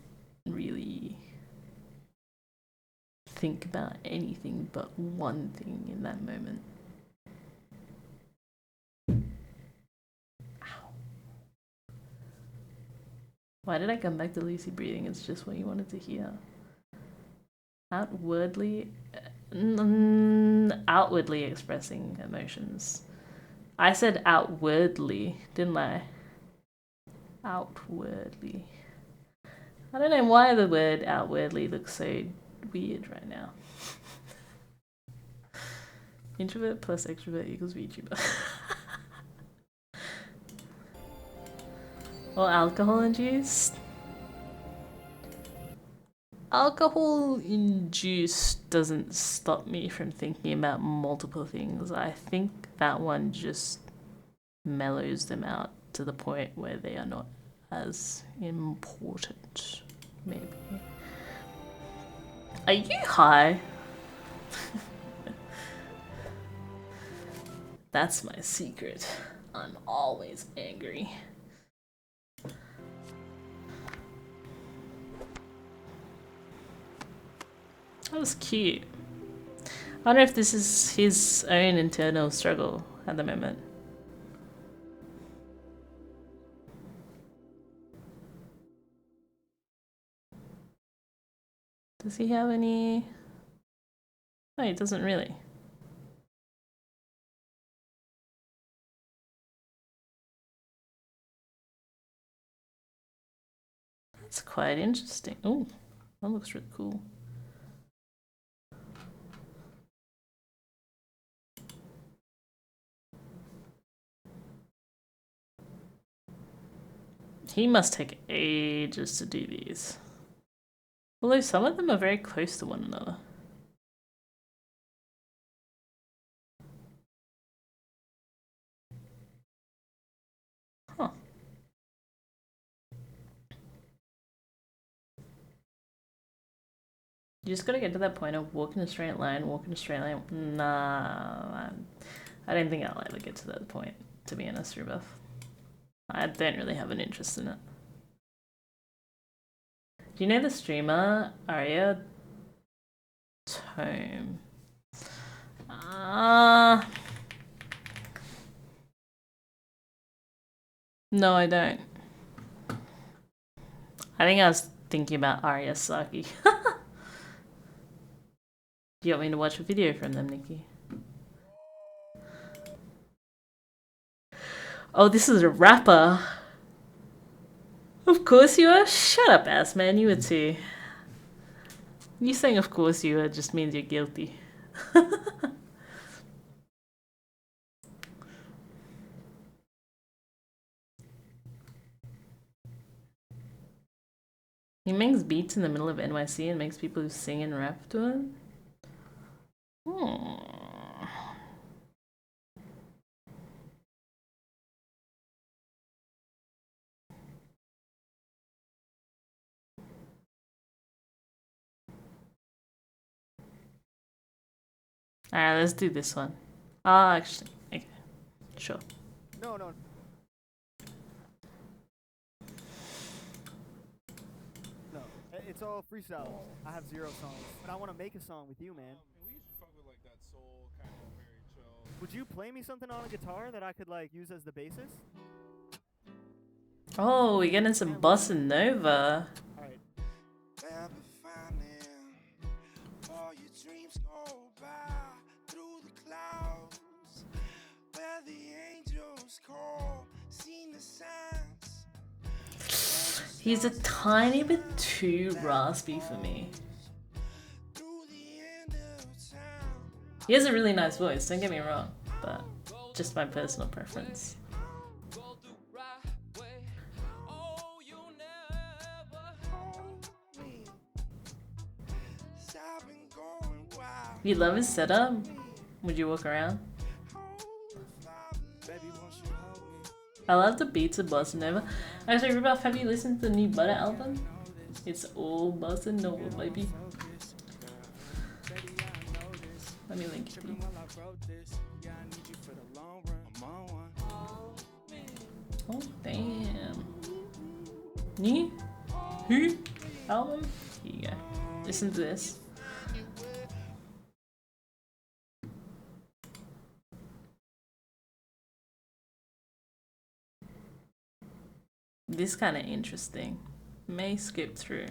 really think about anything but one thing in that moment. Ow. Why did I come back to lucid breathing? It's just what you wanted to hear. Outwardly expressing emotions. I said outwardly, didn't I? Outwardly. I don't know why the word outwardly looks so weird right now. Introvert plus extrovert equals VTuber. Or alcohol induced. Alcohol induced doesn't stop me from thinking about multiple things. I think that one just mellows them out to the point where they are not as important, maybe. Are you high? That's my secret. I'm always angry. That was cute. I wonder if this is his own internal struggle at the moment. Does he have any? No, he doesn't really. That's quite interesting. Oh, that looks really cool. He must take ages to do these. Although some of them are very close to one another. Huh. You just gotta get to that point of walk in a straight line, walk in a straight line. Nah, I don't think I'll ever get to that point, to be honest, Rubuff. I don't really have an interest in it. Do you know the streamer Aria Tome? No, I don't. I think I was thinking about Arya Saki. Do you want me to watch a video from them, Nikki? Oh, this is a rapper. Of course you are. Shut up, ass man. You are too. You saying of course you are just means you're guilty. He makes beats in the middle of NYC and makes people who sing and rap to him. Alright, let's do this one. Actually, okay. Sure. No. No, it's all freestyle. I have 0 songs, but I want to make a song with you, man. We usually fuck with like that soul, kind of very chill. Would you play me something on a guitar that I could like use as the basis? Oh, we're getting some bossa nova. Alright. He's a tiny bit too raspy for me. He has a really nice voice, don't get me wrong, but just my personal preference. You love his setup? Would you walk around? Baby, won't you hold me? I love the beats of Bossa Nova. Actually, Rudolph, have you listened to the new Butter album? It's all Bossa Nova, baby. Let me link it to you. Oh, damn. New? Who? Album? Here you go. Listen to this. This kind of interesting. May skip through.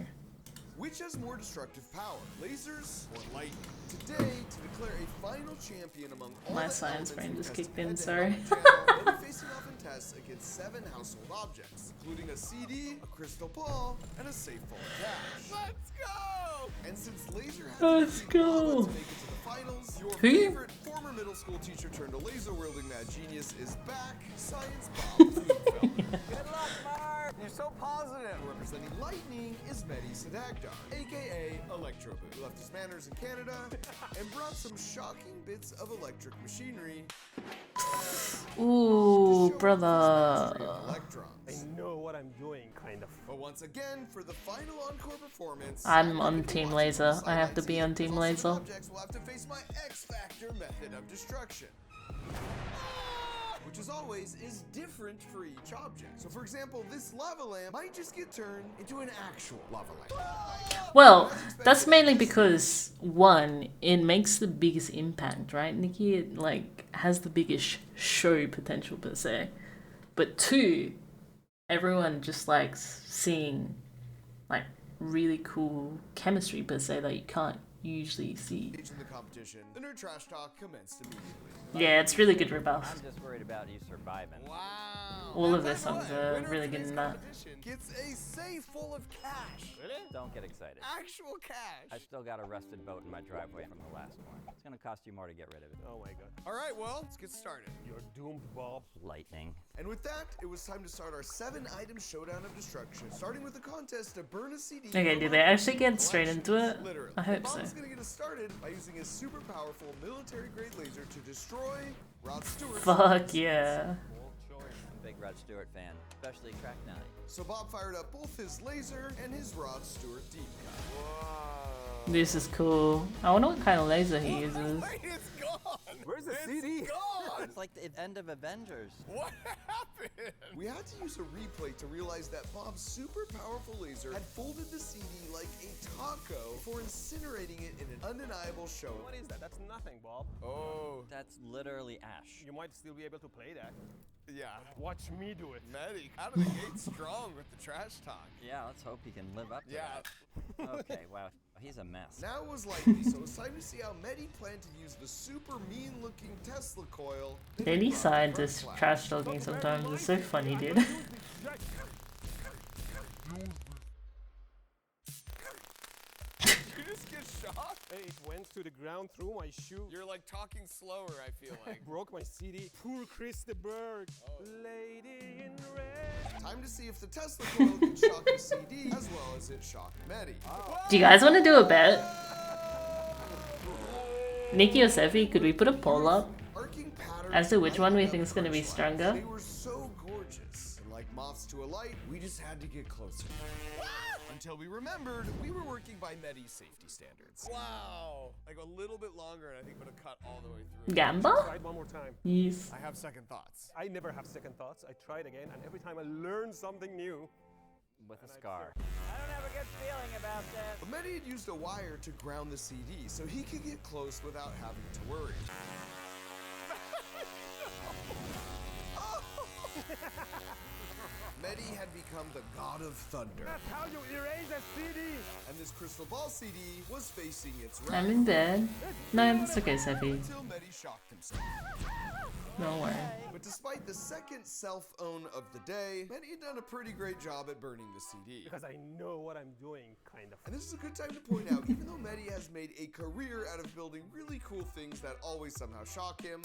Which has more destructive power, lasers or lightning? Today, to declare a final champion among all My the science elements brain we just tested kicked in, head-to-head sorry. on the channel, we'll be facing off in tests against 7 household objects, including a CD, a crystal ball, and a safe full of cash. Let's go! And since laser has Let's go. to make it to the finals, your Who? favorite former middle school teacher turned a laser-wielding mad genius is back, Science Bob Flutenfeld. Good luck, Mark! You're so positive! Representing lightning is Mehdi Sadagdar, aka Electro Boo. He left his manners in Canada and brought some shocking bits of electric machinery. Ooh, brother. I know what I'm doing, kind of. But once again, for the final encore performance, I'm on Team Laser. I have to be on Team Laser. objects will have to face my X Factor method of destruction. Which, as always, is different for each object. So, for example, this lava lamp might just get turned into an actual lava lamp. Well, that's mainly because, one, it makes the biggest impact, right? Nikki, it, like, has the biggest show potential per se. But two, everyone just likes seeing, like, really cool chemistry per se that you can't usually see. In the competition, the nerd trash talk commenced immediately. Yeah, it's really good rebuff. I'm just worried about you surviving. Wow. All of their songs are really good in that. Gets a safe full of cash. Really? Don't get excited. Actual cash. I still got a rusted boat in my driveway from the last one. It's gonna cost you more to get rid of it. Oh my god. All right, well, let's get started. You're doomed, Bob. Lightning. And with that, it was time to start our 7-item showdown of destruction, starting with the contest to burn a CD. Okay, did they actually get straight into it? Literally. I hope so. Bob's gonna get us started by using his super powerful military-grade laser to destroy Rod Stewart. Fuck yeah. I'm a big Rod Stewart fan, especially Track 9. So Bob fired up both his laser and his Rod Stewart deep cut. This is cool. I wonder what kind of laser he uses. It's gone! Where's the CD? It's like the end of Avengers. What happened? We had to use a replay to realize that Bob's super powerful laser had folded the CD like a taco before incinerating it in an undeniable show. What is that? That's nothing, Bob. Oh. That's literally ash. You might still be able to play that. Yeah. Watch me do it. Mehdi, out of the gate strong with the trash talk. Yeah, let's hope he can live up to that. Okay, wow. He's a mess. Now it was likely, so it's time to see how Mehdi planned to use the super mean-looking Tesla coil. Daily scientists trash talking sometimes. It's so funny, dude. You just get shocked? Hey, it went to the ground through my shoe. You're like talking slower, I feel like. Broke my CD. Poor Chris de Burgh. Lady in red. Time to see if the Tesla coil can shock the CD as well as it shocked Mehdi. Do you guys want to do a bet? Nikki or Sefi, could we put a poll up as to which one we think is going to be stronger? They were so gorgeous. And like moths to a light, we just had to get closer. Until we remembered we were working by Mehdi's safety standards. Wow. Like a little bit longer and I think would have cut all the way through. Gamba? Try it one more time. Yes. I have second thoughts. I never have second thoughts. I tried again, and every time I learn something new. With a scar. I don't have a good feeling about this. But Mehdi had used a wire to ground the CD so he could get close without having to worry. Mehdi had become the god of thunder. That's how you erase a CD. And this crystal ball CD was facing its I'm in bed. No, that's okay, Sefi. until Mehdi shocked himself. Don't worry. But despite the second self-own of the day, Mehdi had done a pretty great job at burning the CD. Because I know what I'm doing, kind of. And this is a good time to point out, even though Mehdi has made a career out of building really cool things that always somehow shock him.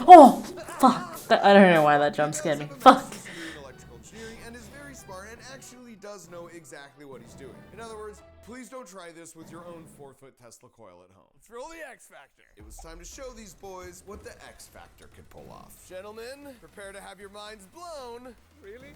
Oh! Fuck! I don't know why that jump scared me. Fuck! Electrical engineering and is very smart and actually does know exactly what he's doing. In other words, please don't try this with your own 4-foot Tesla coil at home. Let's roll the X Factor. It was time to show these boys what the X Factor could pull off. Gentlemen, prepare to have your minds blown. Really?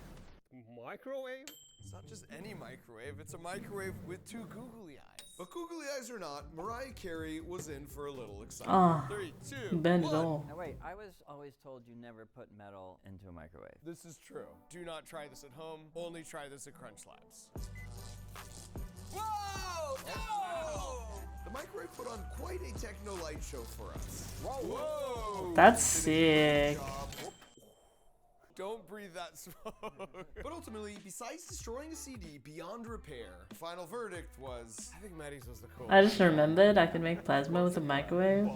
Microwave? It's not just any microwave, it's a microwave with 2 googly eyes. But googly eyes or not, Mariah Carey was in for a little excitement. Oh, 3, 2, bend it 1. all. Now wait, I was always told you never put metal into a microwave. This is true. Do not try this at home. Only try this at Crunch Labs. Whoa! No! The microwave put on quite a techno light show for us. Whoa! That's sick. Don't breathe that smoke. But ultimately, besides destroying a CD beyond repair, the final verdict was, I think Maddie's was the coolest. I just remembered I could make plasma with a microwave.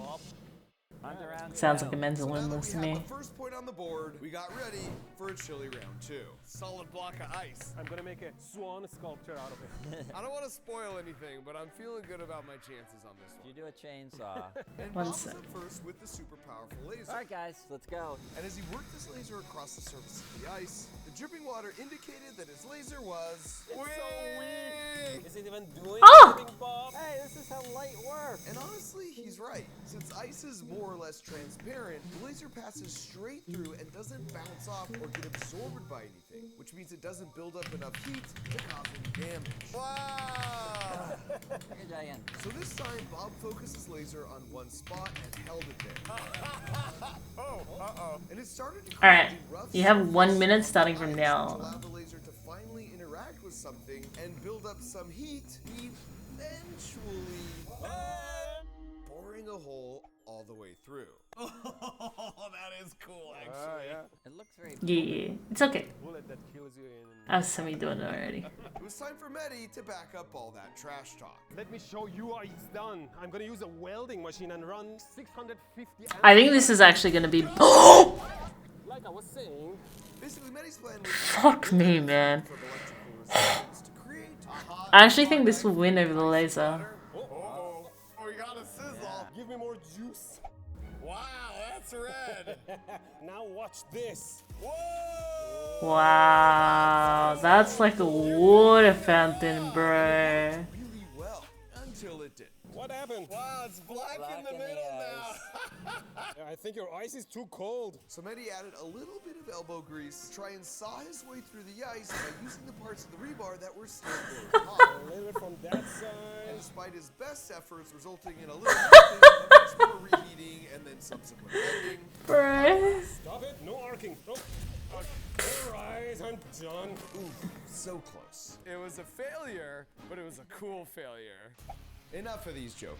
Sounds like a mental illness to me. First point on the board, we got ready for a chilly round 2. Solid block of ice. I'm gonna make a swan sculpture out of it. I don't want to spoil anything, but I'm feeling good about my chances on this one. You do a chainsaw. And One Bob was sec. up first with the super powerful laser. Alright guys, let's go. And as he worked this laser across the surface of the ice, the dripping water indicated that his laser was weak. Is it even doing Ah! anything, Bob? Hey, this is how light works. And honestly, he's right. Since ice is more or less transparent, the laser passes straight through and doesn't bounce off or get absorbed by anything, which means it doesn't build up enough heat to cause any damage. Wow! Here, Diane. So this time, Bob focused his laser on one spot and held it there. Oh, uh-oh. And it started to Alright, create rough you have 1 surfaces minute of starting from ice now. to allow the laser to finally interact with something and build up some heat, eventually boring a hole all the way through. Oh, that is cool, actually. Yeah. It looks very Yeah, it's okay. Bullet that kills you in... I was semi-doing it already. It was time for Mehdi to back up all that trash talk. Let me show you how it's done. I'm gonna use a welding machine and run 650 I think this is actually gonna be. Like I was saying. Basically, Mehdi's plan was Fuck me, man. from electrical resistance to create a hot I actually think this will win over the laser. Oh, we got a sizzle. Give me more juice. Wow, that's red. Now watch this. Whoa! Wow, that's like a water fountain, bro. Really well, until it didn't. What happened? Wow, it's black in the middle now. I think your ice is too cold. So Mehdi added a little bit of elbow grease to try and saw his way through the ice by using the parts of the rebar that were still very hot. A little bit from that And side. despite his best efforts resulting in a little melting, a much more reheating, and then subsequent bending, Bro. Stop it. No arcing. Nope. Alright, I'm done. ooh, so close. It was a failure, but it was a cool failure. Enough of these jokers.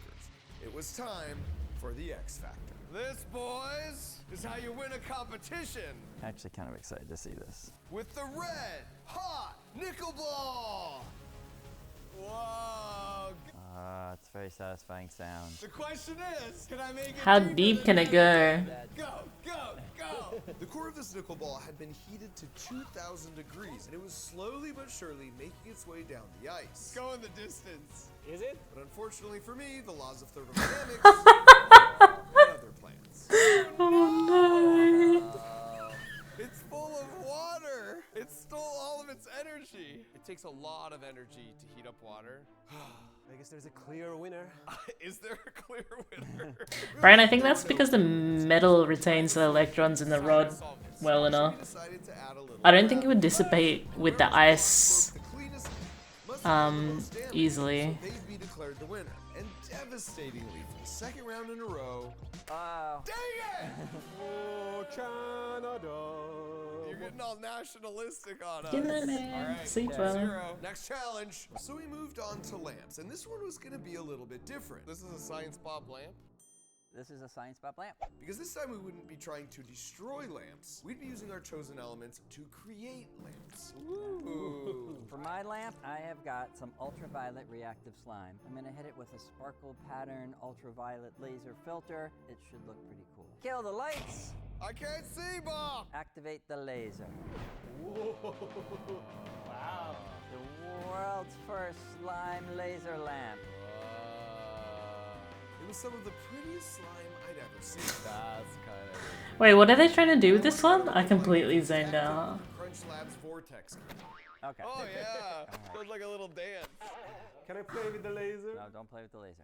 It was time for the X Factor. This, boys, is how you win a competition. Actually kind of excited to see this. With the red hot nickel ball. Whoa. It's a very satisfying sound. The question is, can I make it How deeper deep than can it go? Go, go, go! The core of this nickel ball had been heated to 2,000 degrees, and it was slowly but surely making its way down the ice. Going the distance. Is it? But unfortunately for me, the laws of thermodynamics had other plans. Oh no. It's full of water. It stole all of its energy. It takes a lot of energy to heat up water. I guess there's a clear winner. Is there a clear winner? Brian, I think that's because the metal retains the electrons in the rod well enough. I don't think it would dissipate with the ice easily. They'd be declared the winner. And devastatingly, for the second round in a row, Oh. dang it! Oh, Canada. You're getting all nationalistic on us. Get that, man. All right, Super. 0. Next challenge. So we moved on to lamps, and this one was going to be a little bit different. This is a Science Bob lamp. This is a Science Bob lamp. Because this time we wouldn't be trying to destroy lamps. We'd be using our chosen elements to create lamps. Ooh. For my lamp, I have got some ultraviolet reactive slime. I'm gonna hit it with a sparkle pattern ultraviolet laser filter. It should look pretty cool. Kill the lights. I can't see, Bob. Activate the laser. Wow. The world's first slime laser lamp. It was some of the prettiest slime I'd ever seen. That's kind of... Wait, what are they trying to do with this one? I completely zoned out. Crunch Crunch Labs Vortex Kit. Okay. Oh yeah, Alright. sounds like a little dance. Can I play with the laser? No, don't play with the laser.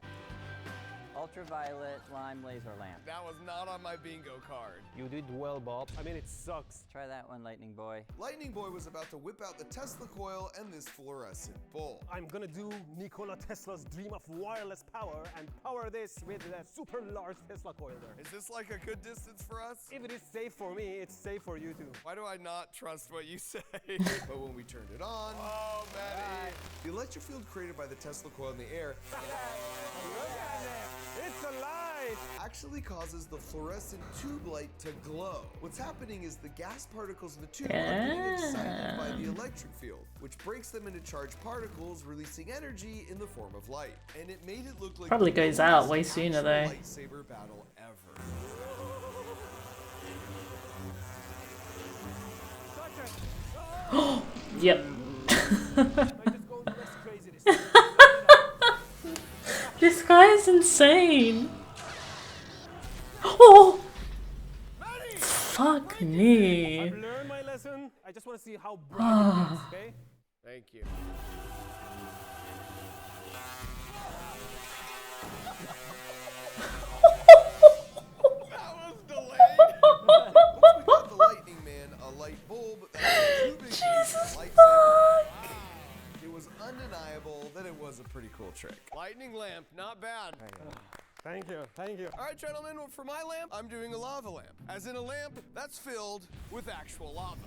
Ultraviolet lime laser lamp. That was not on my bingo card. You did well, Bob. I mean, it sucks. Try that one, Lightning Boy. Lightning Boy was about to whip out the Tesla coil and this fluorescent bulb. I'm gonna do Nikola Tesla's dream of wireless power and power this with a super large Tesla coil there. Is this like a good distance for us? If it is safe for me, it's safe for you too. Why do I not trust what you say? But when we turned it on, Oh, Maddie. the electric field created by the Tesla coil in the air Look at it! It's alive! actually causes the fluorescent tube light to glow. What's happening is the gas particles in the tube are getting excited by the electric field, which breaks them into charged particles, releasing energy in the form of light. And it made it look like Probably the goes out way coolest sooner, actual though. lightsaber battle ever. Yep. This guy is insane. Oh! Fuck me. I've learned my lesson. I just want to see how bright it is, okay? Thank you. That was delayed. Once we got the Lightning Man a light bulb that was too big Jesus for a lightsaber, it was undeniable that it was a pretty cool trick. Lightning lamp, not bad. Thank you, thank you. All right, gentlemen, well, for my lamp, I'm doing a lava lamp. As in a lamp that's filled with actual lava.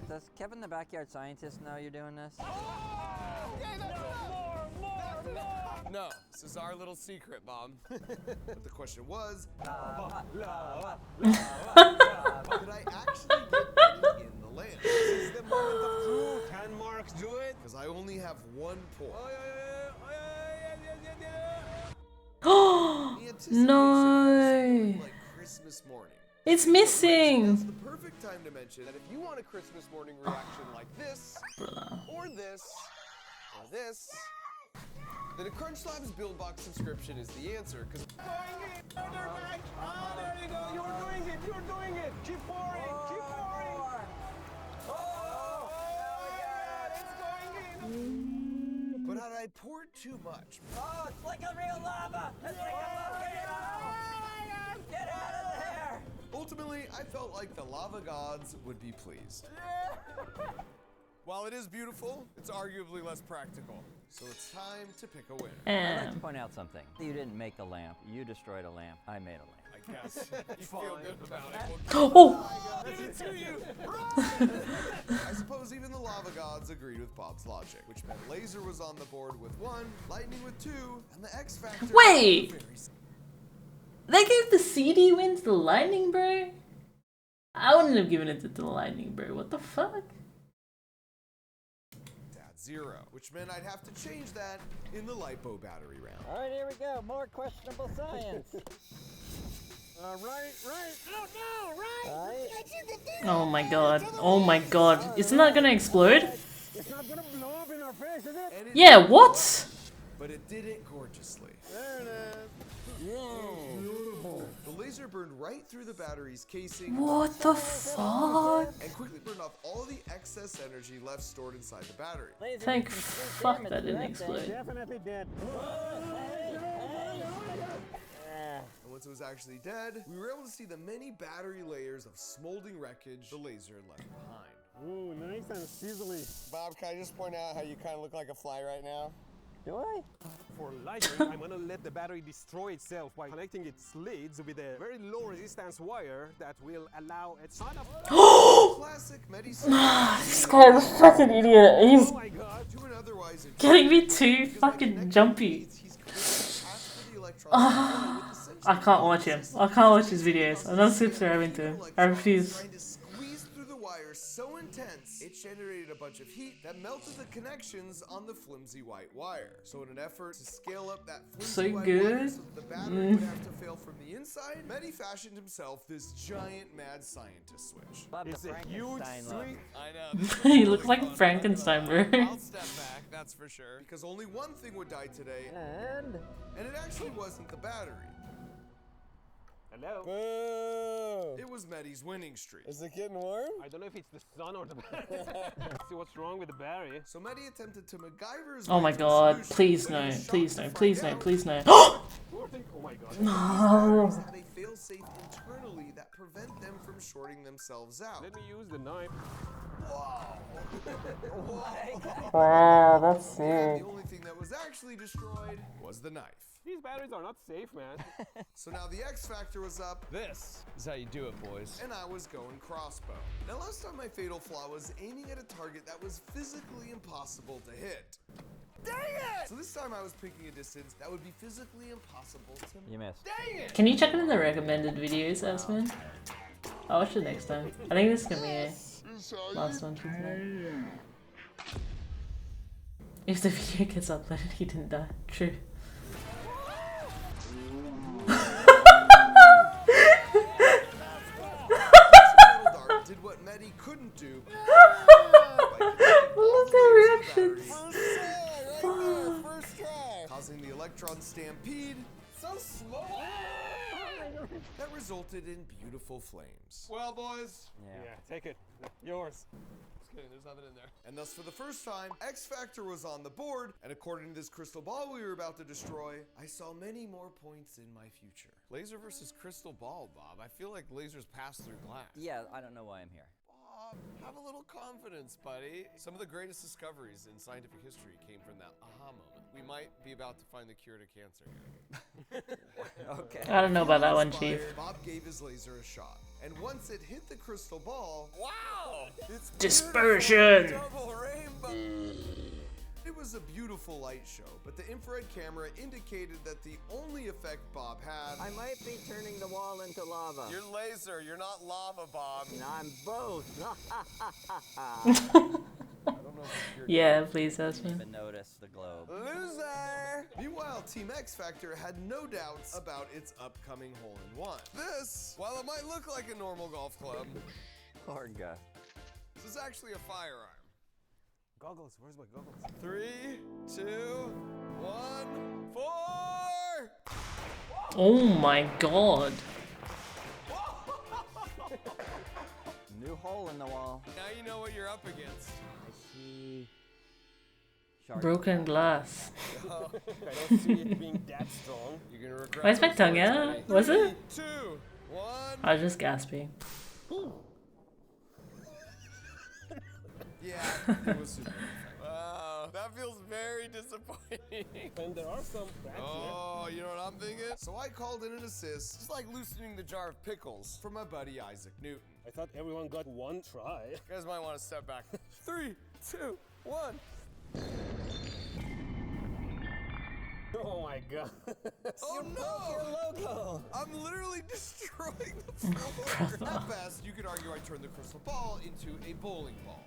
Does Kevin the Backyard Scientist know you're doing this? Okay, that's enough. No, this is our little secret, Bob. But the question was, Lava, lava, did I actually get Benny in the lamp? This is the moment of truth. Can Marks do it? Because I only have 1 point. Oh, The anticipation no. was like Christmas morning. It's That's missing. the perfect time to mention that if If you want a Christmas morning reaction like this, or this, or this, then a Crunch Labs Build Box subscription is the answer, because There you go. You're doing it. You're doing it. Keep pouring. Keep pouring. But had I poured too much, Oh, it's like a real lava! It's like a volcano! Get out of there! ultimately I felt like the lava gods would be pleased. while it is beautiful, it's arguably less practical. So it's time to pick a winner. I'd like to point out something. You didn't make a lamp. You destroyed a lamp. I made a lamp. I guess. You feel good about it. Oh! Give it to you. I suppose even the lava gods agreed with Bob's logic, which meant Laser was on the board with 1, Lightning with 2, and the X Factor. Wait! was very They gave the CD win to the Lightning Bro? I wouldn't have given it to the Lightning Bro. What the fuck? at 0, which meant I'd have to change that in the LiPo battery round. All right, here we go. More questionable science. Right. No, right. Oh my god. Oh my god. Isn't that gonna explode? It's not gonna blow up in our face, is it? And it Yeah, did, what? But it did it gorgeously. There it is. Whoa. The laser burned right through the battery's casing. What the fuck? And quickly burned off all the excess energy left stored inside the battery. Thank fuck that didn't explode. Definitely dead. And once it was actually dead, we were able to see the many battery layers of smoldering wreckage the laser had left behind. Ooh, nice and sizzly. Bob, can I just point out how you kind of look like a fly right now? Do I? For lighting, I'm gonna let the battery destroy itself by connecting its leads with a very low resistance wire that will allow a ton of Classic This guy is a fucking idiot. He's Oh my god. to an otherwise getting me too fucking jumpy. he's created half of the electronics with the sensor. I can't watch him. I can't watch his videos. I'm not subscribing to him. I refuse. Trying to squeeze through the wire so intense, it generated a bunch of heat that melted the connections on the flimsy white wire. So in an effort to scale up that flimsy So white good. wire so that the battery would have to fail from the inside, Mehdi fashioned himself this giant mad scientist switch. Bob the It's a huge Frankenstein look. sweet. I know. This He looks looks really like fun. Frankenstein, bro. I'll step back, that's for sure. Because only one thing would die today, And and it actually wasn't the battery. Hello. Boo! It was was Mehdi's winning streak. Is it getting warm? I don't know if it's the sun or the battery. Let's see what's wrong with the battery. So Mehdi attempted to MacGyver's Oh my way to a god, solution, please but he no, was shocked please to no, find please no, out please no. Oh my god. No. these batteries had a failsafe internally that prevent them from shorting themselves out. Let me use the knife. Wow, that's sick. The only thing that was actually destroyed was the knife. These batteries are not safe, man. So now the X Factor was up. This is how you do it, boys. And I was going crossbow. Now last time my fatal flaw was aiming at a target that was physically impossible to hit. Dang it! So this time I was picking a distance that would be physically impossible to You missed. Dang it! Can you check it in the recommended videos, Asman? I'll watch it next time. I think this is gonna be a last one for today. If the video gets uploaded, he didn't die. True. Dart did what Mehdi couldn't do. Look at reactions. First try. Causing the electron stampede. So small. That resulted in beautiful flames. Well, boys. Yeah. Take it. Yours. Just kidding, there's nothing in there. And thus, for the first time, X Factor was on the board, and according to this crystal ball we were about to destroy, I saw many more points in my future. Laser versus crystal ball, Bob. I feel like lasers pass through glass. Yeah, I don't know why I'm here. Bob, have a little confidence, buddy. Some of the greatest discoveries in scientific history came from that aha moment. We might be about to find the cure to cancer here. Okay. I don't know about that one, Chief. Bob gave his laser a shot, and once it hit the crystal ball, wow! It's Dispersion! double rainbow! It was a beautiful light show, but the infrared camera indicated that the only effect Bob had... I might be turning the wall into lava. You're laser, you're not lava, Bob. I'm both. Yeah, please, Didn't Asman. even notice the globe. Loser! Meanwhile, Team X Factor had no doubts about its upcoming hole-in-one. This, while it might look like a normal golf club, Orga. this is actually a firearm. Goggles. Where's my goggles? 3, 2, 1, 4! Oh my god. New hole in the wall. Now you know what you're up against. I see. Shark. Broken glass. I don't see it being that strong. You're gonna regret Why is my those tongue words, out? buddy. Was it? 3, 2, 1. I was just gasping. Yeah, it was super effective. Wow, that feels very disappointing. And there are some cracks Oh, you know what I'm thinking? So I called in an assist It's like loosening the jar of pickles. from my buddy Isaac Newton. I thought everyone got one try. You guys might want to step back. 3, 2, 1. Oh my god. Oh no! Logo. I'm literally destroying the floor. At best, you could argue I turned the crystal ball into a bowling ball.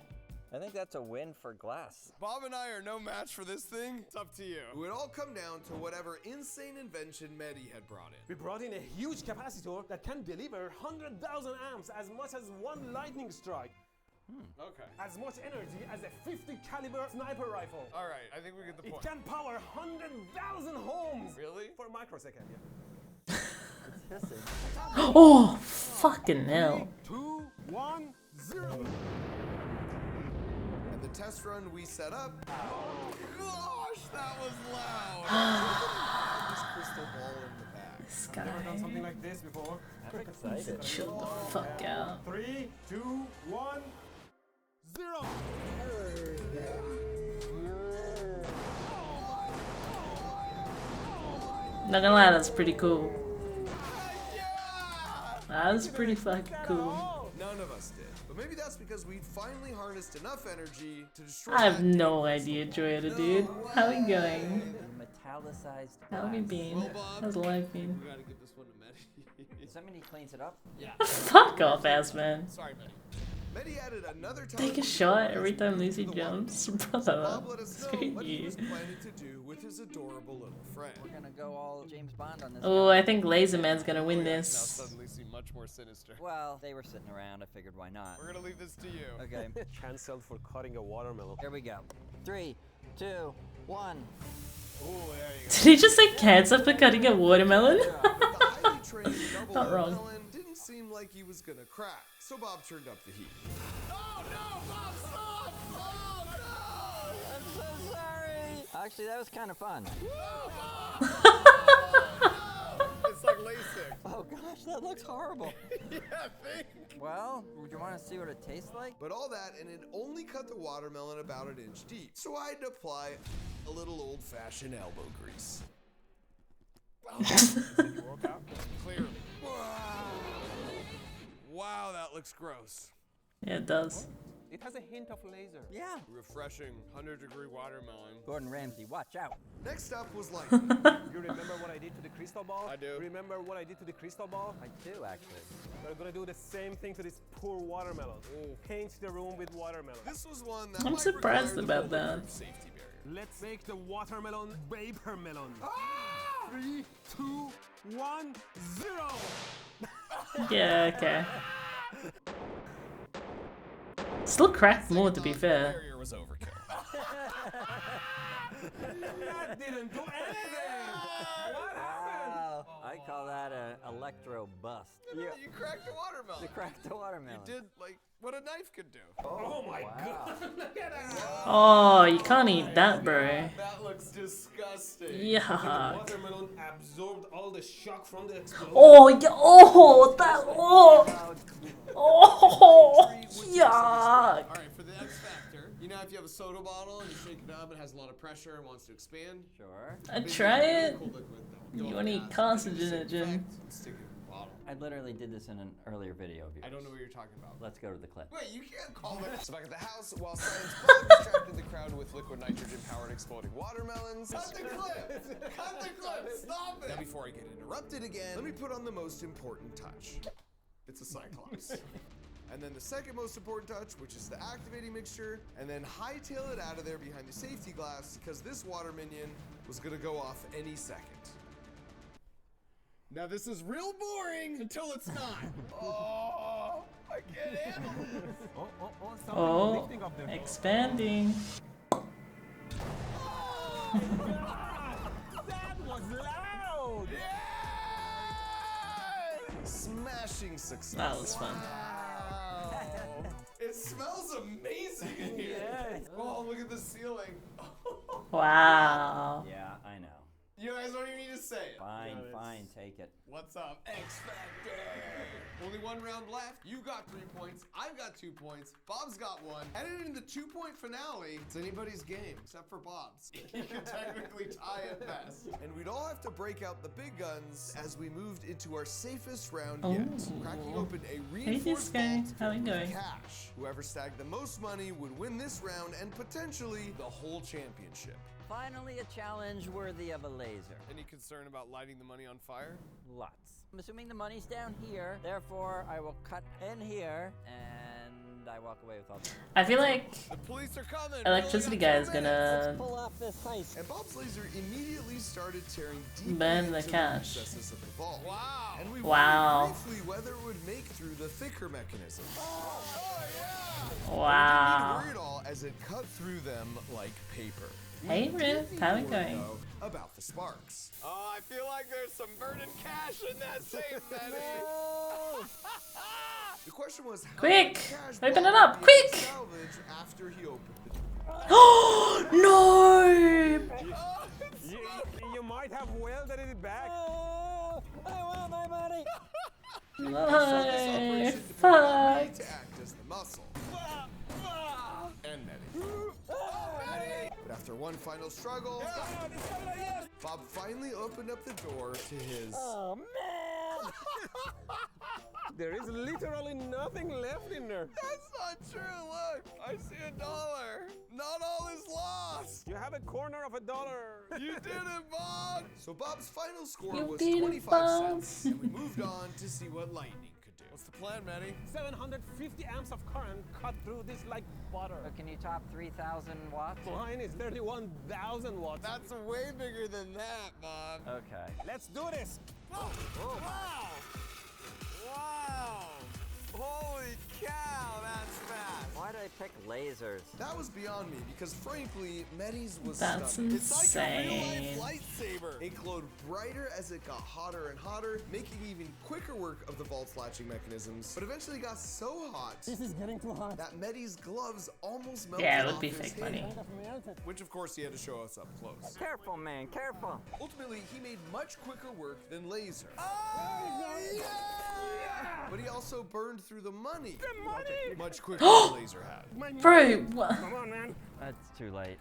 I think that's a win for glass. Bob and I are no match for this thing. It's up to you. It would all come down to whatever insane invention Mehdi had brought in. We brought in a huge capacitor that can deliver 100,000 amps, as much as one lightning strike. Okay. As much energy as a 50 caliber sniper rifle. All right, I think we get the It point. can power 100,000 homes. Really? For a microsecond, yeah. It's hissing. Oh, fucking hell. 2, 1, 0. And the test run we set up, Gosh, that was loud. this crystal ball in the bag. This Never done guy. something like this before. I'm excited. Chill the fuck out. 3, 2, 1, 0. Not gonna lie, that's pretty cool. That was pretty fucking cool. None of us did. But maybe that's because we'd finally harnessed enough energy to destroy I have that no idea, Joyetta, dude. How we going? Metallicized How we glass. been? How's life been? We gotta give this one to Mehdi. Does that mean he cleans it up? Yeah. Fuck off, ass man. Sorry, Mehdi. Mehdi added another time. Take a shot every time Lucy jumps. Brother, Bob let us know screw what he you. was planning to do with his adorable little friend. We're gonna go all James Bond on this. Oh, guy. I think Laserman's gonna win Now this. suddenly seem much more sinister. Well, they were sitting around. I figured why not. We're gonna leave this to you. Okay. Cancelled for cutting a watermelon. Here we go. 3, 2, 1. Oh, there you Did he just say cancer for cutting a watermelon? The highly trained double Not wrong. watermelon didn't seemed like he was gonna crack, so Bob turned up the heat. Oh no, Bob, stop! Oh no! I'm so sorry. Actually, that was kind of fun. It's like LASIK. Oh gosh, that looks horrible. Yeah, I think. Well, would you want to see what it tastes like? But all that, and it only cut the watermelon about an inch deep, so I had to apply a little old-fashioned elbow grease. Clear. Wow, that looks gross. Yeah, it does. It has a hint of laser. Yeah. Refreshing 100-degree watermelon. Gordon Ramsay, watch out. Next up was like, You remember what I did to the crystal ball? I do. Remember what I did to the crystal ball? I do, actually. We're gonna do the same thing to this poor watermelon. Paint the room with watermelon. this was one that I'm might surprised require the about that. bulletproof safety barrier. Let's make the watermelon vapor melon. 3, 2, 1, 0. Yeah, okay. Still cracked more, to be fair. Barrier was overkill. That didn't do anything. What happened? Wow. I call that an electro bust. You cracked the watermelon. You cracked the watermelon. You did like what a knife could do. Oh my god. Look at that. Oh, you can't eat that, bro. That looks disgusting. Yuck. Watermelon absorbed all the shock from the explosion. Oh, yeah, oh, that, oh, oh, yuck. All right, for the X Factor, you know if you have a soda bottle and you shake it up, it has a lot of pressure and wants to expand. Sure. I'd try it. Cool liquid, though. You want to eat carcinogen. Stick it in the bottle. I literally did this in an earlier video of yours. I don't know what you're talking about. Let's go to the clip. Wait, you can't call it. So back at the house, while Science Bob is trapped in the crowd with liquid nitrogen-powered exploding watermelons. Cut the clip! Cut the clip! Stop it! Now before I get interrupted again, let me put on the most important touch. It's a Cyclops. And then the second most important touch, which is the activating mixture, and then hightail it out of there behind the safety glass, because this water minion was gonna go off any second. Now this is real boring until it's not. Oh, I can't handle this. Oh, expanding. That was loud. Smashing success. That was fun. Wow. It smells amazing in here. Yes. Oh, look at the ceiling. Wow. Yeah, I know. You guys don't even need to say it. Fine, fine, take it. What's up, X Factor? Only one round left. You got 3 points. I've got 2 points. Bob's got 1. Headed in the 2-point finale. It's anybody's game, except for Bob's. You can technically tie at best. And we'd all have to break out the big guns as we moved into our safest round yet. Cracking open a Hey, this reinforced guy. vault How you with going? cash. Whoever stacked the most money would win this round and potentially the whole championship. Finally, a challenge worthy of a laser. Any concern about lighting the money on fire? Lots. I'm assuming the money's down here, therefore I will cut in here, and I walk away with all the I feel like The police are coming. electricity guy is gonna pull off this heist. And Bob's laser immediately started tearing deep burn the into cash. the recesses of the vault. Wow. And we Wow. wondered briefly whether it would make through the thicker mechanism. Wow. We didn't need to worry at all as it cut through them like paper. Hey, We Riff, did how need it to worry, going? though, about the sparks. Oh, I feel like there's some burning cash in that safe, Betty. The question was, how Quick! much cash Open Bob it up, would be able to quick! salvage after he opened the Oh no! You might have welded it back. Oh, I want my money. No! Fuck! to act as the muscle. And Nettie. But after one final struggle, Bob finally opened up the door to his... Oh, man! There is literally nothing left in there. That's not true, look! I see $1. Not all is lost! You have a corner of $1. You did it, Bob! So Bob's final score You was did it, 25 Bob. cents, and we moved on to see what lightning could do. What's the plan, Manny? 750 amps of current cut through this like butter. So can you top 3,000 watts? Mine is 31,000 watts. That's way bigger than that, Bob. Okay. Let's do this. Wow! Wow! Holy cow, that's fast! Why did I pick lasers. That was beyond me because frankly, Medi's was That's stunning. It's like a insane. real-life lightsaber. It glowed brighter as it got hotter and hotter, making even quicker work of the vault's latching mechanisms, but eventually got so hot This is getting too hot. that Medi's gloves almost melted Yeah, it would off be his fake hand. money. Which of course he had to show us up close. Careful, man, careful. Ultimately, he made much quicker work than laser. But he also burned through the money. Much quicker than laser had. Bro, what? Come on, man. That's too late.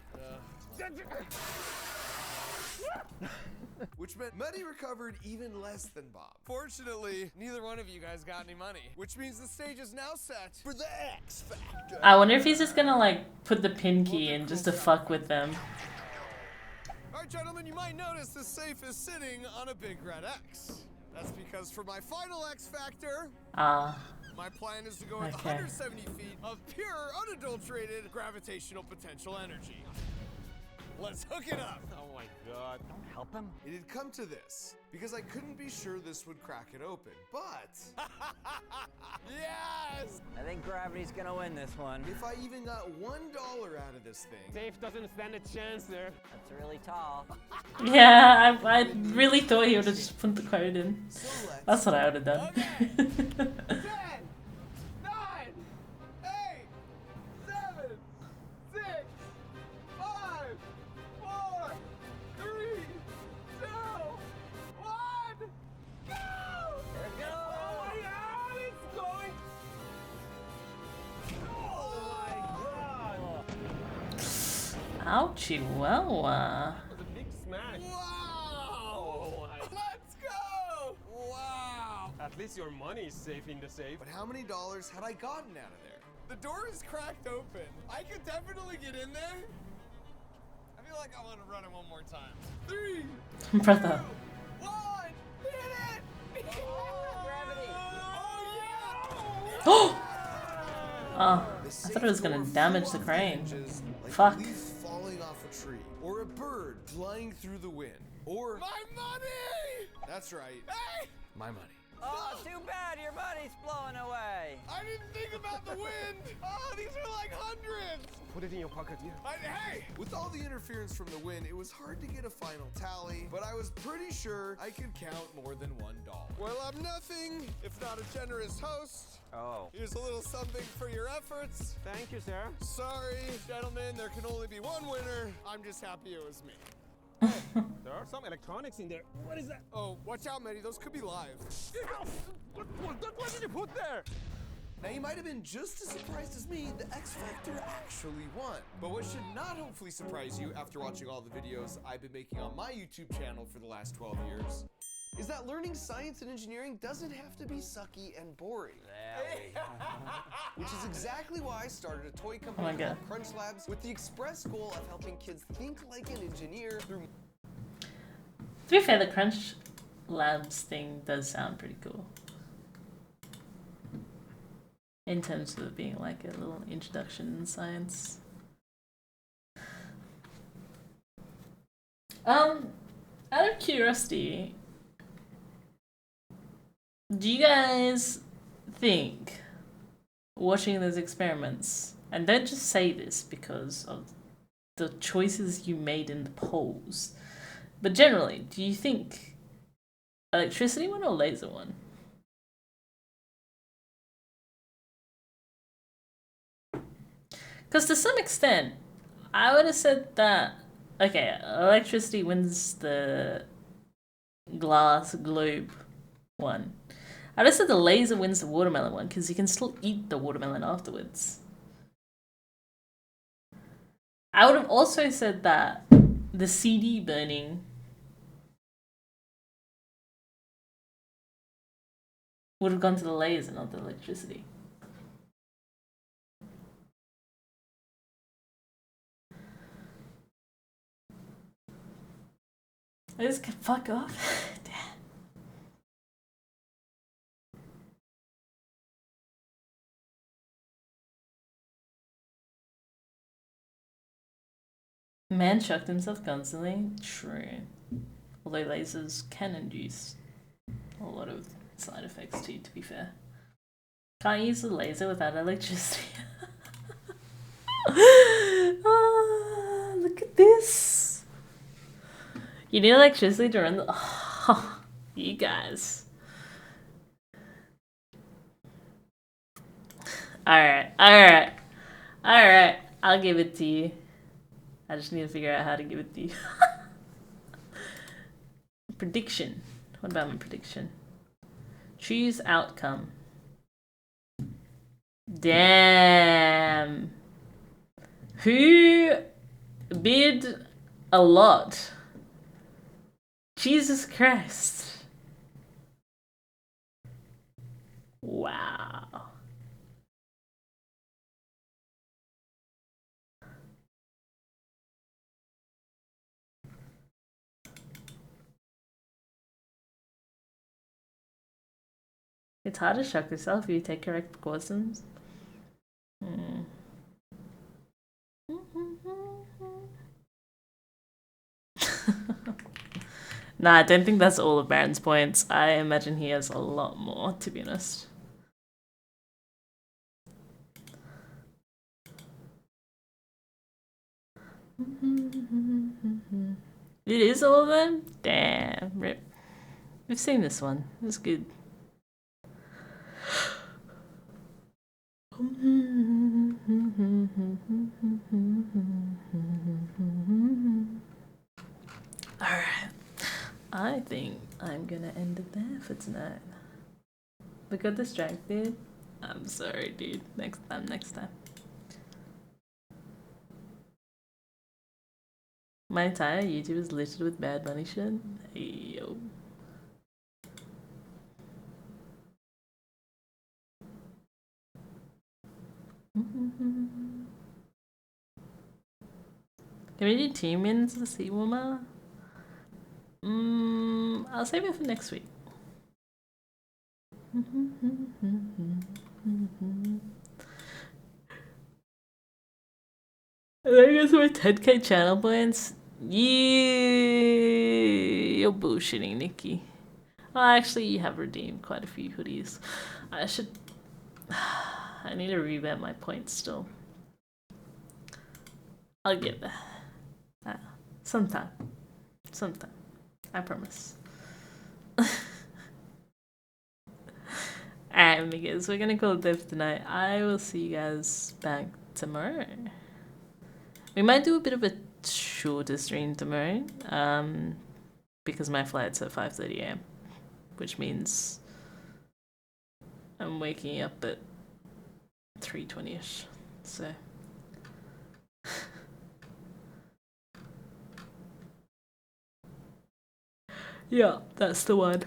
Which meant Medi recovered even less than Bob. Fortunately, neither one of you guys got any money, which means the stage is now set for the X Factor. I wonder if he's just gonna like put the pin key in just to fuck with them. Alright, gentlemen, you might notice the safe is sitting on a big red X. That's because for my final X Factor, my plan is to go with Okay. 170 feet of pure, unadulterated gravitational potential energy. Let's hook it up. Oh my god. Don't help him. It had come to this, because I couldn't be sure this would crack it open, but... yes! I think gravity's gonna win this one. If I even got $1 out of this thing... Safe doesn't stand a chance there. That's really tall. Yeah, I really thought he would have just put the code in. That's what I would have done. 10, 9, 8, 7, 6, 5, 4, 3, 2, 1, go! There we go. Oh my god, it's going! Oh my god! Ouchie, well, That was a big smash. Wow! Let's go! Wow! At least your money is safe in the safe. But how many dollars had I gotten out of there? The door is cracked open. I could definitely get in there. I feel like I want to run it one more time. 3, brother. 1, hit it! Gravity. Oh Oh, I thought it was gonna damage the crane. like Fuck. a leaf falling off a tree, or a bird flying through the wind, or my money! That's right. Hey! My money. Oh, too bad your money's blowing away. I didn't think about the wind. Oh, these are like hundreds. Put it in your pocket, yeah. Hey! With all the interference from the wind, it was hard to get a final tally, but I was pretty sure I could count more than $1. Well, I'm nothing if not a generous host. Oh. Here's a little something for your efforts. Thank you, sir. Sorry, gentlemen, there can only be one winner. I'm just happy it was me. There are some electronics in there. What is that? Oh, watch out, Medi. Those could be live. What did you put there? Now, you might have been just as surprised as me, the X Factor actually won. But what should not hopefully surprise you after watching all the videos I've been making on my YouTube channel for the last 12 years is that learning science and engineering doesn't have to be sucky and boring. Which is exactly why I started a toy company Oh my called God. Crunch Labs with the express goal of helping kids think like an engineer through... To be fair, the Crunch Labs thing does sound pretty cool. In terms of it being like a little introduction in science. Out of curiosity, do you guys think watching those experiments, and don't just say this because of the choices you made in the polls, but generally, do you think electricity won or laser won? Because to some extent, I would have said that, okay, electricity wins the glass globe one. I just said the laser wins the watermelon one because you can still eat the watermelon afterwards. I would have also said that the CD burning would have gone to the laser, not the electricity. I just can fuck off. Damn. Man shocked himself constantly. True. Although lasers can induce a lot of side effects too, to be fair. Can't use a laser without electricity. Ah, look at this. You need electricity to run the... Oh, you guys. Alright, alright. Alright, I'll give it to you. I just need to figure out how to give it to you. Prediction. What about my prediction? Choose outcome. Damn. Who bid a lot? Jesus Christ. Wow. It's hard to shock yourself if you take correct precautions. Nah, I don't think that's all of Baron's points. I imagine he has a lot more, to be honest. It is all of them? Damn, rip. We've seen this one. It's good. Alright. I think I'm gonna end it there for tonight. We got distracted. I'm sorry, dude. Next time, next time. My entire YouTube is littered with Bad Bunny shit. Hey, yo. Can we do 2 minutes of Sea Warmer? I'll save it for next week. I guess we're 10k channel points. You're bullshitting, Nikki. Oh, actually, you have redeemed quite a few hoodies. I should... I need to revamp my points still. I'll get there. Sometime. Sometime. I promise. Alright, amigos, we're gonna call it there for tonight. I will see you guys back tomorrow. We might do a bit of a shorter stream tomorrow, because my flight's at 5:30 AM, which means I'm waking up at 3:20ish, so... Yeah, that's the one.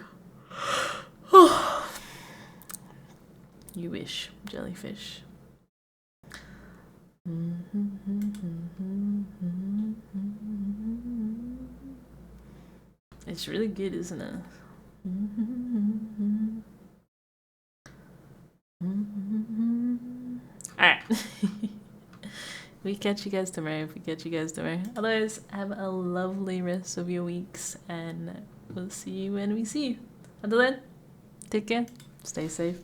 You wish, jellyfish. It's really good, isn't it? Alright. We catch you guys tomorrow. Otherwise, have a lovely rest of your weeks, and we'll see you when we see you. Until then, take care, stay safe,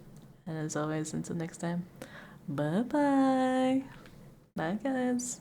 and as always, until next time, bye bye. Bye, guys.